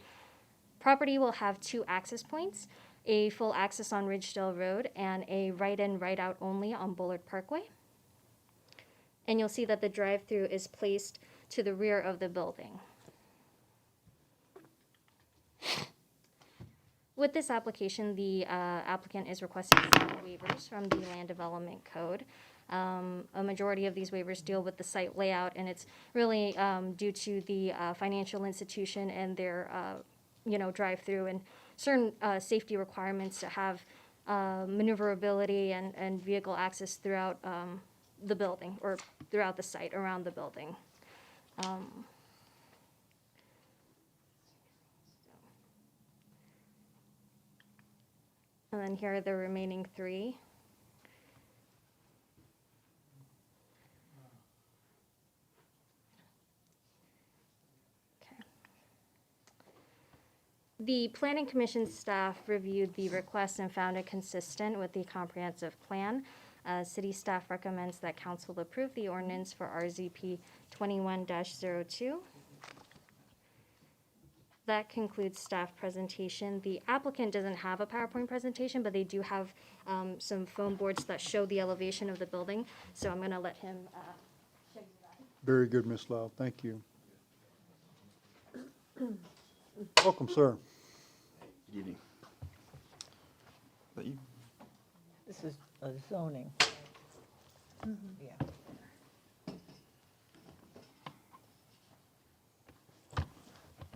property will have two access points, a full access on Ridgedale Road and a right-in, right-out only on Bullard Parkway. And you'll see that the drive-through is placed to the rear of the building. With this application, the applicant is requesting some waivers from the Land Development Code. A majority of these waivers deal with the site layout, and it's really due to the financial institution and their drive-through and certain safety requirements to have maneuverability and vehicle access throughout the building, or throughout the site around the building. And then here are the remaining three. The Planning Commission staff reviewed the request and found it consistent with the comprehensive plan. City staff recommends that council approve the ordinance for RZP 21-02. That concludes staff presentation. The applicant doesn't have a PowerPoint presentation, but they do have some foam boards that show the elevation of the building. So I'm going to let him show you that. Very good, Ms. Lau. Thank you. Welcome, sir. Good evening. Is that you? This is a zoning. Yeah.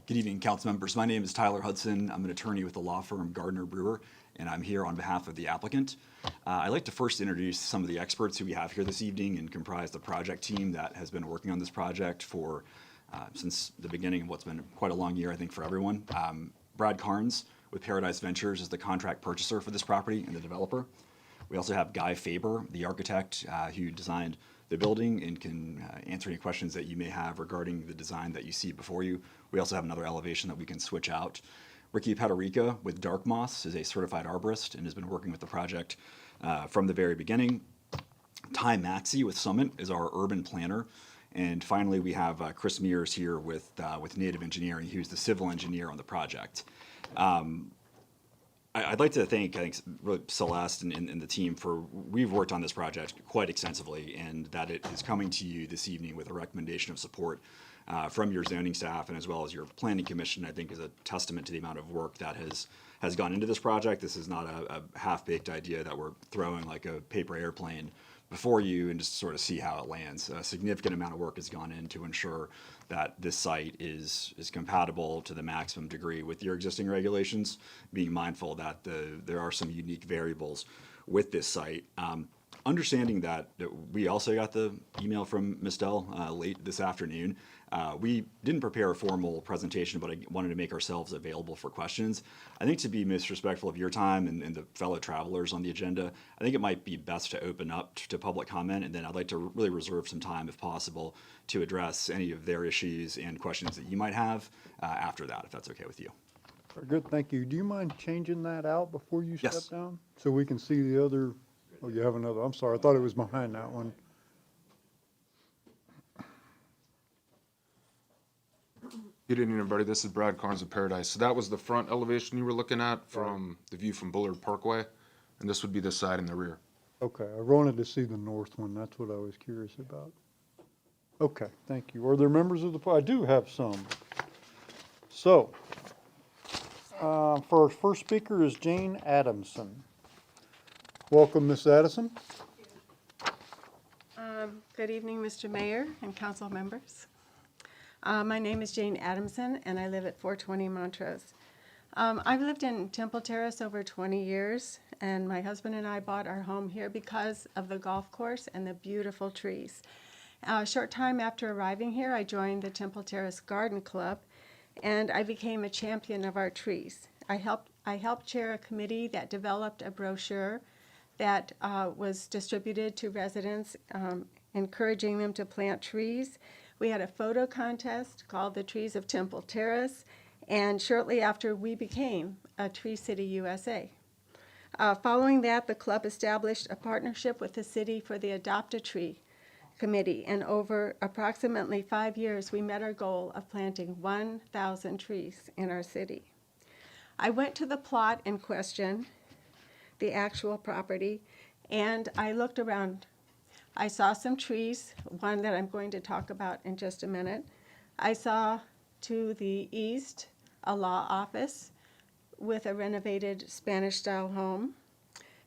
Good evening, council members. My name is Tyler Hudson. I'm an attorney with the law firm Gardner Brewer, and I'm here on behalf of the applicant. I'd like to first introduce some of the experts who we have here this evening and comprise the project team that has been working on this project for since the beginning of what's been quite a long year, I think, for everyone. Brad Carnes with Paradise Ventures is the contract purchaser for this property and the developer. We also have Guy Faber, the architect who designed the building and can answer any questions that you may have regarding the design that you see before you. We also have another elevation that we can switch out. Ricky Paterica with Dark Moss is a certified arborist and has been working with the project from the very beginning. Ty Maxey with Summit is our urban planner. And finally, we have Chris Mears here with Native Engineering, who's the civil engineer on the project. I'd like to thank, really Celeste and the team we've worked on this project quite extensively, and that it is coming to you this evening with a recommendation of support from your zoning staff and as well as your planning commission, I think is a testament to the amount of work that has gone into this project. This is not a half-baked idea that we're throwing like a paper airplane before you and just sort of see how it lands. A significant amount of work has gone in to ensure that this site is compatible to the maximum degree with your existing regulations, being mindful that there are some unique variables with this site. Understanding that we also got the email from Ms. Dell late this afternoon. We didn't prepare a formal presentation, but I wanted to make ourselves available for questions. I think to be most respectful of your time and the fellow travelers on the agenda, I think it might be best to open up to public comment, and then I'd like to really reserve some time, if possible, to address any of their issues and questions that you might have after that, if that's okay with you. Very good, thank you. Do you mind changing that out before you step Yes. down? So we can see the other, oh, you have another, I'm sorry, I thought it was behind that one. Good evening, everybody. This is Brad Carnes of Paradise. So that was the front elevation you were looking at from the view from Bullard Parkway, and this would be the side in the rear. Okay, I wanted to see the north one, that's what I was curious about. Okay, thank you. Are there members of I do have some. So, for our first speaker is Jane Adamson. Welcome, Ms. Addison. Good evening, Mr. Mayor and council members. My name is Jane Adamson, and I live at 420 Montrose. I've lived in Temple Terrace over 20 years, and my husband and I bought our home here because of the golf course and the beautiful trees. A short time after arriving here, I joined the Temple Terrace Garden Club, and I became a champion of our trees. I helped chair a committee that developed a brochure that was distributed to residents, encouraging them to plant trees. We had a photo contest called the Trees of Temple Terrace, and shortly after we became a Tree City USA. Following that, the club established a partnership with the city for the Adopt a Tree Committee, and over approximately 5 years, we met our goal of planting 1,000 trees in our city. I went to the plot in question, the actual property, and I looked around. I saw some trees, one that I'm going to talk about in just a minute. I saw to the east a law office with a renovated Spanish-style home.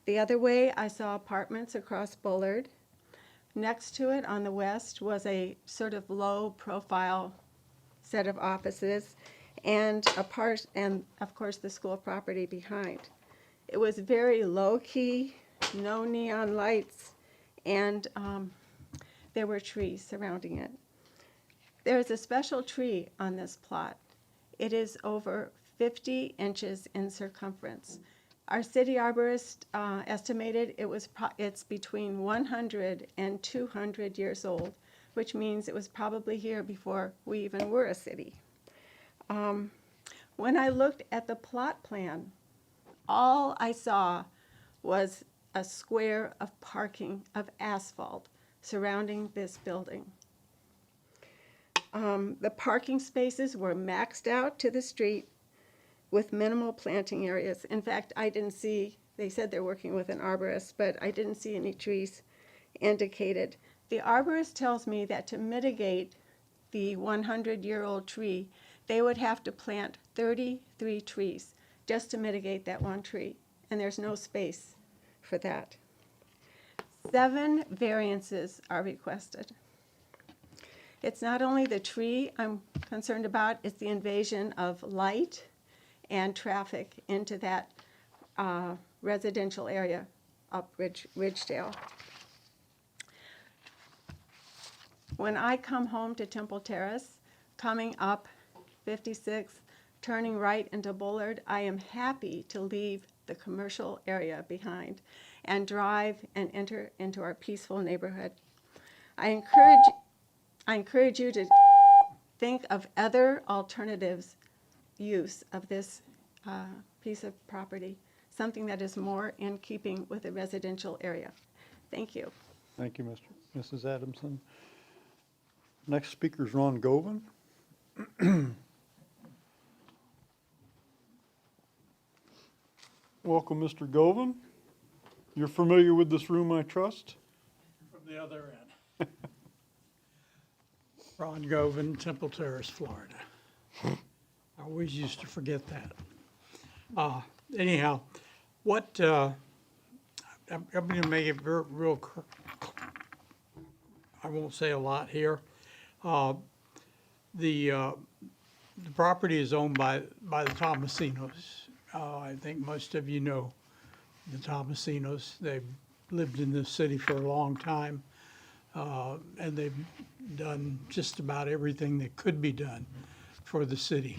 The other way, I saw apartments across Bullard. Next to it on the west was a sort of low-profile set of offices, and of course, the school property behind. It was very low-key, no neon lights, and there were trees surrounding it. There is a special tree on this plot. It is over 50 inches in circumference. Our city arborist estimated it's between 100 and 200 years old, which means it was probably here before we even were a city. When I looked at the plot plan, all I saw was a square of parking of asphalt surrounding this building. The parking spaces were maxed out to the street with minimal planting areas. In fact, I didn't see, they said they're working with an arborist, but I didn't see any trees indicated. The arborist tells me that to mitigate the 100-year-old tree, they would have to plant 33 trees just to mitigate that one tree, and there's no space for that. 7 variances are requested. It's not only the tree I'm concerned about, it's the invasion of light and traffic into that residential area up Ridgedale. When I come home to Temple Terrace, coming up 56, turning right into Bullard, I am happy to leave the commercial area behind and drive and enter into our peaceful neighborhood. I encourage you to think of other alternatives use of this piece of property, something that is more in keeping with the residential area. Thank you. Thank you, Mrs. Adamson. Next speaker is Ron Govan. Welcome, Mr. Govan. You're familiar with this room, I trust? From the other end. Ron Govan, Temple Terrace, Florida. I always used to forget that. Anyhow, what, I'm going to make it real, I won't say a lot here. The property is owned by the Tomasinos. I think most of you know the Tomasinos. They've lived in this city for a long time, and they've done just about everything that could be done for the city,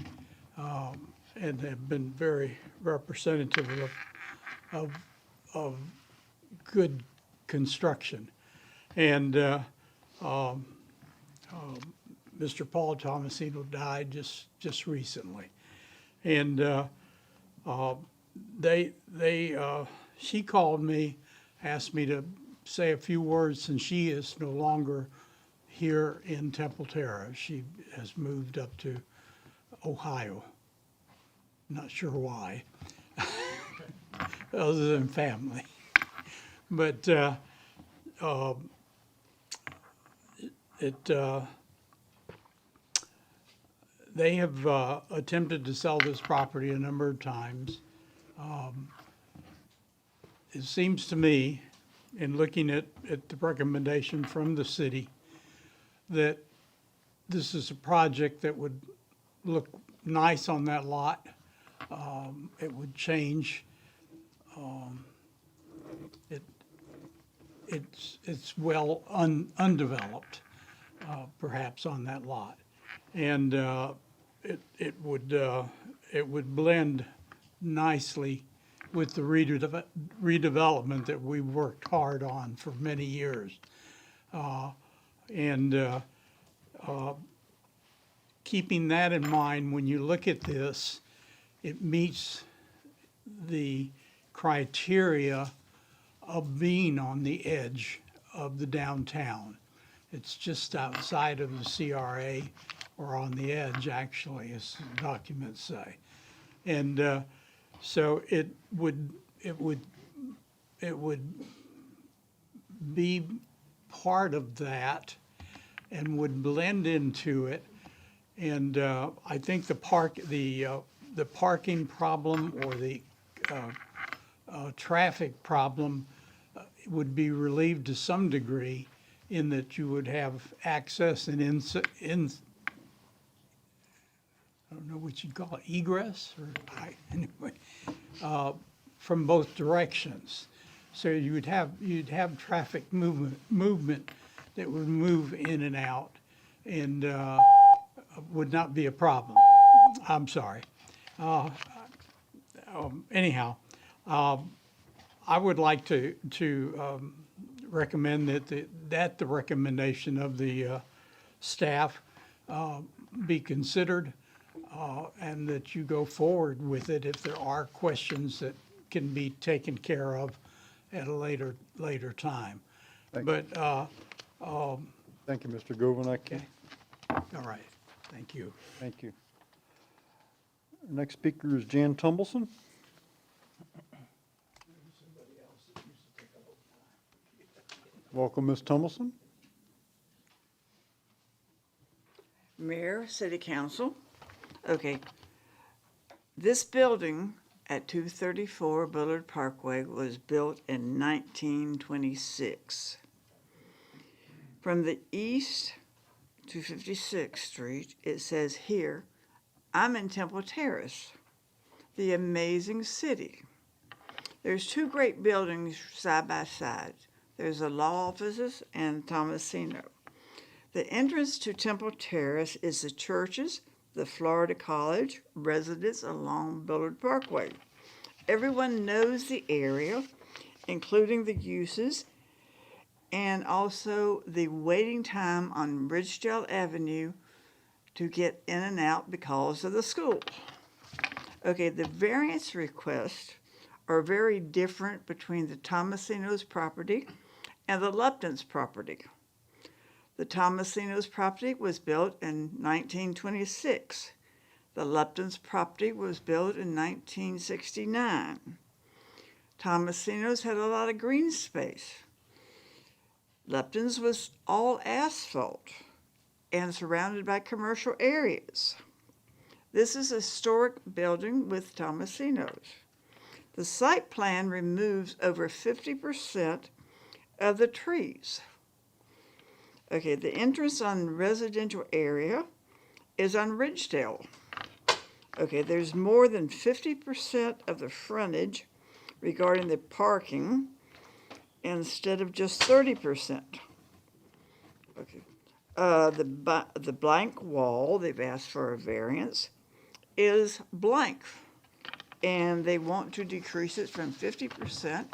and have been very representative of good construction. And Mr. Paul Tomasino died just recently, and she called me, asked me to say a few words, since she is no longer here in Temple Terrace. She has moved up to Ohio. Not sure why, other than family. But they have attempted to sell this property a number of times. It seems to me, in looking at the recommendation from the city, that this is a project that would look nice on that lot. It would change. It's well undeveloped, perhaps, on that lot, and it would blend nicely with the redevelopment that we worked hard on for many years. Keeping that in mind, when you look at this, it meets the criteria of being on the edge of the downtown. It's just outside of the CRA, or on the edge, actually, as the documents say. And so it would be part of that and would blend into it. And I think the parking problem, or the traffic problem, would be relieved to some degree, in that you would have access and I don't know what you'd call it, egress, or anyway, from both directions. So you'd have traffic movement that would move in and out and would not be a problem. I'm sorry. Anyhow, I would like to recommend that the recommendation of the staff be considered and that you go forward with it if there are questions that can be taken care of at a later time. Thank But, Thank you, Mr. Govan. all right, thank you. Thank you. Next speaker is Jan Tumbleson. Welcome, Ms. Tumbleson. Mayor, City Council. Okay. This building at 234 Bullard Parkway was built in 1926. From the east to 56th Street, it says here, I'm in Temple Terrace, the amazing city. There's two great buildings side by side. There's the law offices and Tomasino. The entrance to Temple Terrace is the churches, the Florida College residence along Bullard Parkway. Everyone knows the area, including the uses, and also the waiting time on Ridgedale Avenue to get in and out because of the school. Okay, the variance requests are very different between the Tomasino's property and the Lupton's property. The Tomasino's property was built in 1926. The Lupton's property was built in 1969. Tomasino's had a lot of green space. Lupton's was all asphalt and surrounded by commercial areas. This is a historic building with Tomasino's. The site plan removes over 50% of the trees. Okay, the entrance on residential area is on Ridgedale. Okay, there's more than 50% of the frontage regarding the parking instead of just 30%. Okay, the blank wall, they've asked for a variance, is blank. And they want to decrease it from 50%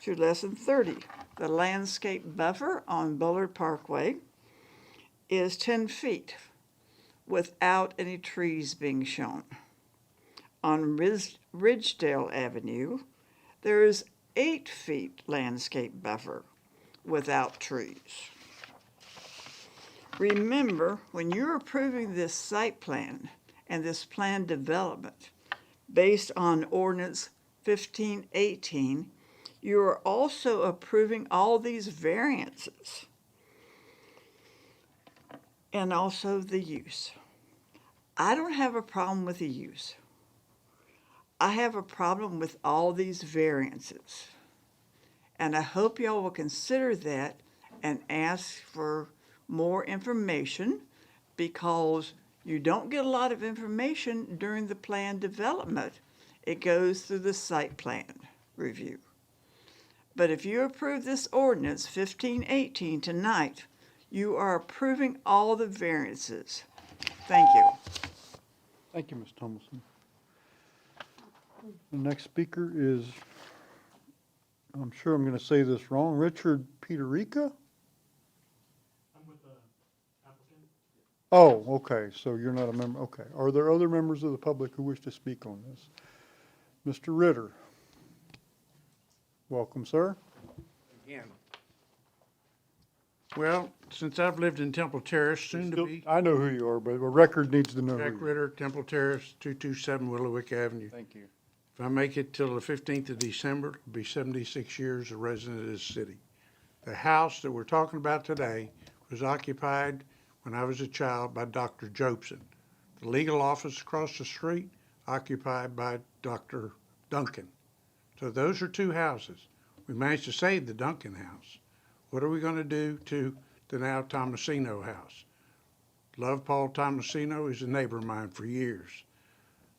to less than 30. The landscape buffer on Bullard Parkway is 10 feet without any trees being shown. On Ridgedale Avenue, there is 8 feet landscape buffer without trees. Remember, when you're approving this site plan and this plan development based on Ordinance 1518, you are also approving all these variances and also the use. I don't have a problem with the use. I have a problem with all these variances. And I hope y'all will consider that and ask for more information, because you don't get a lot of information during the plan development. It goes through the site plan review. But if you approve this ordinance 1518 tonight, you are approving all the variances. Thank you. Thank you, Ms. Tumbleson. The next speaker is, I'm sure I'm going to say this wrong, Richard Peterica? I'm with the applicant. Oh, okay, so you're not a member, okay. Are there other members of the public who wish to speak on this? Mr. Ritter. Welcome, sir. Again. Well, since I've lived in Temple Terrace, soon to be. I know who you are, but the record needs to know. Jack Ritter, Temple Terrace, 227 Willowick Avenue. Thank you. If I make it till the 15th of December, it'll be 76 years a resident of this city. The house that we're talking about today was occupied when I was a child by Dr. Jobson. The legal office across the street occupied by Dr. Duncan. So those are two houses. We managed to save the Duncan house. What are we going to do to the now Tomasino house? Love Paul Tomasino. He's a neighbor of mine for years.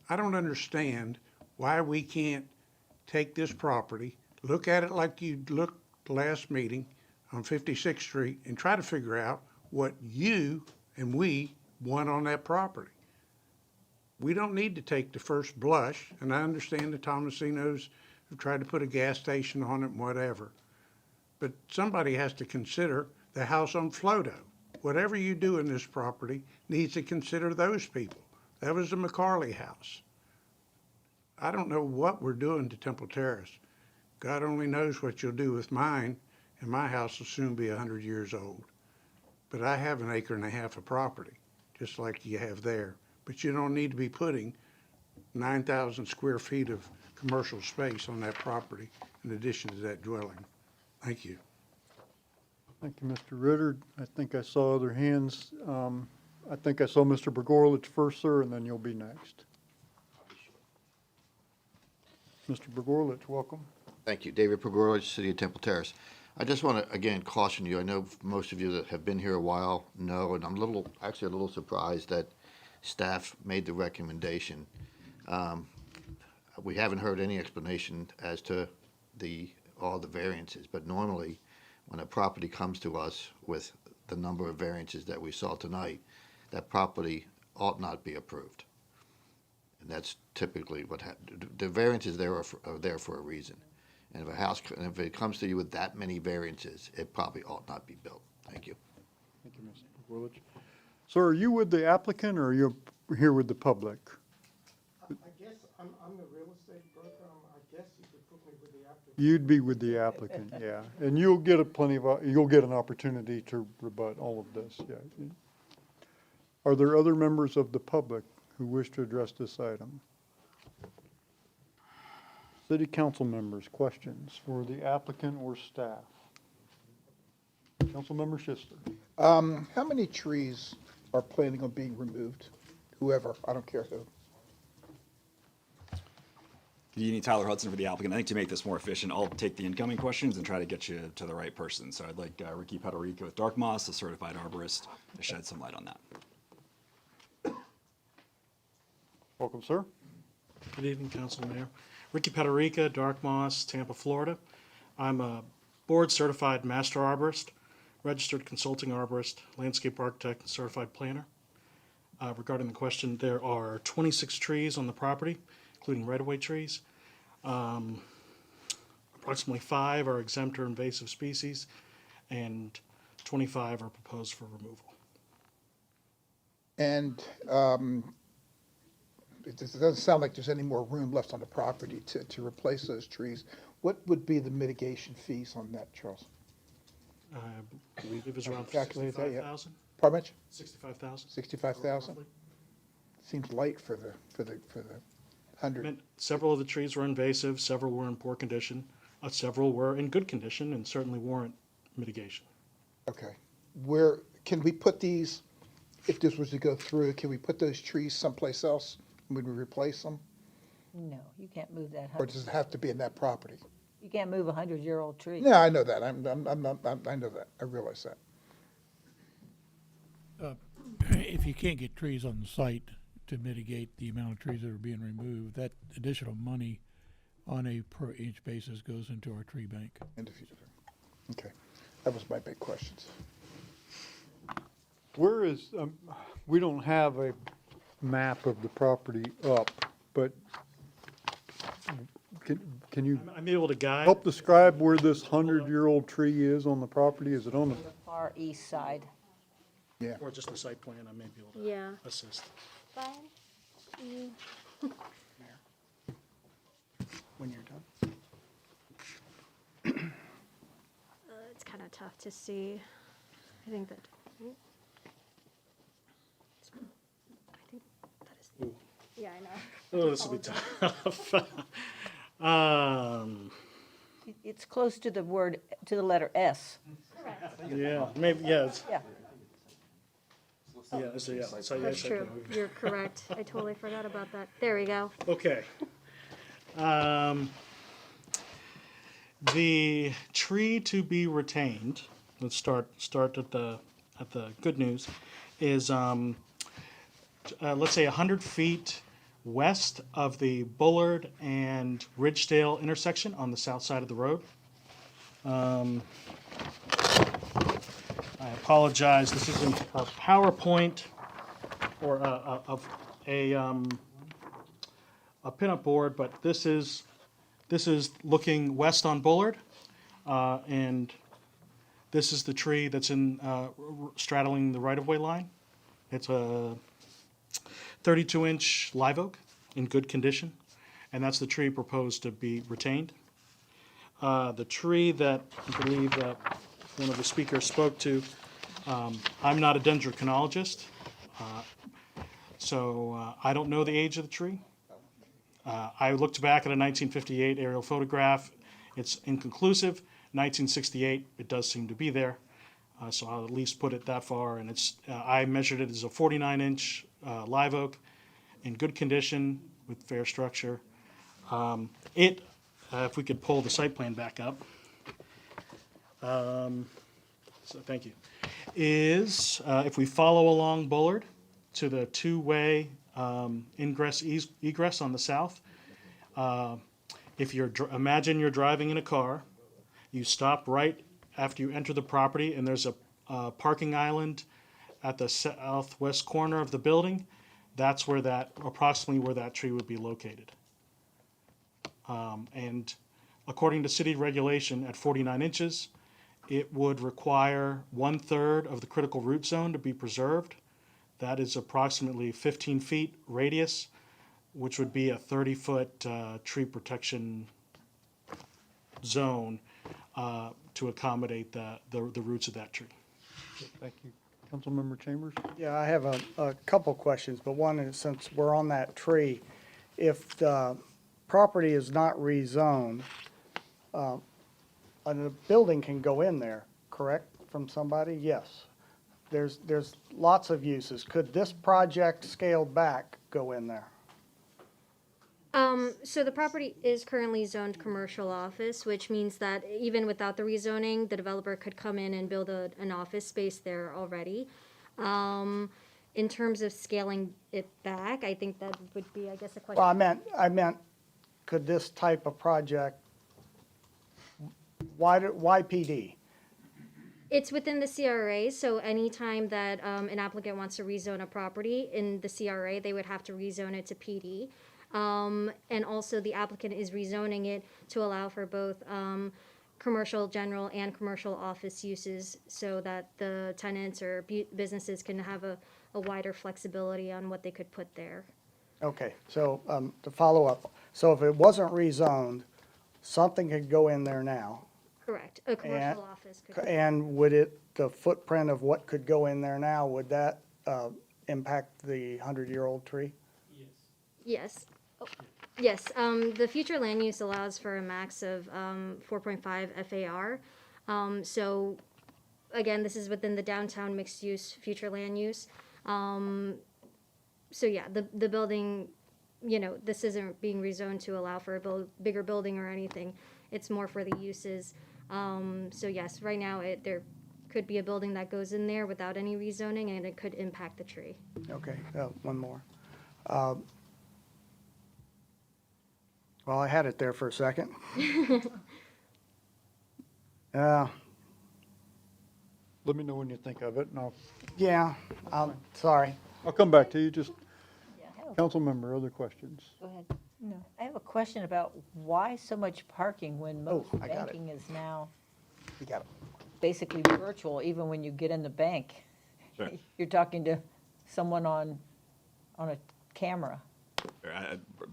I don't understand why we can't take this property, look at it like you looked last meeting on 56th Street, and try to figure out what you and we want on that property. We don't need to take the first blush, and I understand the Tomasinos have tried to put a gas station on it and whatever. But somebody has to consider the house on Floto. Whatever you do in this property needs to consider those people. That was the McCarley house. I don't know what we're doing to Temple Terrace. God only knows what you'll do with mine, and my house will soon be 100 years old. But I have an acre and a half of property, just like you have there. But you don't need to be putting 9,000 square feet of commercial space on that property in addition to that dwelling. Thank you. Thank you, Mr. Ritter. I think I saw other hands. I think I saw Mr. Bergorlich first, sir, and then you'll be next. Mr. Bergorlich, welcome. Thank you. David Pogorowicz, City of Temple Terrace. I just want to, again, caution you. I know most of you that have been here a while know, and I'm actually a little surprised that staff made the recommendation. We haven't heard any explanation as to all the variances, but normally when a property comes to us with the number of variances that we saw tonight, that property ought not be approved. And that's typically what happens. The variances there are there for a reason. And if it comes to you with that many variances, it probably ought not be built. Thank you. Thank you, Mr. Bergorlich. Sir, are you with the applicant or are you here with the public? I guess I'm the real estate broker. I guess you could put me with the applicant. You'd be with the applicant, yeah. And you'll get you'll get an opportunity to rebut all of this, yeah. Are there other members of the public who wish to address this item? City council members, questions for the applicant or staff? Councilmember Schister. How many trees are planning on being removed? Whoever, I don't care who. You need Tyler Hudson for the applicant. I think to make this more efficient, I'll take the incoming questions and try to get you to the right person. So I'd like Ricky Pederica with Dark Moss, a certified arborist, to shed some light on that. Welcome, sir. Good evening, Council Mayor. Ricky Pederica, Dark Moss, Tampa, Florida. I'm a board-certified master arborist, registered consulting arborist, landscape architect, and certified planner. Regarding the question, there are 26 trees on the property, including right-of-way trees. Approximately 5 are exempt or invasive species, and 25 are proposed for removal. And it doesn't sound like there's any more room left on the property to replace those trees. What would be the mitigation fees on that, Charles? I believe it was around Calculated that yet? 65,000. Pardon much? 65,000. 65,000? Seems light for the 100. Several of the trees were invasive, several were in poor condition, several were in good condition and certainly warrant mitigation. Okay. Where, can we put these, if this was to go through, can we put those trees someplace else? Would we replace them? No, you can't move that. Or does it have to be in that property? You can't move a 100-year-old tree. Yeah, I know that. I know that. I realize that. If you can't get trees on the site to mitigate the amount of trees that are being removed, that additional money on a per inch basis goes into our tree bank. Okay. That was my big questions. Where is, we don't have a map of the property up, but can you I'm able to guide. help describe where this 100-year-old tree is on the property? Is it on the? Far east side. Yeah. Or just the site plan, I may be able to Yeah. assist. Brian? When you're done. It's kind of tough to see. I think that. Yeah, I know. Oh, this will be tough. It's close to the letter S. Yeah, maybe, yeah. Yeah. Yeah, so yeah. So, yeah, That's so- true. You're correct. I totally forgot about that. There we go. Okay. The tree to be retained, let's start at the good news, is let's say 100 feet west of the Bullard and Ridgedale intersection on the south side of the road. I apologize, this isn't a PowerPoint or a pinup board, but this is looking west on Bullard, and this is the tree that's in straddling the right-of-way line. It's a 32-inch live oak in good condition, and that's the tree proposed to be retained. The tree that I believe that one of the speakers spoke to, I'm not a dendrochronologist, so I don't know the age of the tree. I looked back at a 1958 aerial photograph. It's inconclusive. 1968, it does seem to be there, so I'll at least put it that far. And it's I measured it as a 49-inch live oak in good condition with fair structure. If we could pull the site plan back up. So thank you. If we follow along Bullard to the two-way ingress egress on the south, if imagine you're driving in a car, you stop right after you enter the property, and there's a parking island at the southwest corner of the building. That's where approximately where that tree would be located. And according to city regulation, at 49 inches, it would require 1/3 of the critical root zone to be preserved. That is approximately 15 feet radius, which would be a 30-foot tree protection zone to accommodate the roots of that tree. Thank you. Councilmember Chambers? Yeah, I have a couple questions, but one is, since we're on that tree, if the property is not rezoned, a building can go in there, correct, from somebody? Yes. There's lots of uses. Could this project scaled back go in there? So the property is currently zoned commercial office, which means that even without the rezoning, the developer could come in and build an office space there already. In terms of scaling it back, I think that would be, I guess, a question. Well, I meant, could this type of project, why PD? It's within the CRA, so anytime that an applicant wants to rezone a property in the CRA, they would have to rezone it to PD. And also the applicant is rezoning it to allow for both commercial general and commercial office uses, so that the tenants or businesses can have a wider flexibility on what they could put there. Okay, so to follow up, so if it wasn't rezoned, something could go in there now. Correct, a commercial office could. And would the footprint of what could go in there now, would that impact the 100-year-old tree? Yes. Oh, yes, the future land use allows for a max of 4.5 FAR. So again, this is within the downtown mixed use future land use. So yeah, the building, this isn't being rezoned to allow for a bigger building or anything. It's more for the uses. So yes, right now there could be a building that goes in there without any rezoning, and it could impact the tree. Okay, one more. Well, I had it there for a second. Let me know when you think of it, and Yeah, sorry. I'll come back to you. Just, Yeah, I have a- council member, other questions? Go ahead. No, I have a question about why so much parking when most I got it. banking is now You got it. basically virtual, even when you get in the bank. Sure. You're talking to someone on a camera.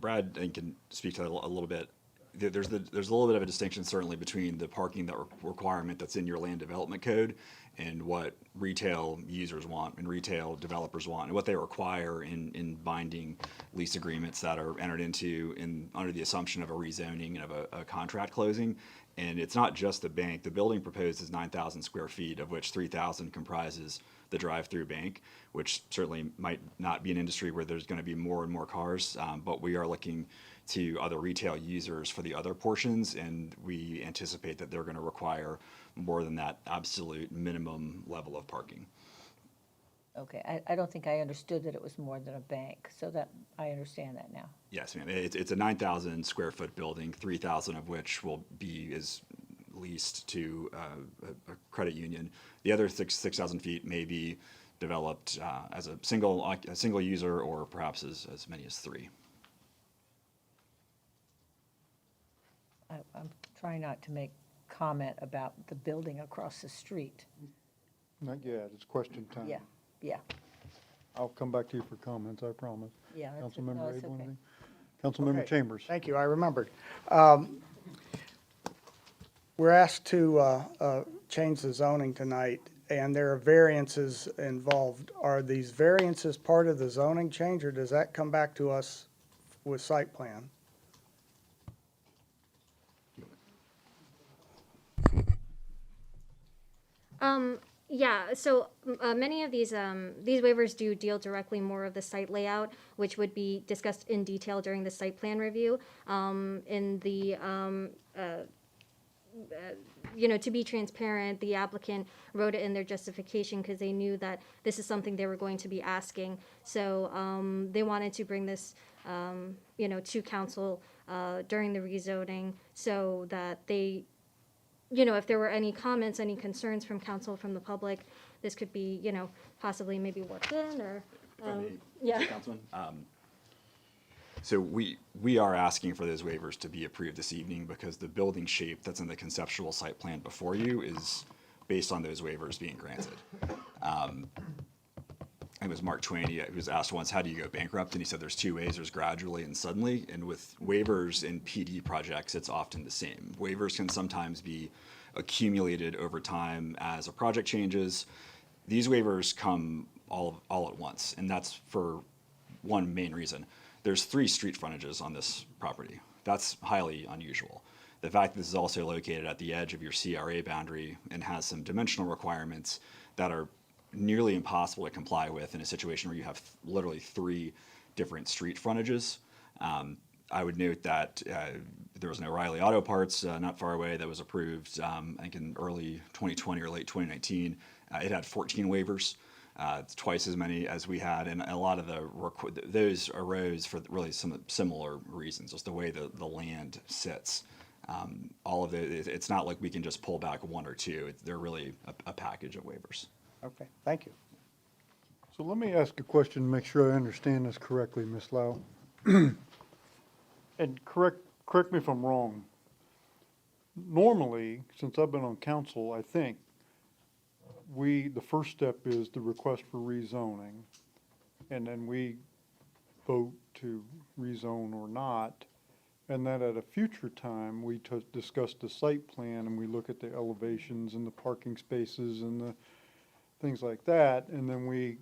Brad can speak to that a little bit. There's a little bit of a distinction certainly between the parking requirement that's in your land development code and what retail users want and retail developers want, and what they require in binding lease agreements that are entered into under the assumption of a rezoning and of a contract closing. And it's not just the bank. The building proposed is 9,000 square feet, of which 3,000 comprises the drive-through bank, which certainly might not be an industry where there's going to be more and more cars, but we are looking to other retail users for the other portions, and we anticipate that they're going to require more than that absolute minimum level of parking. Okay, I don't think I understood that it was more than a bank, so that, I understand that now. Yes, ma'am. It's a 9,000 square foot building, 3,000 of which is leased to a credit union. The other 6,000 feet may be developed as a single user, or perhaps as many as 3. I'm trying not to make comment about the building across the street. Not yet, it's question time. Yeah, yeah, I'll come back to you for comments, I promise. yeah. that's- no, Councilmember it's Abel, okay. anything? Councilmember Okay. Chambers. Thank you, I remembered. We're asked to change the zoning tonight, and there are variances involved. Are these variances part of the zoning change, or does that come back to us with site plan? Yeah, so many of these waivers do deal directly more of the site layout, which would be discussed in detail during the site plan review. To be transparent, the applicant wrote it in their justification because they knew that this is something they were going to be asking. So they wanted to bring this, to council during the rezoning so that they, if there were any comments, any concerns from council, from the public, this could be, possibly maybe worked in or, yeah. Councilman? So we are asking for those waivers to be approved this evening because the building shape that's in the conceptual site plan before you is based on those waivers being granted. It was Mark Twain, he was asked once, how do you go bankrupt? And he said there's 2 ways, there's gradually and suddenly. And with waivers in PD projects, it's often the same. Waivers can sometimes be accumulated over time as a project changes. These waivers come all at once, and that's for one main reason. There's 3 street frontages on this property. That's highly unusual. The fact that this is also located at the edge of your CRA boundary and has some dimensional requirements that are nearly impossible to comply with in a situation where you have literally 3 different street frontages. I would note that there was an O'Reilly Auto Parts not far away that was approved, I think in early 2020 or late 2019. It had 14 waivers. It's twice as many as we had, and a lot of those arose for really some similar reasons, just the way the land sits. All of it's not like we can just pull back 1 or 2. They're really a package of waivers. Okay, thank you. So let me ask a question to make sure I understand this correctly, Ms. Lau. And correct me if I'm wrong. Normally, since I've been on council, I think the first step is the request for rezoning, and then we vote to rezone or not. And then at a future time, we discuss the site plan and we look at the elevations and the parking spaces and the things like that, and then we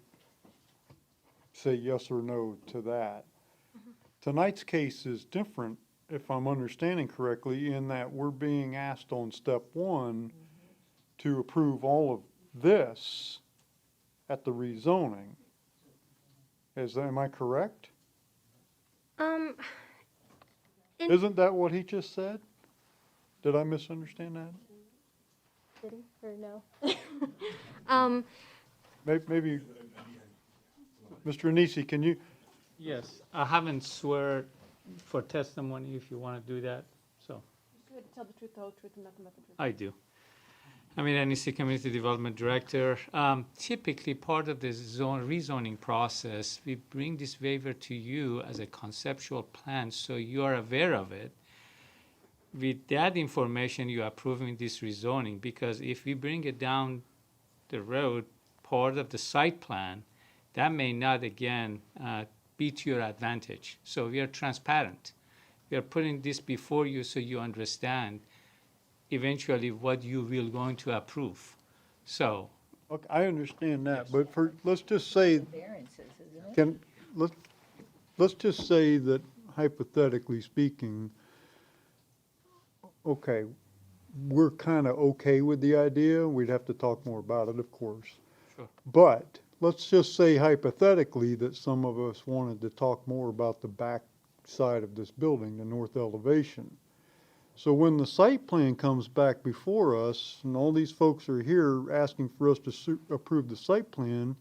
say yes or no to that. Tonight's case is different, if I'm understanding correctly, in that we're being asked on step 1 to approve all of this at the rezoning. Am I correct? Isn't that what he just said? Did I misunderstand that? Did he, or no? Maybe, Mr. Anisi, can you? Yes, I haven't swear for testimony if you want to do that, so Tell the truth, the whole truth, and nothing but the truth. I do. I'm NEC Community Development Director. Typically, part of the rezoning process, we bring this waiver to you as a conceptual plan, so you are aware of it. With that information, you are approving this rezoning, because if we bring it down the road, part of the site plan, that may not, again, be to your advantage. So we are transparent. We are putting this before you so you understand eventually what you will going to approve. So. Okay, I understand that, but let's just say, Variances, isn't it? let's just say that hypothetically speaking, okay, we're kind of okay with the idea. We'd have to talk more about it, of course. Sure. But let's just say hypothetically that some of us wanted to talk more about the back side of this building, the north elevation. So when the site plan comes back before us, and all these folks are here asking for us to approve the site plan,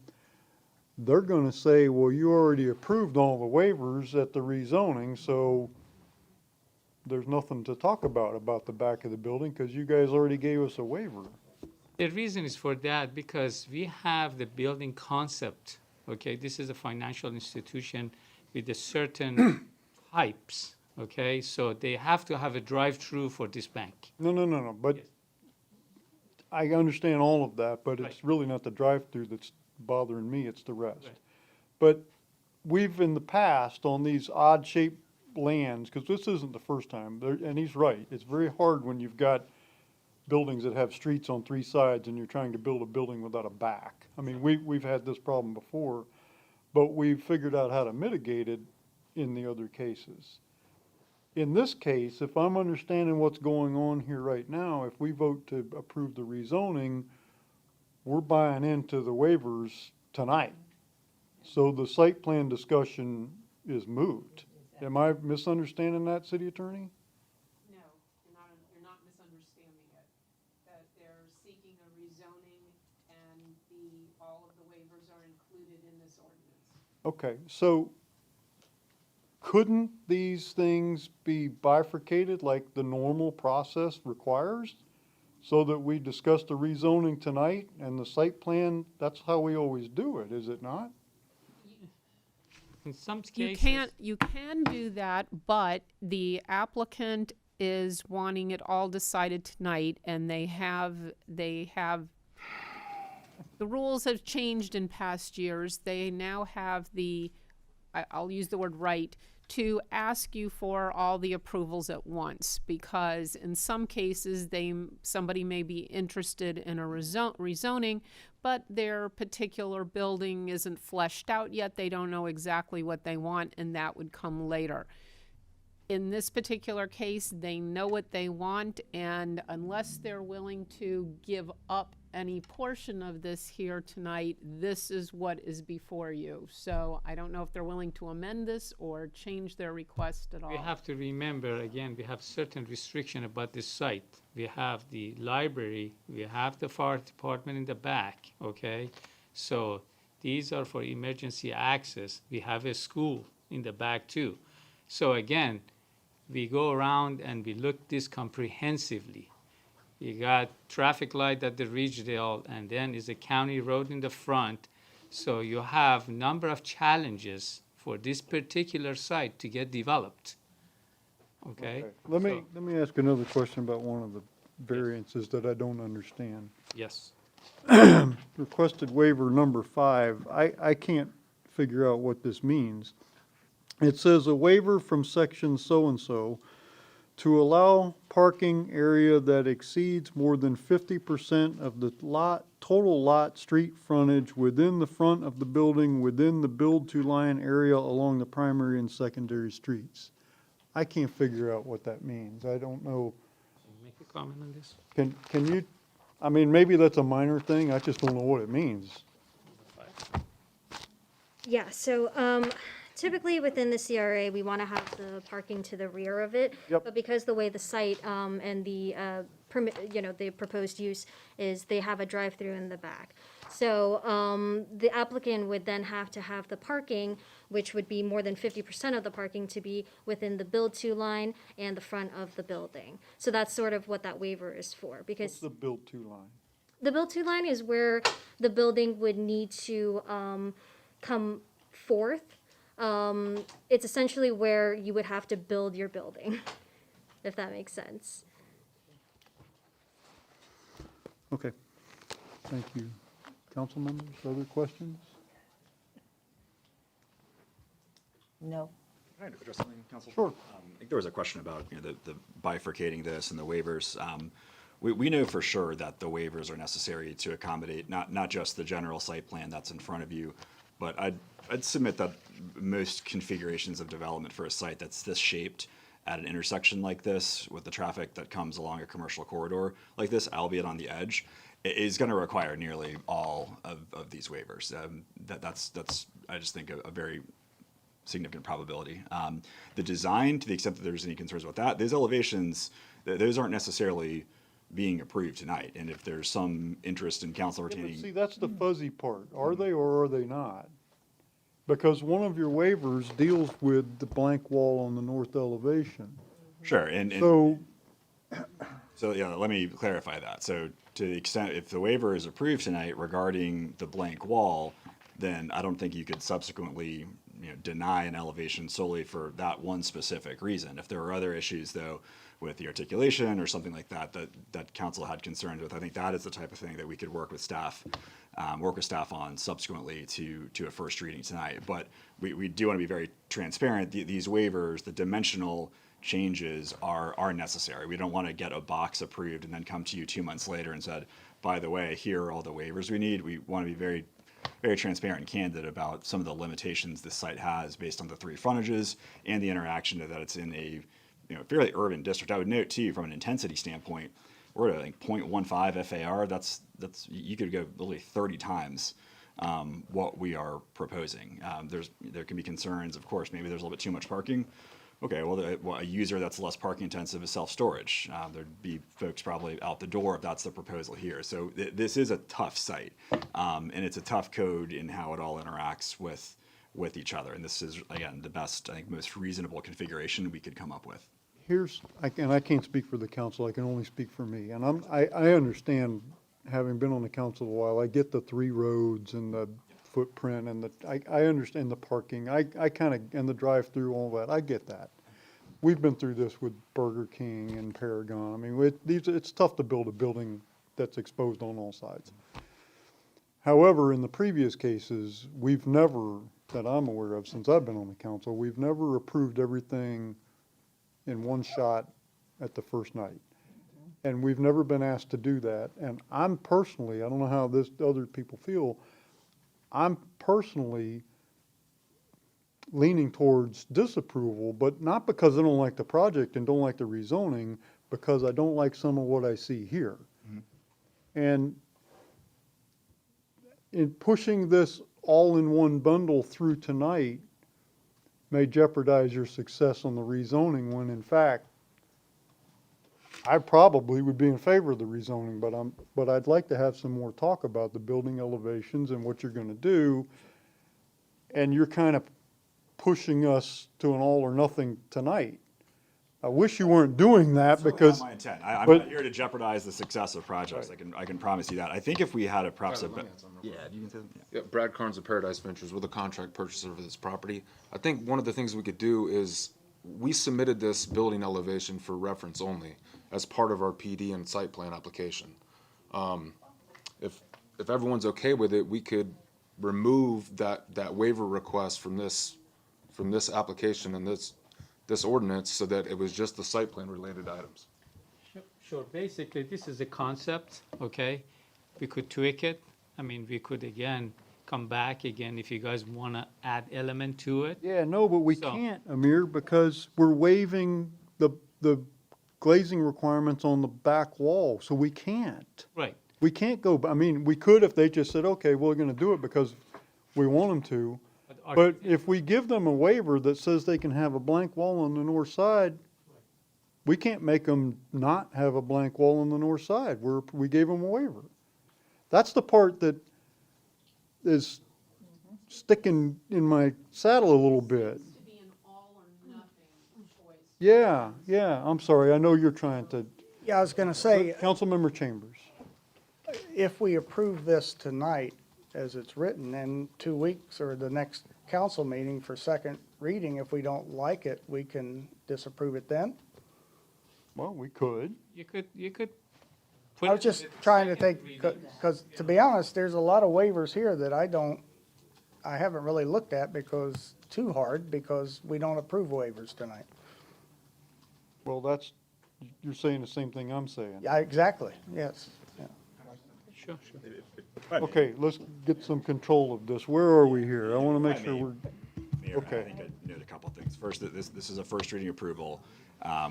they're gonna say, well, you already approved all the waivers at the rezoning, so there's nothing to talk about the back of the building, because you guys already gave us a waiver. The reason is for that because we have the building concept, okay? This is a financial institution with a certain types, okay? So they have to have a drive-through for this bank. No, but I understand all of that, but it's Right. really not the drive-through that's bothering me, it's the rest. Right. But we've in the past on these odd-shaped lands, because this isn't the first time, and he's right, it's very hard when you've got buildings that have streets on three sides and you're trying to build a building without a back. I mean, we've had this problem before, but we've figured out how to mitigate it in the other cases. In this case, if I'm understanding what's going on here right now, if we vote to approve the rezoning, we're buying into the waivers tonight. So the site plan discussion is moot. Am I misunderstanding that, City Attorney? No, you're not misunderstanding it. That they're seeking a rezoning and all of the waivers are included in this ordinance. Okay, so couldn't these things be bifurcated like the normal process requires? So that we discuss the rezoning tonight and the site plan, that's how we always do it, is it not? In some cases. You can do that, but the applicant is wanting it all decided tonight, and the rules have changed in past years. They now have I'll use the word right, to ask you for all the approvals at once, because in some cases, somebody may be interested in a rezoning, but their particular building isn't fleshed out yet. They don't know exactly what they want, and that would come later. In this particular case, they know what they want, and unless they're willing to give up any portion of this here tonight, this is what is before you. So I don't know if they're willing to amend this or change their request at all. We have to remember, again, we have certain restriction about this site. We have the library, we have the fire department in the back, okay? So these are for emergency access. We have a school in the back too. So again, we go around and we look this comprehensively. You got traffic light at the Ridgedale, and then is a county road in the front. So you have number of challenges for this particular site to get developed. Okay? Let me ask another question about one of the variances that I don't understand. Yes. Requested waiver number 5, I can't figure out what this means. It says a waiver from section so-and-so to allow parking area that exceeds more than 50% of the total lot street frontage within the front of the building within the build-to-line area along the primary and secondary streets. I can't figure out what that means. I don't know. Make a comment on this? Can you, I mean, maybe that's a minor thing, I just don't know what it means. Yeah, so typically within the CRA, we want to have the parking to the rear of it. Yep. But because the way the site and the the proposed use is, they have a drive-through in the back. So the applicant would then have to have the parking, which would be more than 50% of the parking, to be within the build-to line and the front of the building. So that's sort of what that waiver is for, because What's the build-to line? the build-to line is where the building would need to come forth. It's essentially where you would have to build your building, if that makes sense. Okay, thank you. Council members, other questions? No. Can I address something, Council? Sure. I think there was a question about the bifurcating this and the waivers. We know for sure that the waivers are necessary to accommodate not just the general site plan that's in front of you, but I'd submit that most configurations of development for a site that's this shaped at an intersection like this with the traffic that comes along a commercial corridor like this, albeit on the edge, is going to require nearly all of these waivers. That's I just think a very significant probability. The design, to the extent that there's any concerns about that, those elevations, those aren't necessarily being approved tonight. And if there's some interest in council Yeah, but retaining. see, that's the fuzzy part. Are they or are they not? Because one of your waivers deals with the blank wall on the north elevation. Sure, and So, so, yeah, let me clarify that. So to the extent, if the waiver is approved tonight regarding the blank wall, then I don't think you could subsequently, deny an elevation solely for that one specific reason. If there are other issues, though, with the articulation or something like that, that council had concerns with, I think that is the type of thing that we could work with staff on subsequently to a first reading tonight. But we do want to be very transparent. These waivers, the dimensional changes are necessary. We don't want to get a box approved and then come to you 2 months later and said, by the way, here are all the waivers we need. We want to be very, very transparent and candid about some of the limitations this site has based on the 3 frontages and the interaction that it's in a fairly urban district. I would note too, from an intensity standpoint, we're at, I think, 0.15 FAR. That's you could go literally 30 times what we are proposing. There can be concerns, of course. Maybe there's a little bit too much parking. Okay, well, a user that's less parking intensive is self-storage. There'd be folks probably out the door if that's the proposal here. So this is a tough site, and it's a tough code in how it all interacts with each other. And this is, again, the best, I think, most reasonable configuration we could come up with. and I can't speak for the council, I can only speak for me. And I understand, having been on the council a while, I get the 3 roads and the footprint and I understand the parking. I kind of, and the drive-through, all that, I get that. We've been through this with Burger King and Paragon. I mean, it's tough to build a building that's exposed on all sides. However, in the previous cases, we've never, that I'm aware of since I've been on the council, we've never approved everything in one shot at the first night. And we've never been asked to do that. And I'm personally, I don't know how other people feel, I'm personally leaning towards disapproval, but not because I don't like the project and don't like the rezoning, because I don't like some of what I see here. And in pushing this all in one bundle through tonight may jeopardize your success on the rezoning, when in fact, I probably would be in favor of the rezoning, but I'd like to have some more talk about the building elevations and what you're gonna do. And you're kind of pushing us to an all or nothing tonight. I wish you weren't doing that, because. That's not my intent. I'm not here to jeopardize the success of projects. I can promise you that. I think if we had perhaps a. Yeah, you can say that. Yeah, Brad Carnes of Paradise Ventures, with a contract purchaser for this property. I think one of the things we could do is, we submitted this building elevation for reference only as part of our PD and site plan application. If everyone's okay with it, we could remove that waiver request from this application and this ordinance, so that it was just the site plan related items. Sure. Basically, this is a concept, okay? We could tweak it. I mean, we could, again, come back again if you guys want to add element to it. Yeah, no, but we can't, Amir, because we're waiving the glazing requirements on the back wall, so we can't. Right. We can't go, I mean, we could if they just said, okay, we're gonna do it because we want them to. But if we give them a waiver that says they can have a blank wall on the north side, we can't make them not have a blank wall on the north side. We gave them a waiver. That's the part that is sticking in my saddle a little bit. Yeah, I'm sorry, I know you're trying to. Yeah, I was gonna say, Councilmember Chambers. if we approve this tonight as it's written, in 2 weeks or the next council meeting for second reading, if we don't like it, we can disapprove it then? Well, we could. You could. I was just trying to think, because to be honest, there's a lot of waivers here that I haven't really looked at too hard, because we don't approve waivers tonight. Well, you're saying the same thing I'm saying. Yeah, exactly, yes. Yeah. Sure. Okay, let's get some control of this. Where are we here? I want to make sure we're, Mayor, okay. I think I'd note a couple of things. First, that this is a first reading approval,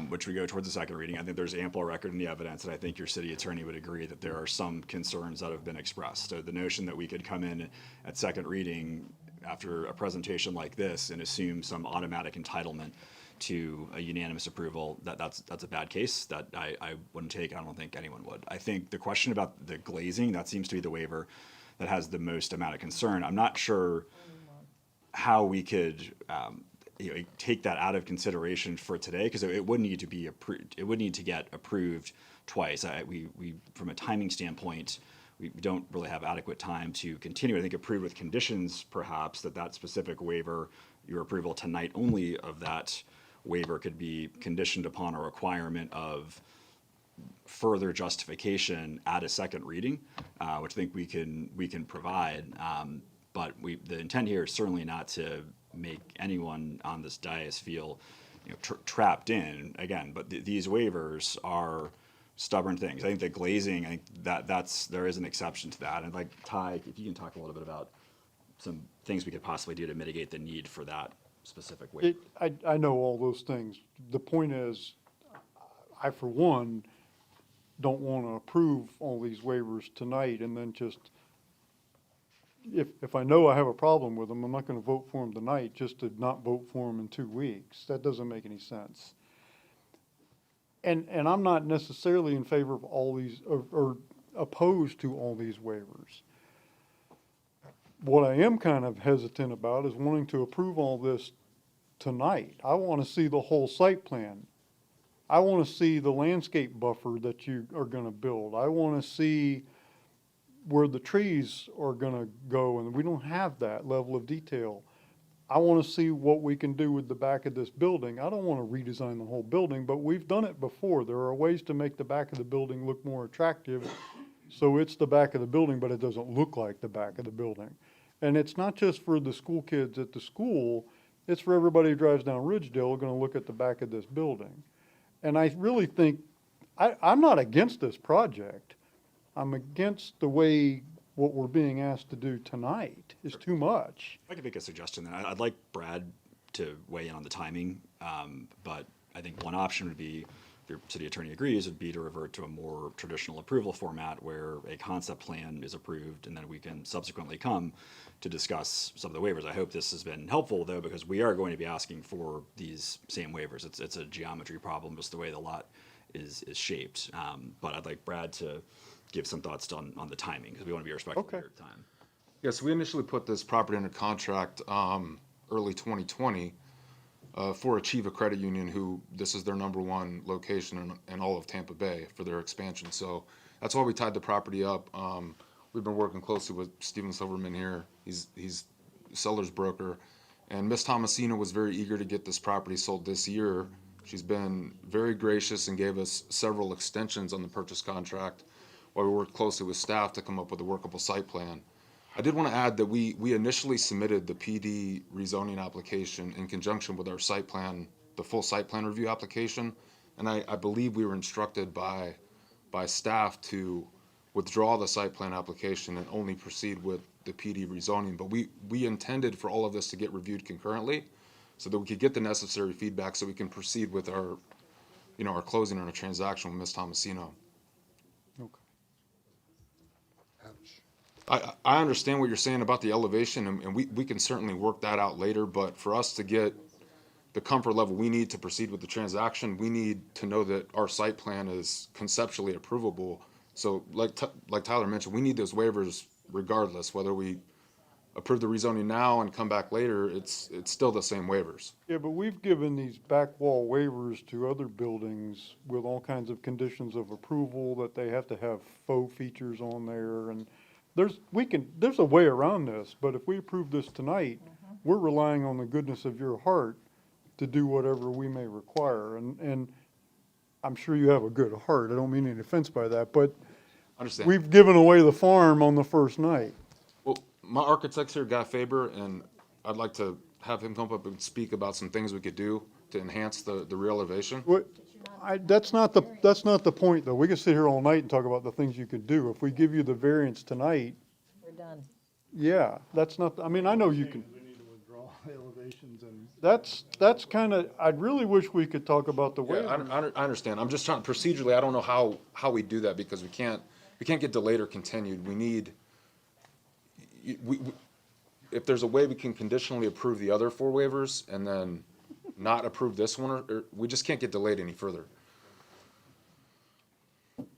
which we go towards the second reading. I think there's ample record in the evidence, and I think your city attorney would agree that there are some concerns that have been expressed. So the notion that we could come in at second reading after a presentation like this and assume some automatic entitlement to a unanimous approval, that's a bad case that I wouldn't take. I don't think anyone would. I think the question about the glazing, that seems to be the waiver that has the most amount of concern. I'm not sure how we could take that out of consideration for today, because it would need to be approved. It would need to get approved twice. We from a timing standpoint, we don't really have adequate time to continue. I think approved with conditions, perhaps, that specific waiver, your approval tonight only of that waiver could be conditioned upon a requirement of further justification at a second reading, which I think we can provide. But the intent here is certainly not to make anyone on this dais feel trapped in again. But these waivers are stubborn things. I think the glazing, I think there is an exception to that. And like Ty, if you can talk a little bit about some things we could possibly do to mitigate the need for that specific waiver. I know all those things. The point is, I for one don't want to approve all these waivers tonight and then just, if I know I have a problem with them, I'm not going to vote for them tonight just to not vote for them in 2 weeks. That doesn't make any sense. And I'm not necessarily in favor of all these, or opposed to all these waivers. What I am kind of hesitant about is wanting to approve all this tonight. I want to see the whole site plan. I want to see the landscape buffer that you are going to build. I want to see where the trees are going to go, and we don't have that level of detail. I want to see what we can do with the back of this building. I don't want to redesign the whole building, but we've done it before. There are ways to make the back of the building look more attractive. So it's the back of the building, but it doesn't look like the back of the building. And it's not just for the school kids at the school, it's for everybody who drives down Ridgedale going to look at the back of this building. And I really think, I'm not against this project. I'm against the way what we're being asked to do tonight is too much. I could make a suggestion then. I'd like Brad to weigh in on the timing, but I think one option would be, if your city attorney agrees, would be to revert to a more traditional approval format where a concept plan is approved and then we can subsequently come to discuss some of the waivers. I hope this has been helpful though, because we are going to be asking for these same waivers. It's a geometry problem, just the way the lot is shaped. But I'd like Brad to give some thoughts on the timing, because we want to be respectful of your time. Yes, we initially put this property under contract early 2020 for Achieva Credit Union, who this is their #1 location in all of Tampa Bay for their expansion. So that's why we tied the property up. We've been working closely with Steven Silverman here. He's seller's broker. And Ms. Tomasino was very eager to get this property sold this year. She's been very gracious and gave us several extensions on the purchase contract while we worked closely with staff to come up with a workable site plan. I did want to add that we initially submitted the PD rezoning application in conjunction with our site plan, the full site plan review application, and I believe we were instructed by staff to withdraw the site plan application and only proceed with the PD rezoning. But we intended for all of this to get reviewed concurrently so that we could get the necessary feedback so we can proceed with our closing on a transaction with Ms. Tomasino. I understand what you're saying about the elevation, and we can certainly work that out later, but for us to get the comfort level we need to proceed with the transaction, we need to know that our site plan is conceptually approvable. So like Tyler mentioned, we need those waivers regardless, whether we approve the rezoning now and come back later, it's still the same waivers. Yeah, but we've given these back wall waivers to other buildings with all kinds of conditions of approval, that they have to have faux features on there, and there's a way around this, but if we approve this tonight, we're relying on the goodness of your heart to do whatever we may require. And I'm sure you have a good heart. I don't mean any offense by that, but Understand. we've given away the farm on the first night. Well, my architect's here, Guy Faber, and I'd like to have him come up and speak about some things we could do to enhance the rear elevation. That's not the point, though. We can sit here all night and talk about the things you could do. If we give you the variance tonight, We're done. yeah, that's not, I mean, I know you can. We need to withdraw elevations and. That's kind of, I'd really wish we could talk about the way. Yeah, I understand. I'm just trying, procedurally, I don't know how we do that, because we can't get delayed or continued. We need, if there's a way we can conditionally approve the other 4 waivers and then not approve this one, or we just can't get delayed any further.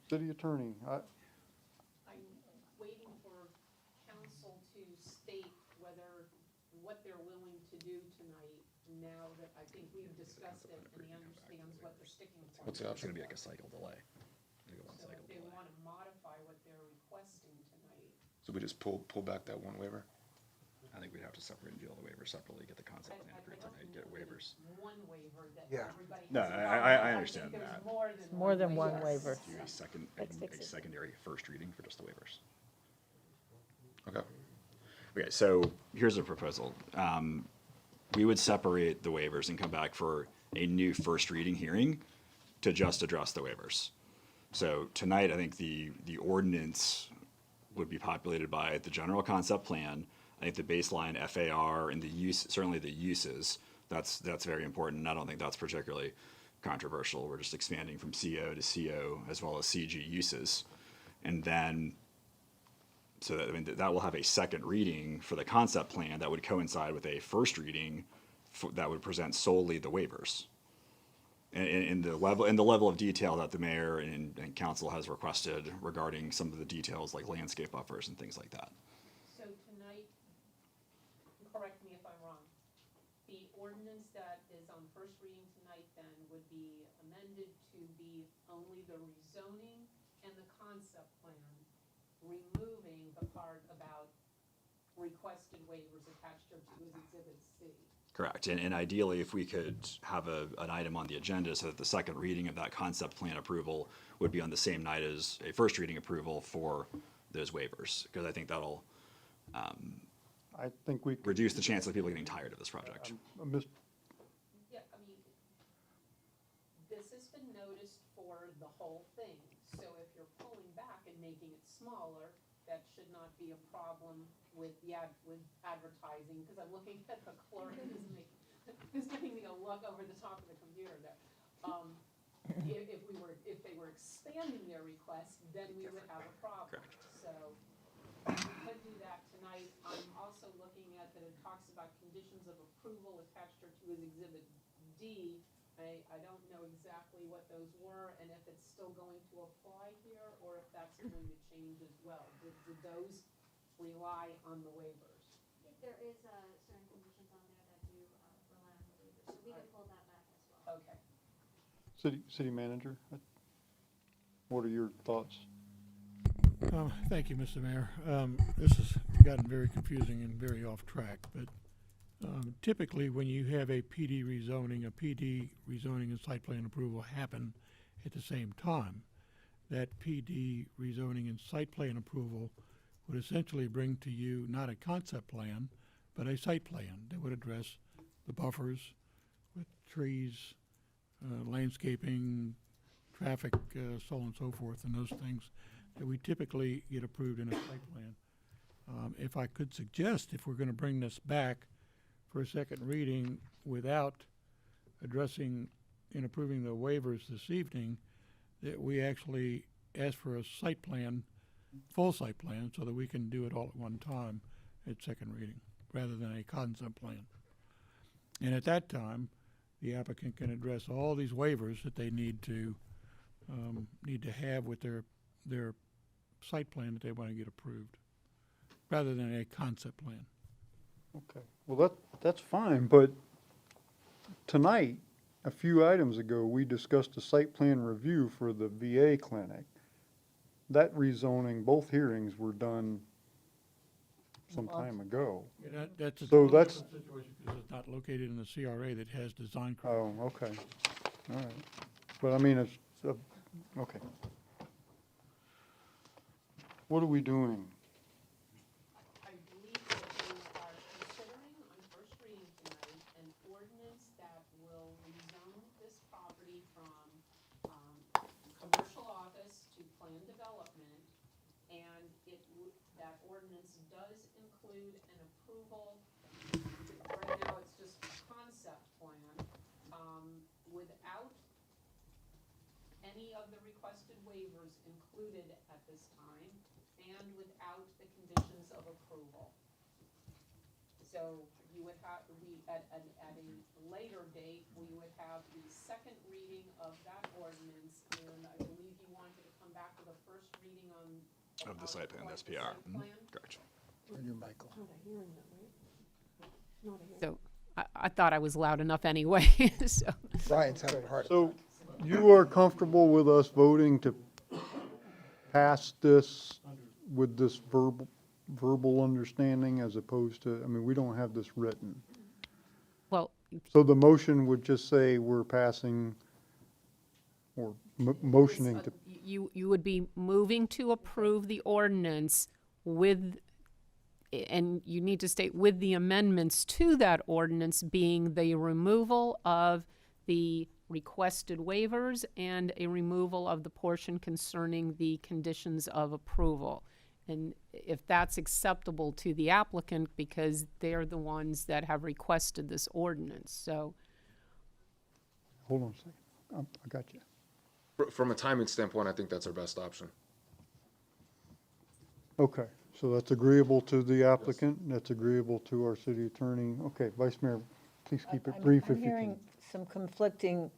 City attorney, I'm waiting for council to state what they're willing now that I think we've discussed it and he understands what they're sticking for. What's the It's option? gonna be like a cycle delay. Maybe one So cycle if they delay. want to modify what they're requesting tonight, So we just pull back that one waiver? I think we'd have to separate and deal with the waivers separately, get the concept plan approved tonight, get waivers. one waiver that Yeah. everybody has. No, a problem with. I understand think that. There's More than one waiver. Do a second, Let's fix a it. secondary first reading for just the waivers. Okay. Okay, so here's a proposal. We would separate the waivers and come back for a new first reading hearing to just address the waivers. So tonight, I think the ordinance would be populated by the general concept plan. I think the baseline FAR and the use, certainly the uses, that's very important. And I don't think that's particularly controversial. We're just expanding from CO to CO as well as CG uses. And then, so that, I mean, that will have a second reading for the concept plan that would coincide with a first reading that would present solely the waivers. In the level of detail that the mayor and council has requested regarding some of the details like landscape buffers and things like that. So tonight, correct me if I'm wrong, the ordinance that is on first reading tonight then would be amended to be only the rezoning and the concept plan, removing the part about requested waivers attached to Exhibit C. Correct, and ideally, if we could have an item on the agenda so that the second reading of that concept plan approval would be on the same night as a first reading approval for those waivers, because I think that'll I think we could, reduce the chance of people getting tired of this project. Yeah, I mean, this has been noticed for the whole thing, so if you're pulling back and making it smaller, that should not be a problem with with advertising, because I'm looking at the clerk who's giving me a look over the top of the computer there. If they were expanding their request, then we would have a problem. So we could do that tonight. I'm also looking at that it talks about conditions of approval attached to his Exhibit D. I don't know exactly what those were and if it's still going to apply here or if that's going to change as well. Did those rely on the waivers? There is certain conditions on there that do rely on the waivers, so we can pull that back as well. Okay. city manager, what are your thoughts? Thank you, Mr. Mayor. This has gotten very confusing and very off track, but typically when you have a PD rezoning and site plan approval happen at the same time, that PD rezoning and site plan approval would essentially bring to you not a concept plan, but a site plan that would address the buffers with trees, landscaping, traffic, so on and so forth, and those things that we typically get approved in a site plan. If I could suggest, if we're going to bring this back for a second reading without addressing and approving the waivers this evening, that we actually ask for a site plan, full site plan, so that we can do it all at one time at second reading, rather than a concept plan. And at that time, the applicant can address all these waivers that they need to have with their site plan that they want to get approved, rather than a concept plan. Okay, well, that's fine, but tonight, a few items ago, we discussed a site plan review for the VA clinic. That rezoning, both hearings were done some time ago. Yeah, that's a So totally that's, different situation because it's not located in the CRA that has design. oh, okay, all right. But I mean, it's, okay. What are we doing? I believe that you are considering on first reading tonight an ordinance that will rezone this property from commercial office to planned development. And that ordinance does include an approval. Right now, it's just a concept plan without any of the requested waivers included at this time, and without the conditions of approval. So you would have, at a later date, we would have the second reading of that ordinance, and I believe you wanted to come back with a first reading on. Of the site plan, the SPR. Gotcha. Turn your mic on. Not a hearing, though, right? Not a hearing. So I thought I was loud enough anyway, so. Brian's having a hard. So you are comfortable with us voting to pass this with this verbal understanding as opposed to, I mean, we don't have this written. Well, So the motion would just say we're passing or motioning to, you would be moving to approve the ordinance with, and you need to state with the amendments to that ordinance being the removal of the requested waivers and a removal of the portion concerning the conditions of approval. And if that's acceptable to the applicant, because they're the ones that have requested this ordinance, so. hold on a second, I got you. From a timing standpoint, I think that's our best option. Okay, so that's agreeable to the applicant, that's agreeable to our city attorney. Okay, Vice Mayor, please keep it brief if I'm you hearing can. some conflicting.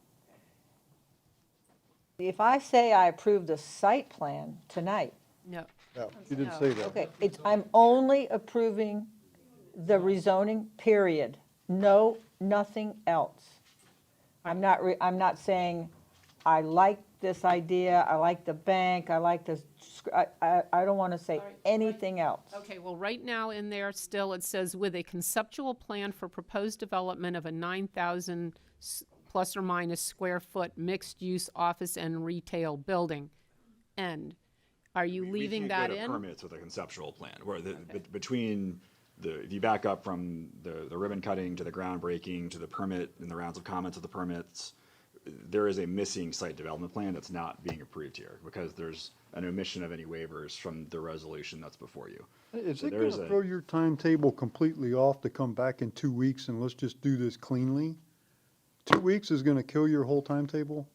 If I say I approve the site plan tonight, No. No, you didn't say that. okay, I'm only approving the rezoning, period. No, nothing else. I'm not saying I like this idea, I like the bank, I like this, I don't want to say anything else. Okay, well, right now in there still, it says with a conceptual plan for proposed development of a 9,000 plus or minus square foot mixed-use office and retail building. And are you leaving that We can't in? go to permits with a conceptual plan, where between if you back up from the ribbon cutting to the groundbreaking to the permit and the rounds of comments of the permits, there is a missing site development plan that's not being approved here because there's an omission of any waivers from the resolution that's before you. Is So it there is gonna a- throw your timetable completely off to come back in 2 weeks and let's just do this cleanly? 2 weeks is gonna kill your whole timetable?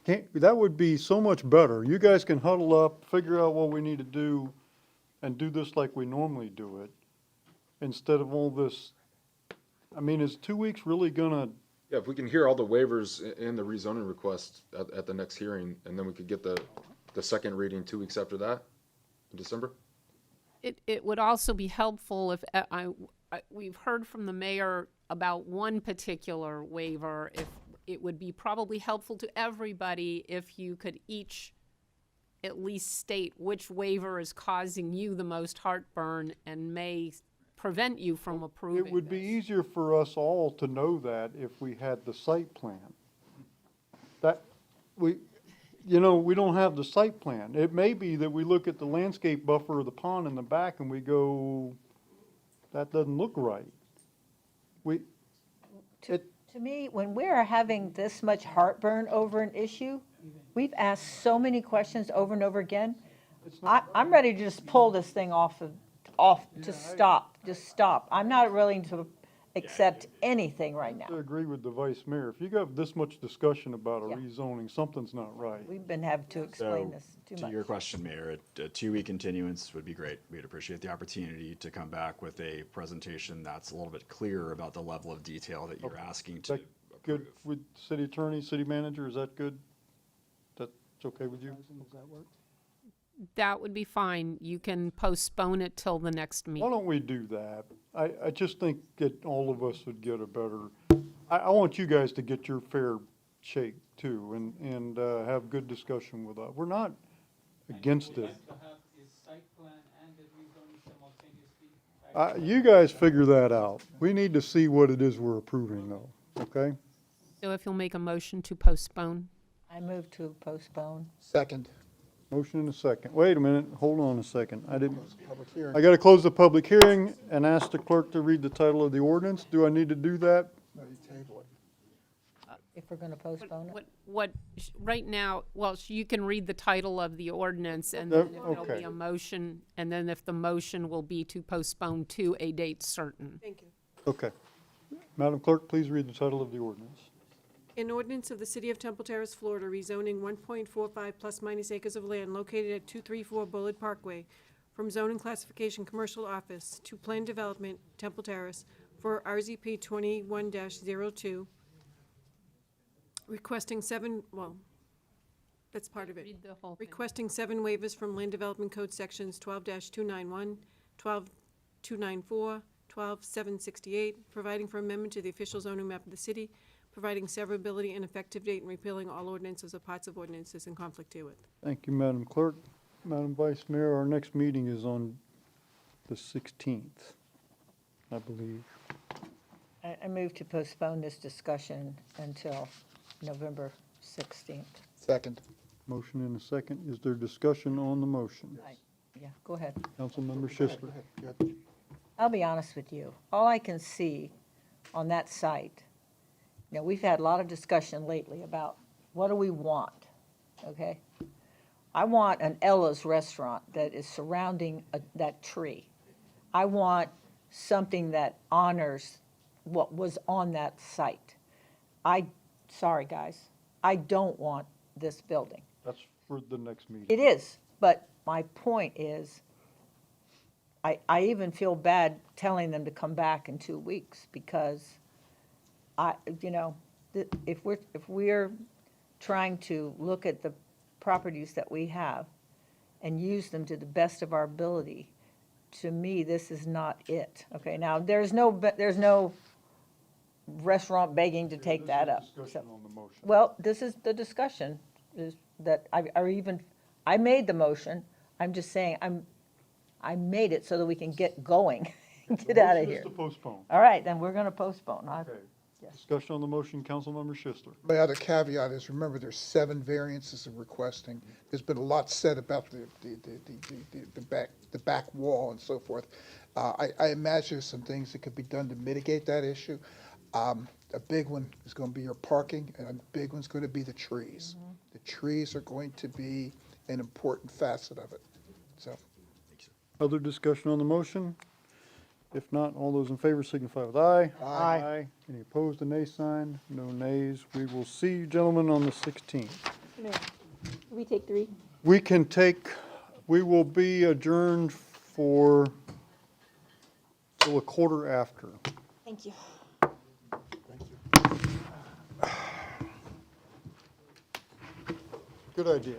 That would be so much better. You guys can huddle up, figure out what we need to do, and do this like we normally do it, instead of all this. I mean, is 2 weeks really gonna? Yeah, if we can hear all the waivers and the rezoning requests at the next hearing, and then we could get the second reading 2 weeks after that, in December? It would also be helpful if, we've heard from the mayor about one particular waiver. If it would be probably helpful to everybody if you could each at least state which waiver is causing you the most heartburn and may prevent you from approving. It would be easier for us all to know that if we had the site plan. We don't have the site plan. It may be that we look at the landscape buffer of the pond in the back and we go, that doesn't look right. To me, when we're having this much heartburn over an issue, we've asked so many questions over and over again. I'm ready to just pull this thing off, just stop. I'm not willing to accept anything right now. I agree with the vice mayor. If you have this much discussion about a rezoning, something's not right. We've been having to explain So, this too to much. your question, Mayor, a 2-week continuance would be great. We'd appreciate the opportunity to come back with a presentation that's a little bit clearer about the level of detail that you're asking Is to that good approve. with city attorney, city manager? Is that good? That's okay with you? Does that work? That would be fine. You can postpone it till the next Why meeting. don't we do that? I just think that all of us would get a better, I want you guys to get your fair shake too and have good discussion with us. We're not against it. You guys figure that out. We need to see what it is we're approving though, okay? So if you'll make a motion to postpone. I move to postpone. Second. Motion and a second. Wait a minute, hold on a second. Public hearing. I gotta close the public hearing and ask the clerk to read the title of the ordinance. Do I need to do that? No, you table it. If we're going to postpone it. Right now, well, you can read the title of the ordinance and That- then if there'll be okay. a motion, and then if the motion will be to postpone to a date certain. Thank you. Okay. Madam Clerk, please read the title of the ordinance. An ordinance of the City of Temple Terrace, Florida, rezoning 1.45 plus minus acres of land located at 234 Bullard Parkway from zoning classification commercial office to planned development, Temple Terrace, for RZP 21-02, requesting that's part of it. Read the whole thing. Requesting 7 waivers from Land Development Code Sections 12-291, 12-294, 12-768, providing for amendment to the official zoning map of the city, providing severability and effective date, and repealing all ordinances or parts of ordinances in conflict herewith. Thank you, Madam Clerk. Madam Vice Mayor, our next meeting is on the 16th, I believe. I move to postpone this discussion until November 16th. Second. Motion and a second. Is there discussion on the motion? Yeah, go ahead. Councilmember Schisler. I'll be honest with you. All I can see on that site, we've had a lot of discussion lately about what do we want, okay? I want an Ella's restaurant that is surrounding that tree. I want something that honors what was on that site. Sorry, guys, I don't want this building. That's for the next meeting. It is, but my point is, I even feel bad telling them to come back in 2 weeks because if we're trying to look at the properties that we have and use them to the best of our ability, to me, this is not it. Okay, now, there's no restaurant begging to take that up. Discussion on the motion. Well, this is the discussion, is that I made the motion, I'm just saying, I made it so that we can get going, get out of Motion is here. to postpone. All right, then we're gonna postpone. Okay. Discussion on the motion, Councilmember Schisler. My other caveat is, remember, there's 7 variances of requesting. There's been a lot said about the back wall and so forth. I imagine there's some things that could be done to mitigate that issue. A big one is going to be your parking, and a big one's going to be the trees. The trees are going to be an important facet of it, so. Other discussion on the motion? If not, all those in favor signify with aye. Aye. Any opposed, a nay sign? No nays. We will see you gentlemen on the 16th. We take 3? We will be adjourned for till a quarter after. Thank you. Good idea.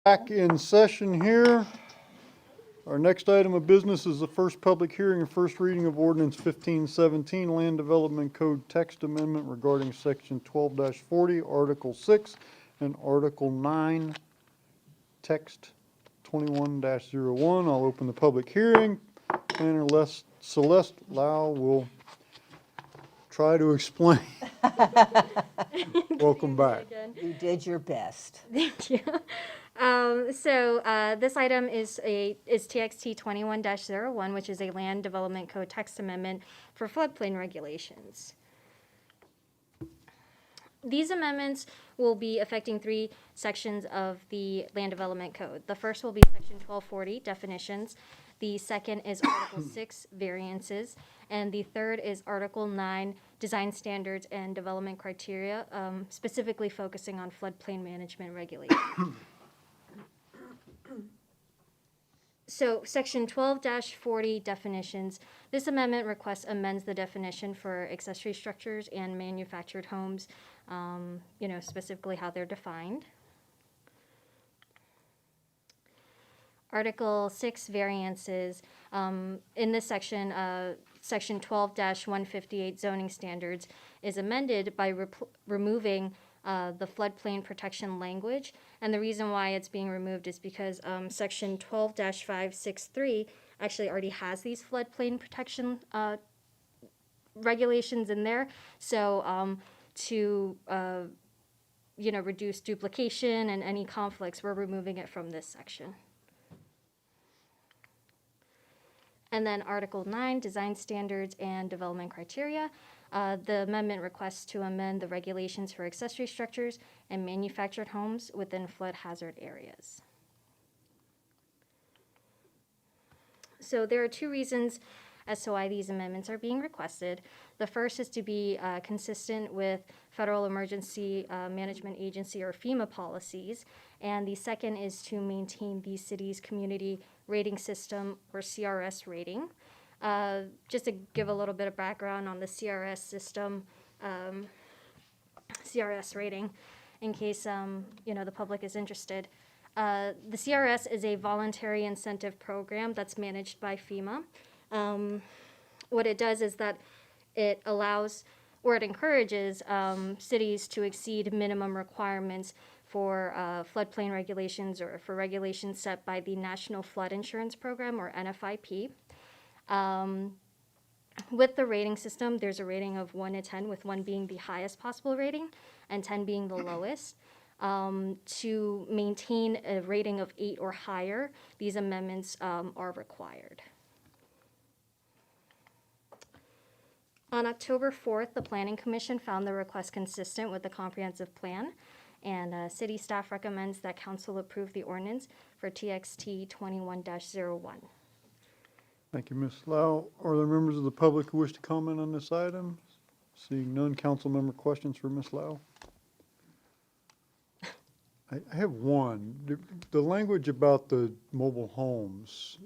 Back in session here. Our next item of business is the first public hearing and first reading of Ordinance 1517, Land Development Code Text Amendment regarding Section 12-40, Article 6, and Article 9, Text 21-01. I'll open the public hearing. Planner Celeste Lau will try to explain. Welcome back. You did your best. Thank you. This item is TXT 21-01, which is a Land Development Code Text Amendment for floodplain regulations. These amendments will be affecting 3 sections of the Land Development Code. The first will be Section 1240, definitions. The second is Article 6, variances. And the third is Article 9, design standards and development criteria, specifically focusing on floodplain management regulations. So Section 12-40 definitions. This amendment request amends the definition for accessory structures and manufactured homes, specifically how they're defined. Article 6 variances. In this section, Section 12-158 zoning standards is amended by removing the floodplain protection language. And the reason why it's being removed is because Section 12-563 actually already has these floodplain protection regulations in there. So to reduce duplication and any conflicts, we're removing it from this section. And then Article 9, design standards and development criteria. The amendment requests to amend the regulations for accessory structures and manufactured homes within flood hazard areas. So there are 2 reasons as to why these amendments are being requested. The first is to be consistent with Federal Emergency Management Agency or FEMA policies. And the second is to maintain the city's community rating system or CRS rating. Just to give a little bit of background on the CRS system, CRS rating, in case the public is interested. The CRS is a voluntary incentive program that's managed by FEMA. What it does is that it allows, or it encourages cities to exceed minimum requirements for floodplain regulations or for regulations set by the National Flood Insurance Program, or NFIP. With the rating system, there's a rating of 1 to 10, with 1 being the highest possible rating and 10 being the lowest. To maintain a rating of 8 or higher, these amendments are required. On October 4th, the Planning Commission found the request consistent with the comprehensive plan, and city staff recommends that council approve the ordinance for TXT 21-01. Thank you, Ms. Lau. Are there members of the public who wish to comment on this item? Seeing none, council member questions for Ms. Lau? I have one. The language about the mobile homes,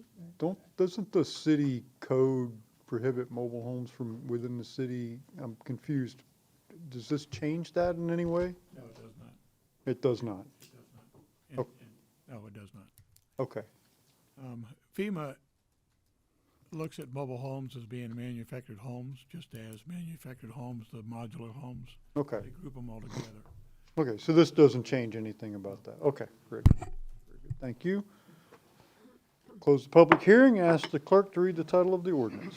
doesn't the city code prohibit mobile homes from within the city? I'm confused. Does this change that in any way? No, it does not. It does not? It does not. No, it does not. Okay. FEMA looks at mobile homes as being manufactured homes, just as manufactured homes, the modular homes. Okay. They group them all together. Okay, so this doesn't change anything about that. Okay, very good. Very good. Thank you. Close the public hearing. Ask the clerk to read the title of the ordinance.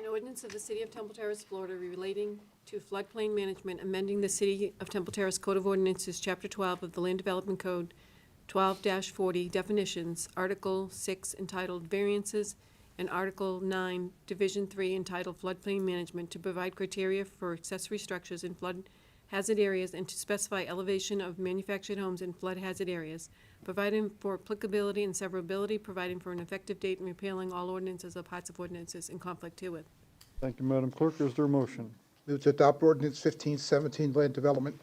An ordinance of the City of Temple Terrace, Florida, relating to floodplain management, amending the City of Temple Terrace Code of Ordinances, Chapter 12 of the Land Development Code, 12-40, definitions, Article 6 entitled Variances, and Article 9, Division 3 entitled Floodplain Management, to provide criteria for accessory structures in flood hazard areas and to specify elevation of manufactured homes in flood hazard areas, providing for applicability and severability, providing for an effective date, and repealing all ordinances or parts of ordinances in conflict herewith. Thank you, Madam Clerk. Is there a motion? Move to adopt ordinance 1517, Land Development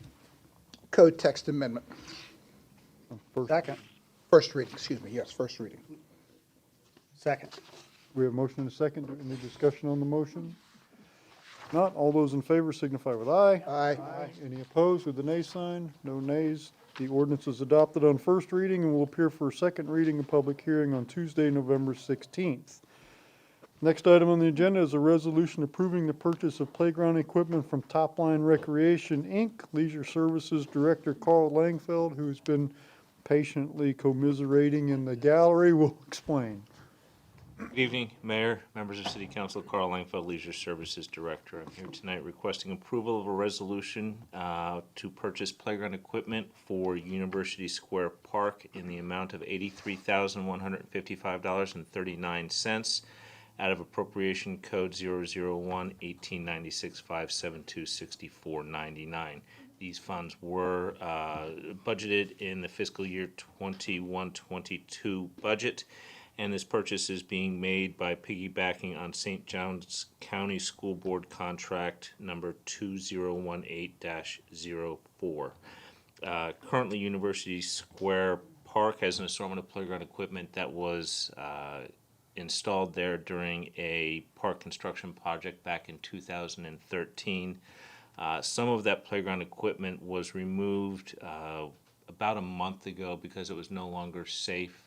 Code Text Amendment. Second. First reading, excuse me, yes, first reading. Second. We have a motion and a second. Any discussion on the motion? Not. All those in favor signify with aye. Aye. Any opposed with the nay sign? No nays. The ordinance is adopted on first reading and will appear for second reading and public hearing on Tuesday, November 16th. Next item on the agenda is a resolution approving the purchase of playground equipment from Top Line Recreation, Inc. Leisure Services Director Carl Langfeld, who's been patiently commiserating in the gallery, will explain. Good evening, Mayor, members of City Council. Carl Langfeld, Leisure Services Director. I'm here tonight requesting approval of a resolution to purchase playground equipment for University Square Park in the amount of $83,155.39 out of Appropriation Code 001-1896-572-6499. These funds were budgeted in the fiscal year 21-22 budget, and this purchase is being made by piggybacking on St. John's County School Board contract number 2018-04. Currently, University Square Park has an assortment of playground equipment that was installed there during a park construction project back in 2013. Some of that playground equipment was removed about a month ago because it was no longer safe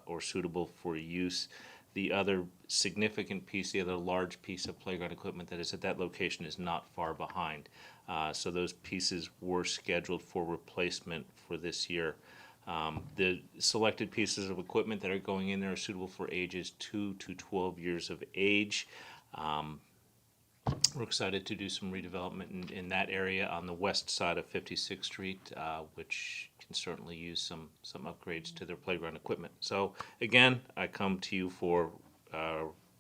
or suitable for use. The other significant piece, the other large piece of playground equipment that is at that location is not far behind. So those pieces were scheduled for replacement for this year. The selected pieces of equipment that are going in there are suitable for ages 2 to 12 years of age. We're excited to do some redevelopment in that area on the west side of 56th Street, which can certainly use some upgrades to their playground equipment. So again, I come to you for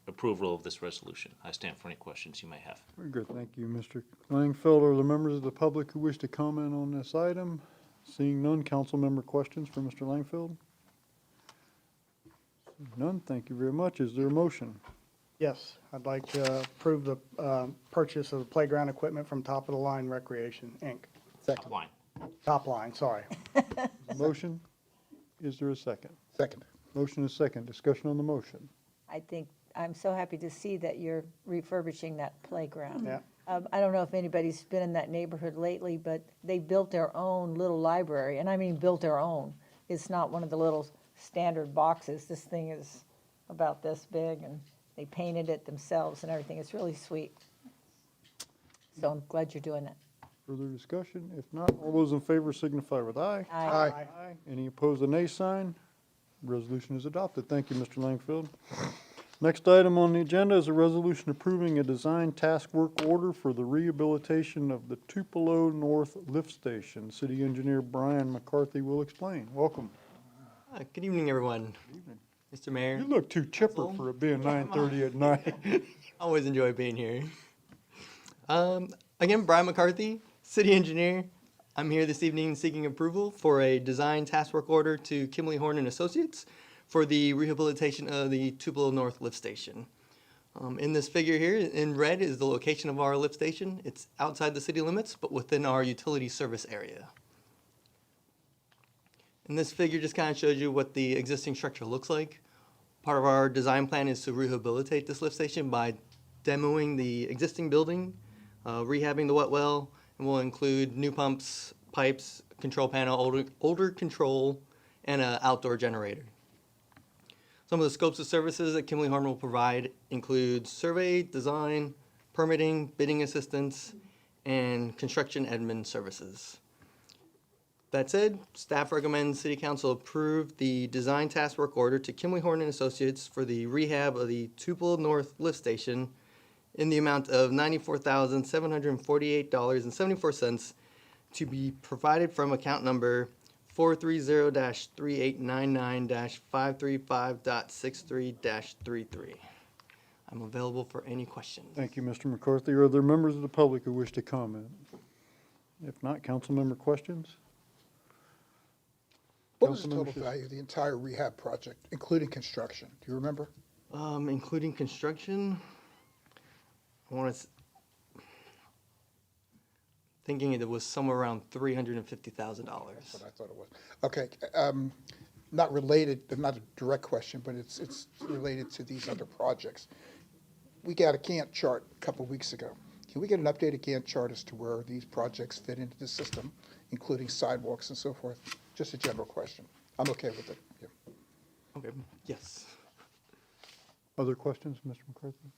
approval of this resolution. I stand for any questions you may have. Very good, thank you, Mr. Langfeld. Are there members of the public who wish to comment on this item? Seeing none, council member questions for Mr. Langfeld? Seeing none, thank you very much. Is there a motion? Yes, I'd like to approve the purchase of the playground equipment from Top of the Line Recreation, Inc. Top line. Top Line, sorry. Motion? Is there a second? Second. Motion is second. Discussion on the motion. I think, I'm so happy to see that you're refurbishing that playground. Yeah. I don't know if anybody's been in that neighborhood lately, but they built their own little library, and I mean built their own. It's not one of the little standard boxes. This thing is about this big, and they painted it themselves and everything. It's really sweet. So I'm glad you're doing it. Further discussion? If not, all those in favor signify with aye. Aye. Aye. Any opposed, a nay sign? Resolution is adopted. Thank you, Mr. Langfeld. Next item on the agenda is a resolution approving a design task work order for the rehabilitation of the Tupelo North Lift Station. City Engineer Brian McCarthy will explain. Welcome. Good evening, everyone. Good evening. Mr. Mayor. You look too chipper for it being 9:30 at night. Always enjoy being here. Again, Brian McCarthy, City Engineer. I'm here this evening seeking approval for a design task work order to Kimley Horn and Associates for the rehabilitation of the Tupelo North Lift Station. In this figure here, in red, is the location of our lift station. It's outside the city limits, but within our utility service area. And this figure just kind of shows you what the existing structure looks like. Part of our design plan is to rehabilitate this lift station by demoing the existing building, rehabbing the wet well, and we'll include new pumps, pipes, control panel, older control, and an outdoor generator. Some of the scopes of services that Kimley Horn will provide include survey, design, permitting, bidding assistance, and construction admin services. That said, staff recommends City Council approve the design task work order to Kimley Horn and Associates for the rehab of the Tupelo North Lift Station in the amount of $94,748.74 to be provided from account number 430-3899-535.63-33. I'm available for any questions. Thank you, Mr. McCarthy. Are there members of the public who wish to comment? If not, council member questions? What was the Councilmember total Schiff. value of the entire rehab project, including construction? Do you remember? Including construction, I want to, thinking it was somewhere around $350,000. That's what I thought it was. Okay, not related, not a direct question, but it's related to these other projects. We got a Gantt chart a couple weeks ago. Can we get an updated Gantt chart as to where these projects fit into the system including sidewalks and so forth? Just a general question. I'm okay with it. Yeah. Okay, yes. Other questions, Mr. McCarthy?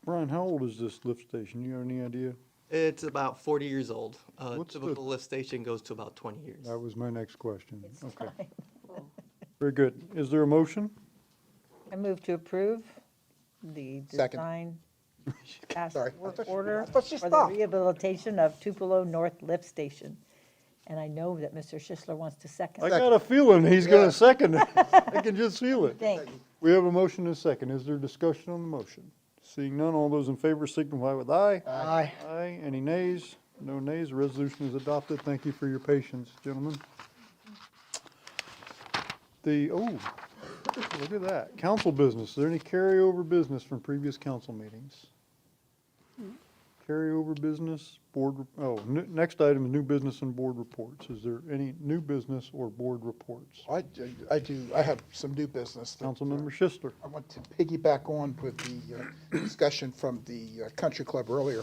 Brian, how old is this lift station? You have any idea? It's about 40 years old. What's the- Typical lift station goes to about 20 years. That was my next question. Okay. Very good. Is there a motion? I move to approve the Second. design task Sorry. work I thought order you for the stopped. rehabilitation of Tupelo North Lift Station. And I know that Mr. Schistler wants to second. I got a feeling he's Yeah. gonna second it. I can just feel it. Think. We have a motion and a second. Is there discussion on the motion? Seeing none, all those in favor signify with aye. Aye. Aye. Any nays? No nays. The resolution is adopted. Thank you for your patience, gentlemen. Look at that. Council business. Is there any carryover business from previous council meetings? Carryover business, next item is new business and board reports. Is there any new business or board reports? I do, I have some new business. that, Councilmember Schistler. I want to piggyback on with the discussion from the country club earlier.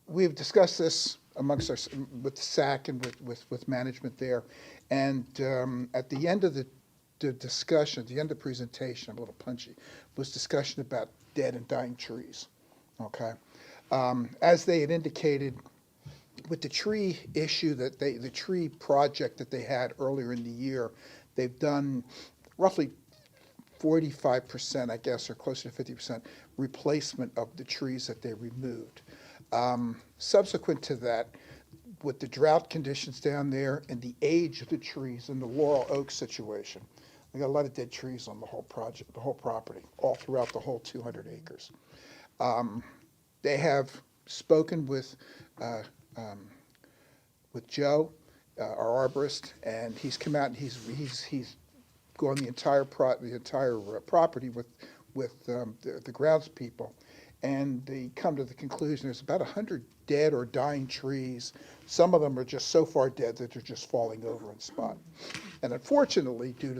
We've discussed this amongst us, with SAC and with management there. And at the end of the discussion, at the end of the presentation, I'm a little punchy, was discussion about dead and dying trees. Okay. As they had indicated, with the tree issue the tree project that they had earlier in the year, they've done roughly 45%, I guess, or closer to 50% replacement of the trees that they removed. Subsequent to that, with the drought conditions down there and the age of the trees and the laurel oak situation, we got a lot of dead trees on the whole project, the whole property, all throughout the whole 200 acres. They have spoken with Joe, our arborist, and he's come out and he's gone the entire property with the grounds people, and they come to the conclusion there's about 100 dead or dying trees. Some of them are just so far dead that they're just falling over in spot. And unfortunately, due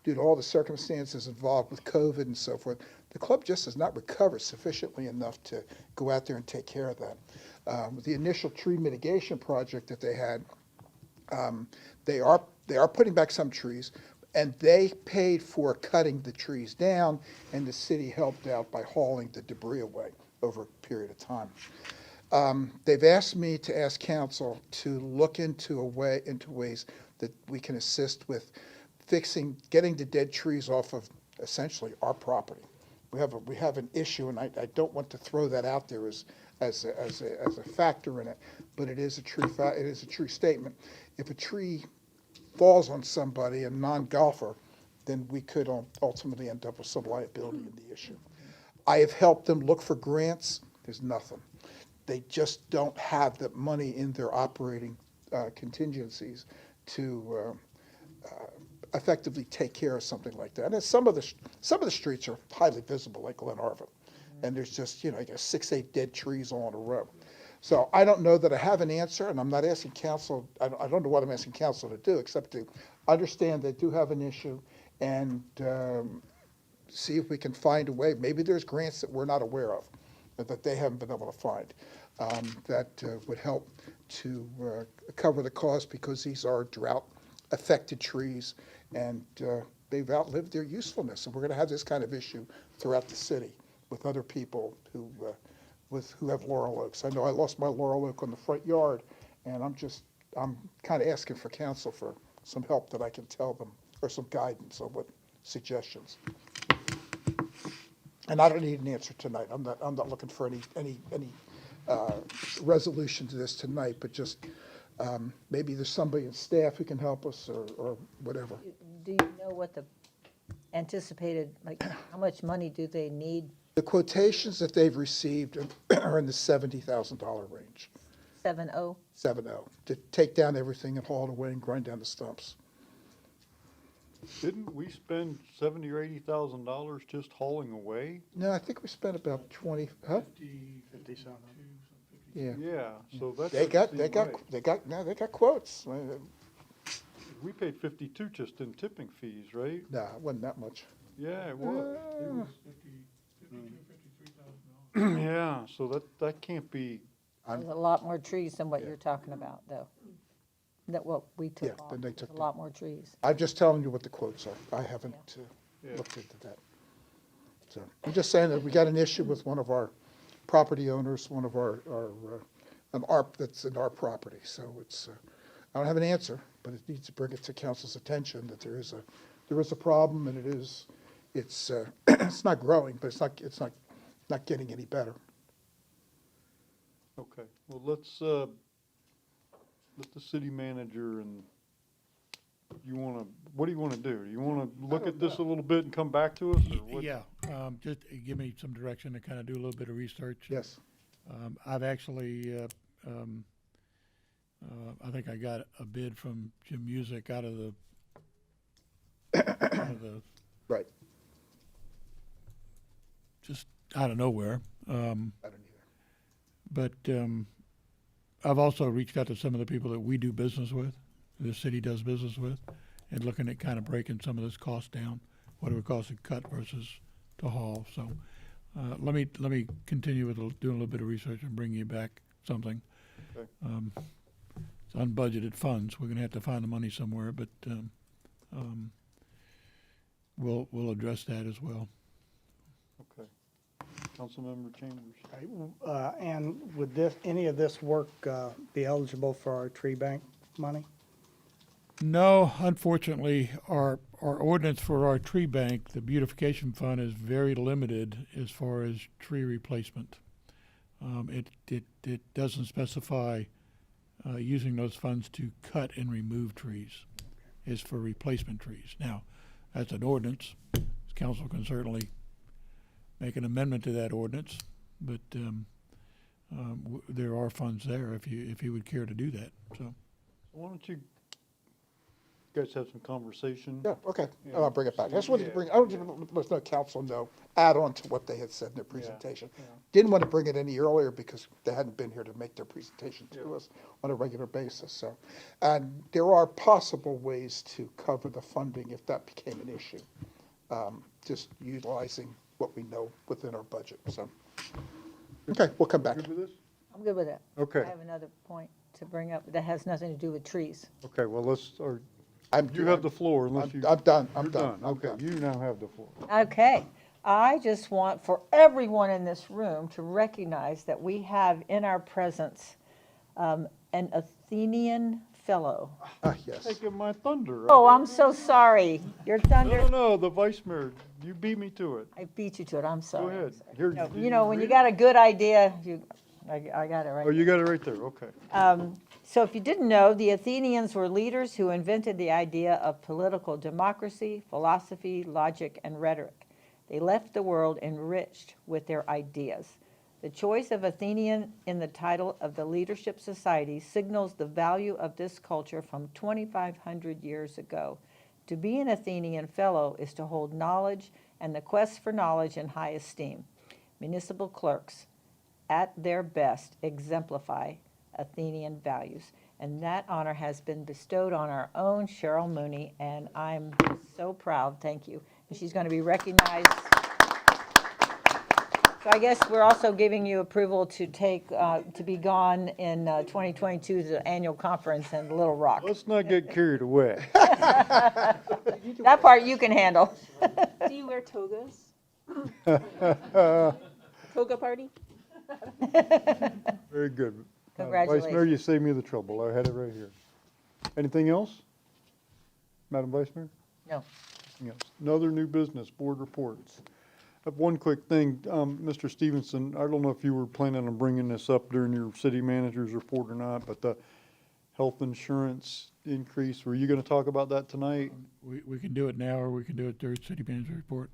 to all the circumstances involved with COVID and so forth, the club just has not recovered sufficiently enough to go out there and take care of that. With the initial tree mitigation project that they had, they are putting back some trees, and they paid for cutting the trees down, and the city helped out by hauling the debris away over a period of time. They've asked me to ask council to look into ways that we can assist with getting the dead trees off of essentially our property. We have an issue, and I don't want to throw that out there as a factor in it, but it is a true statement. If a tree falls on somebody, a non-golfer, then we could ultimately end up with some liability in the issue. I have helped them look for grants. There's nothing. They just don't have the money in their operating contingencies to effectively take care of something like that. And some of the streets are highly visible, like Glen Arvin, and there's just I guess 6-8 dead trees all in a row. So I don't know that I have an answer, and I'm not asking council. I don't know what I'm asking council to do, except to understand they do have an issue and see if we can find a way. Maybe there's grants that we're not aware of, that they haven't been able to find, that would help to cover the cost, because these are drought-affected trees, and they've outlived their usefulness. And we're going to have this kind of issue throughout the city with other people who have laurel oaks. I know I lost my laurel oak on the front yard, and I'm kind of asking for council for some help that I can tell them, or some guidance on what suggestions. And I don't need an answer tonight. I'm not looking for any resolution to this tonight, but just maybe there's somebody in staff who can help us, or whatever. Do you know what the anticipated, how much money do they need? The quotations that they've received are in the $70,000 range. 7-0? 7-0, to take down everything and haul it away and grind down the stumps. Didn't we spend $70,000 or $80,000 just hauling away? No, I think we spent about 20, huh? 50 something. Yeah. Yeah, so that's. They got quotes. We paid 52 just in tipping fees, right? No, it wasn't that much. Yeah, it was. $53,000. Yeah, so that can't be, There's a lot more trees than what you're talking about, though. That what we Yeah, took off, then they There's took a the- lot more trees. I'm just telling you what the quotes are. I haven't looked into that. So I'm just saying that we got an issue with one of our property owners, one of an ARP that's in our property. So it's, I don't have an answer, but it needs to bring it to council's attention that there is a problem, and it's it's not growing, but it's not getting any better. Okay, well, let's, let the city manager and what do you wanna do? Do you wanna look at this a little bit and come back to us, or what? Yeah, just give me some direction to kind of do a little bit of research. Yes. I've actually, I think I got a bid from Jim Music out of the, Right. just out of nowhere. I don't either. But I've also reached out to some of the people that we do business with, the city does business with, and looking at kind of breaking some of this cost down, what it would cost to cut versus to haul. So let me continue with doing a little bit of research and bring you back something. Okay. It's unbudgeted funds. We're going to have to find the money somewhere, but we'll address that as well. Okay. Councilmember Chambers. And would any of this work be eligible for our tree bank money? No, unfortunately, our ordinance for our tree bank, the beautification fund, is very limited as far as tree replacement. It doesn't specify using those funds to cut and remove trees. It's for replacement trees. Now, that's an ordinance. Council can certainly make an amendment to that ordinance, but there are funds there if you would care to do that. So, Why don't you guys have some conversation? Yeah, okay, Yeah. and I'll bring it back. I just wanted to Yeah. bring, I don't even let the council know, add on to what they had said in their presentation. yeah. Didn't want to bring it any earlier because they hadn't been here to make their presentation to us on a regular basis, so. And there are possible ways to cover the funding if that became an issue, just utilizing what we know within our budget, so. Okay, we'll come back. Good with this? I'm good with it. Okay. I have another point to bring up that has nothing to do with trees. Okay, well, I'm- you have the floor unless you. I'm done, I'm You're done, I'm Okay, done. you now have the floor. Okay, I just want for everyone in this room to recognize that we have in our presence an Athenian fellow. Yes. Taking my thunder. Oh, I'm so sorry. Your thunder, No, the vice mayor, you beat me to it. I beat you to it, I'm sorry. Go ahead. Here, No, did you know, when read you it? got a good idea, I got it right. Oh, you got it right there, okay. So if you didn't know, the Athenians were leaders who invented the idea of political democracy, philosophy, logic, and rhetoric. They left the world enriched with their ideas. The choice of Athenian in the title of the Leadership Society signals the value of this culture from 2,500 years ago. To be an Athenian fellow is to hold knowledge and the quest for knowledge in high esteem. Municipal clerks, at their best, exemplify Athenian values. And that honor has been bestowed on our own Cheryl Mooney, and I'm so proud, thank you. And she's going to be recognized. So I guess we're also giving you approval to to be gone in 2022 to the annual conference in Little Rock. Let's not get carried away. That part you can handle. Do you wear togas? Toga party? Very good. Vice Mayor, Congratulations. you saved me the trouble. I had it right here. Anything else? Madam Vice Mayor? No. Anything else? No other new business, board reports. I have one quick thing, Mr. Stevenson, I don't know if you were planning on bringing this up during your city manager's report or not, but the health insurance increase, were you gonna talk about that tonight? we can do it now, or we can do it during city manager report.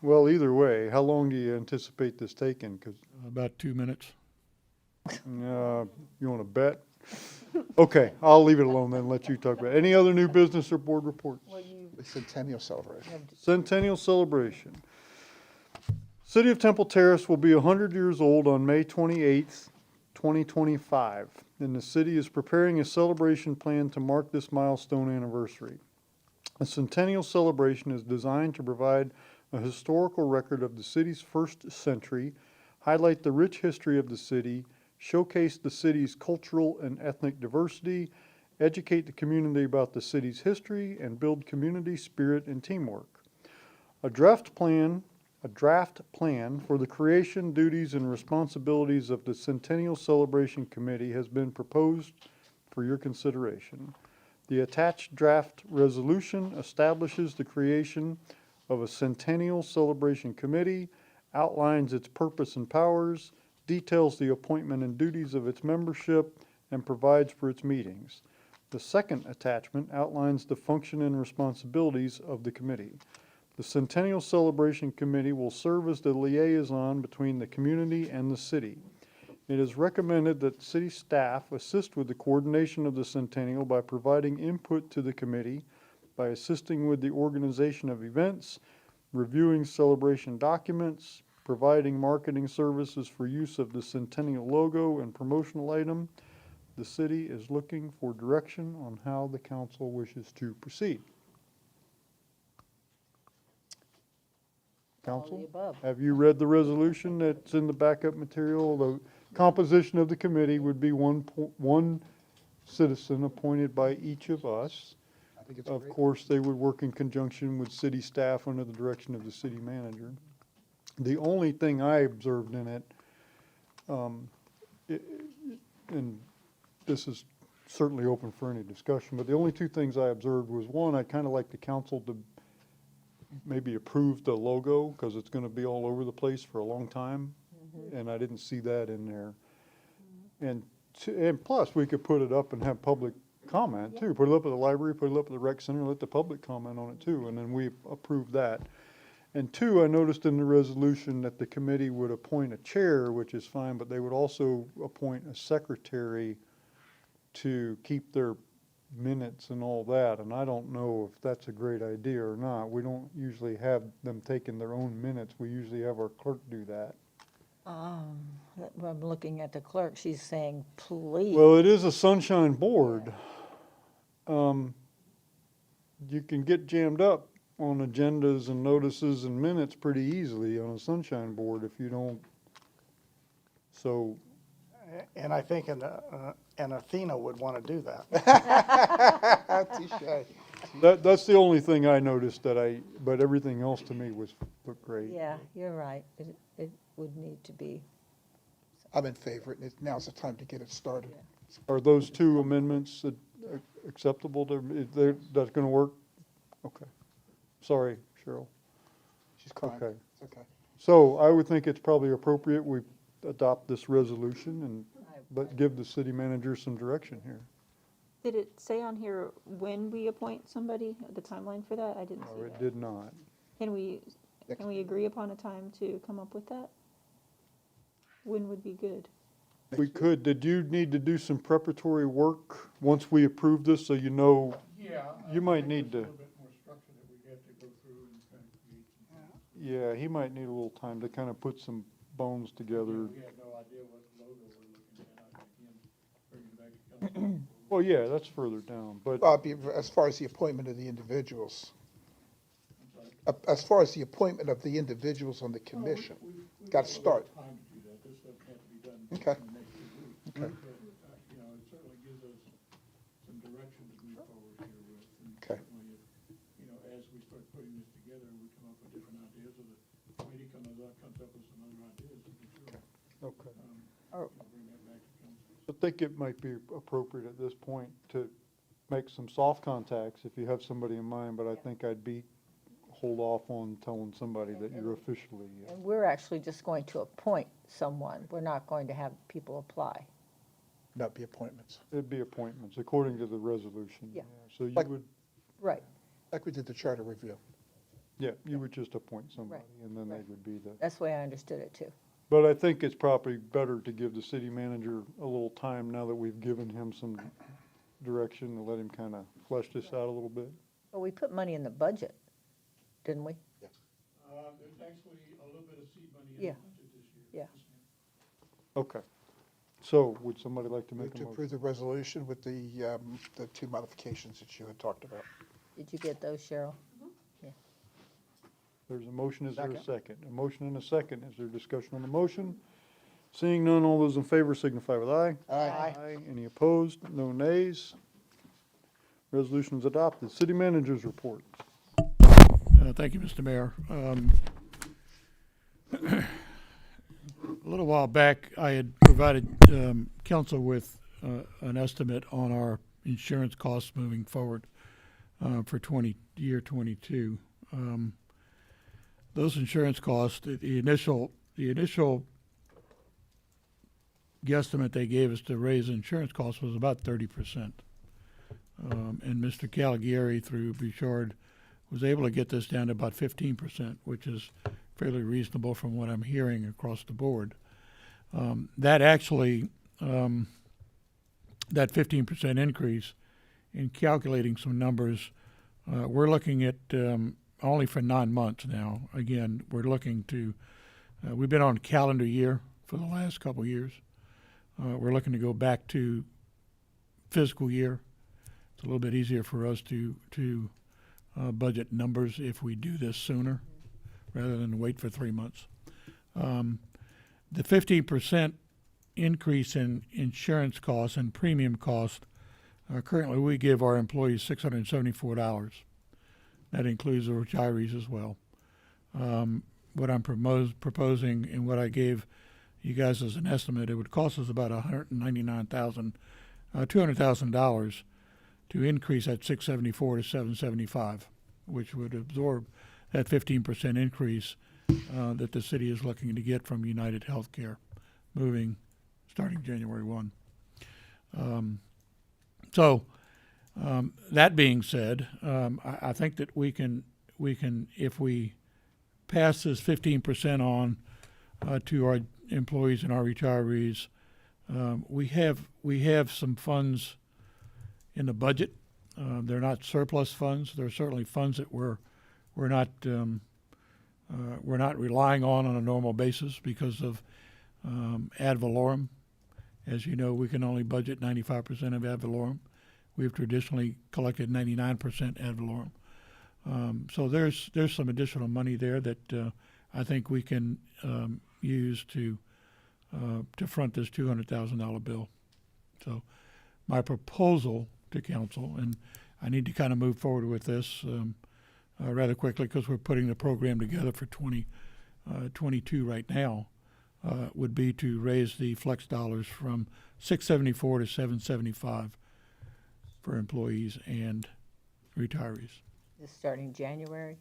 Well, either way, how long do you anticipate this taking? 'Cause, About 2 minutes. you wanna bet? Okay, I'll leave it alone then, let you talk about it. Any other new business or board reports? The centennial celebration. Centennial celebration. City of Temple Terrace will be 100 years old on May 28th, 2025, and the city is preparing a celebration plan to mark this milestone anniversary. A centennial celebration is designed to provide a historical record of the city's first century, highlight the rich history of the city, showcase the city's cultural and ethnic diversity, educate the community about the city's history, and build community spirit and teamwork. A draft plan for the creation, duties, and responsibilities of the Centennial Celebration Committee has been proposed for your consideration. The attached draft resolution establishes the creation of a Centennial Celebration Committee, outlines its purpose and powers, details the appointment and duties of its membership, and provides for its meetings. The second attachment outlines the function and responsibilities of the committee. The Centennial Celebration Committee will serve as the liaison between the community and the city. It is recommended that city staff assist with the coordination of the Centennial by providing input to the committee, by assisting with the organization of events, reviewing celebration documents, providing marketing services for use of the Centennial logo and promotional item. The city is looking for direction on how the council wishes to proceed. Council, have you read the resolution that's in the backup material? The composition of the committee would be one citizen appointed by each of us. Of course, they would work in conjunction with city staff under the direction of the city manager. The only thing I observed in it, and this is certainly open for any discussion, but the only two things I observed was, one, I'd kind of like the council to maybe approve the logo, because it's going to be all over the place for a long time, and I didn't see that in there. And plus, we could put it up and have public comment too. Put it up at the library, put it up at the rec center, let the public comment on it too, and then we approve that. And two, I noticed in the resolution that the committee would appoint a chair, which is fine, but they would also appoint a secretary to keep their minutes and all that, and I don't know if that's a great idea or not. We don't usually have them taking their own minutes. We usually have our clerk do that. I'm looking at the clerk, she's saying, please. Well, it is a sunshine board. You can get jammed up on agendas and notices and minutes pretty easily on a sunshine board if you don't. So. And I think an Athena would want to do that. Touche. That's the only thing I noticed but everything else to me looked great. Yeah, you're right. It would need to be. I'm in favor, and now's the time to get it started. Are those two amendments acceptable that's gonna work? Okay. Sorry, Cheryl. She's crying. Okay. It's okay. So I would think it's probably appropriate we adopt this resolution but give the city manager some direction here. Did it say on here when we appoint somebody, the timeline for that? I didn't see No, that. it did not. Can we agree upon a time to come up with that? When would be good? We could. Did you need to do some preparatory work once we approve this, so you know? Yeah. You might need to. A little bit more structure that we have to go through and kind of create some things. Yeah, he might need a little time to kind of put some bones together. We have no idea what logo we're looking at. Again, bring it back to council. Well, yeah, that's further down, but. As far as the appointment of the individuals. As far as the appointment of the individuals on the commission, got to start. Time to do that. This doesn't have to be done Okay. in the next 2 weeks. Okay. You know, it certainly gives us some direction to move forward here with. And Okay. certainly if, you know, as we start putting this together, we come up with different ideas, or the committee comes up with some other ideas, we can certainly, Okay. bring that back to council. I think it might be appropriate at this point to make some soft contacts if you have somebody in mind, but I think hold off on telling somebody that you're officially. And we're actually just going to appoint someone. We're not going to have people apply. That'd be appointments. It'd be appointments, according to the resolution. Yeah. So you Like- would, Right. Like we did the charter review. you would just appoint somebody, and then they would be the. That's the way I understood it too. But I think it's probably better to give the city manager a little time now that we've given him some direction, to let him kind of flesh this out a little bit. But we put money in the budget, didn't we? There's actually a little bit of seed money in the Yeah. budget this year. Yeah. Okay. So would somebody like to Move make a to motion? approve the resolution with the two modifications that you had talked about. Did you get those, Cheryl? There's a motion, is there a second? A motion and a second, is there discussion on the motion? Seeing none, all those in favor signify with aye. Aye. Any opposed? No nays. Resolution is adopted. City Manager's report. Thank you, Mr. Mayor. A little while back, I had provided council with an estimate on our insurance costs moving forward for year 22. Those insurance costs, the initial guesstimate they gave us to raise insurance costs was about 30%. And Mr. Caligieri, through Bouchard, was able to get this down to about 15%, which is fairly reasonable from what I'm hearing across the board. That actually, that 15% increase, in calculating some numbers, we're looking at only for 9 months now. Again, we're looking to, we've been on calendar year for the last couple years. We're looking to go back to fiscal year. It's a little bit easier for us to budget numbers if we do this sooner rather than wait for 3 months. The 15% increase in insurance costs and premium cost, currently we give our employees $674. That includes the retirees as well. What I'm proposing and what I gave you guys as an estimate, it would cost us about $200,000 to increase that 674 to 775, which would absorb that 15% increase that the city is looking to get from United Healthcare, starting January 1. That being said, I think that we can, if we pass this 15% on to our employees and our retirees, we have some funds in the budget. They're not surplus funds. They're certainly funds that we're not relying on a normal basis because of ad valorem. As you know, we can only budget 95% of ad valorem. We've traditionally collected 99% ad valorem. So there's some additional money there that I think we can use to front this $200,000 bill. So my proposal to council, and I need to kind of move forward with this rather quickly because we're putting the program together for 2022 right now, would be to raise the flex dollars from $674 to $775 for employees and retirees. This starting January?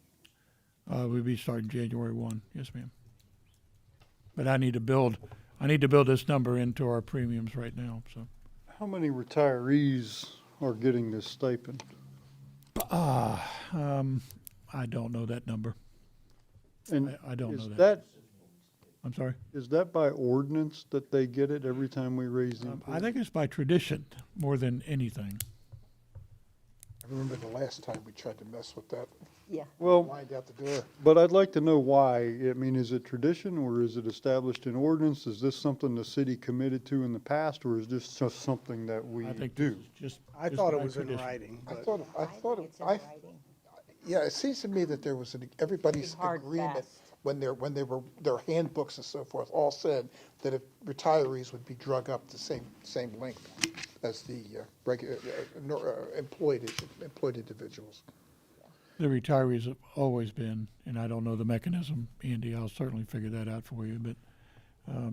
We'll be starting January 1. Yes, ma'am. But I need to build this number into our premiums right now. So, How many retirees are getting this stipend? I don't know that number. And I don't know is that. I'm sorry? Is that by ordinance that they get it every time we raise the I think it's by tradition more than anything. I remember the last time we tried to mess with that. Yeah. Well, Lined out the door. but I'd like to know why. I mean, is it tradition or is it established in ordinance? Is this something the city committed to in the past, or is this just something that we I think do? I thought it was in writing, I but thought yeah, it seems to me that there was everybody's Hard, agreement fast. when their handbooks and so forth all said that if retirees would be drug up the same length as the employed individuals. The retirees have always been, and I don't know the mechanism, Andy, I'll certainly figure that out for you, but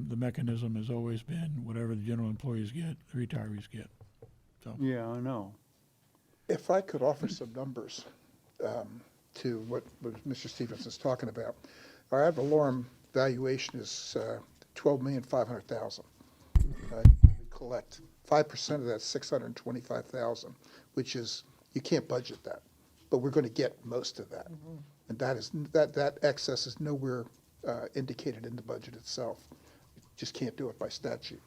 the mechanism has always been whatever the general employees get, the retirees get. So Yeah, I know. If I could offer some numbers to what Mr. Stevens is talking about. Our ad valorem valuation is $12,500,000. We collect 5% of that, $625,000, which is, you can't budget that, but we're going to get most of that. And that excess is nowhere indicated in the budget itself. You just can't do it by statute.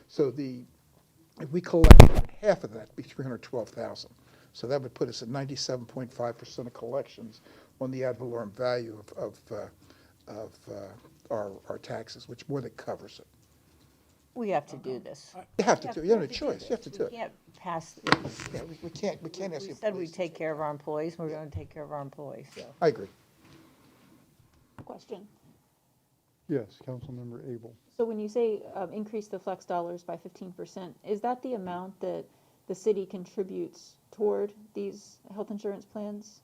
So if we collect half of that, it'd be $312,000. So that would put us at 97.5% of collections on the ad valorem value of our taxes, which more than covers it. We have to do this. You have to do it. You have no choice. You have to do We it. can't pass. Yeah, we can't ask We the said we'd employees. take care of our employees, we're going to take care of our employees, so. I agree. Question. Yes, Councilmember Abel. So when you say increase the flex dollars by 15%, is that the amount that the city contributes toward these health insurance plans?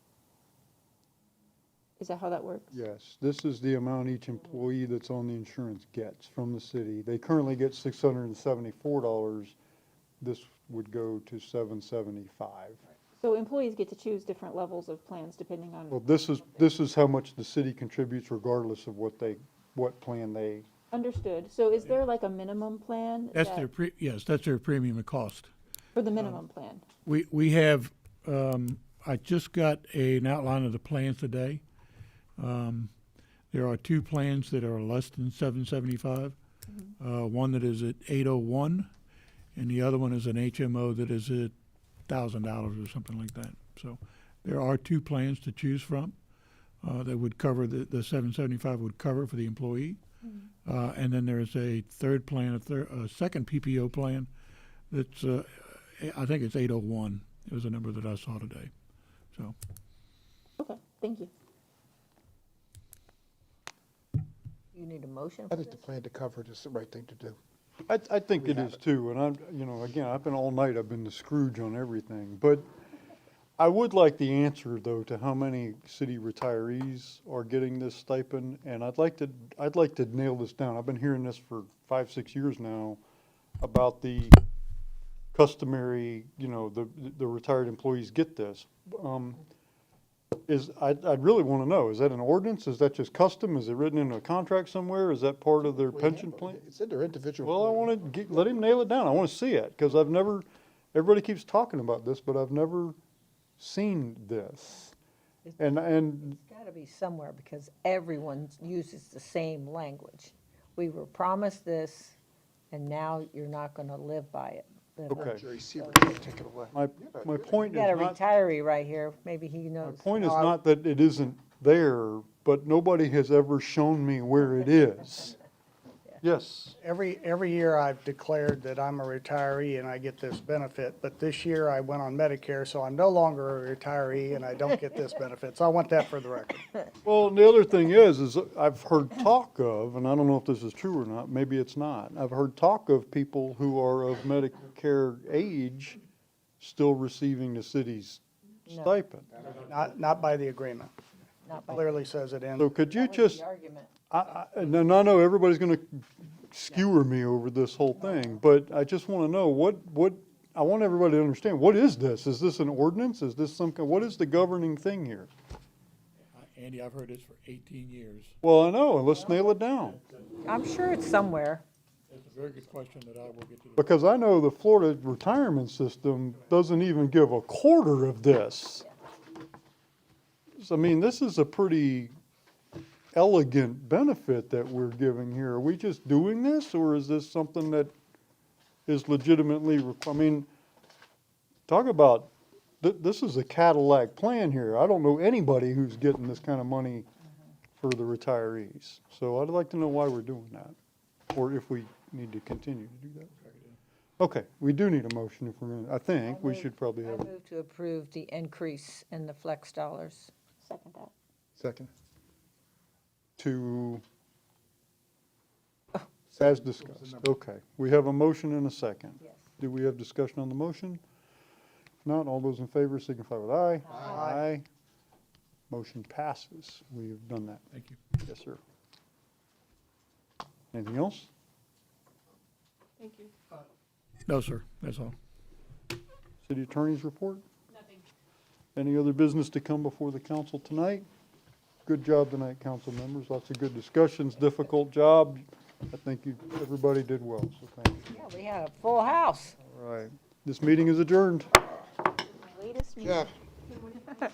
Is that how that works? Yes, this is the amount each employee that's on the insurance gets from the city. They currently get $674. This would go to $775. So employees get to choose different levels of plans depending on. Well, this is how much the city contributes regardless of what plan they. Understood. So is there like a minimum plan? That's that- yes, that's their premium and cost. For the minimum plan? We have, I just got an outline of the plans today. There are two plans that are less than $775. One that is at $801, and the other one is an HMO that is at $1,000 or something like that. So there are two plans to choose from that would cover the $775 would cover for the employee, and then there's a third plan, a second PPO plan that's I think it's 801. It was a number that I saw today. So. Okay, thank you. You need a motion I for think the this? plan to cover it is the right thing to do. I think it is too, and again, I've been all night, I've been the Scrooge on everything, but I would like the answer, though, to how many city retirees are getting this stipend, and I'd like to nail this down. I've been hearing this for 5-6 years now about the customary, the retired employees get this. I'd really want to know, is that an ordinance? Is that just custom? Is it written into a contract somewhere? Is that part of their pension plan? It's in their individual. Well, I want to let him nail it down. I want to see it, because everybody keeps talking about this, but I've never seen this. And It's got to be somewhere because everyone uses the same language. We were promised this, and now you're not going to live by it. Okay. Jerry Seaver can't take it away. My point We is got a not, retiree right here. Maybe he my knows. point is not that it isn't there, but nobody has ever shown me where it is. Yes. Every year I've declared that I'm a retiree and I get this benefit, but this year I went on Medicare, so I'm no longer a retiree and I don't get this benefit. So I want that for the record. Well, and the other thing is I've heard talk of, and I don't know if this is true or not, maybe it's not. I've heard talk of people who are of Medicare age still receiving the city's stipend. Not by the agreement. Not by- Clearly says it in. So could you That was just, the argument. and I know everybody's gonna skewer me over this whole thing, but I just wanna know I want everybody to understand, what is this? Is this an ordinance? Is this what is the governing thing here? Andy, I've heard this for 18 years. Well, I know, and let's nail it down. I'm sure it's somewhere. It's a very good question that I will get to. Because I know the Florida retirement system doesn't even give a quarter of this. So, I mean, this is a pretty elegant benefit that we're giving here. Are we just doing this, or is this something that is legitimately, I mean, talk about, this is a Cadillac plan here. I don't know anybody who's getting this kind of money for the retirees. So I'd like to know why we're doing that, or if we need to continue to do that. Okay, we do need a motion if we're gonna, I think we should probably I have, move to approve the increase in the flex dollars. Second that. Second. to, as discussed. Okay, we have a motion and a second. Yes. Do we have discussion on the motion? If not, all those in favor signify with aye. Aye. Motion passes. We have done that. Thank you. Yes, sir. Anything else? Thank you. No, sir, that's all. City Attorney's report? Nothing. Any other business to come before the council tonight? Good job tonight, council members. Lots of good discussions, difficult job. I think everybody did well, so thank you. Yeah, we had a full house. All right. This meeting is adjourned. My latest meeting. Jeff.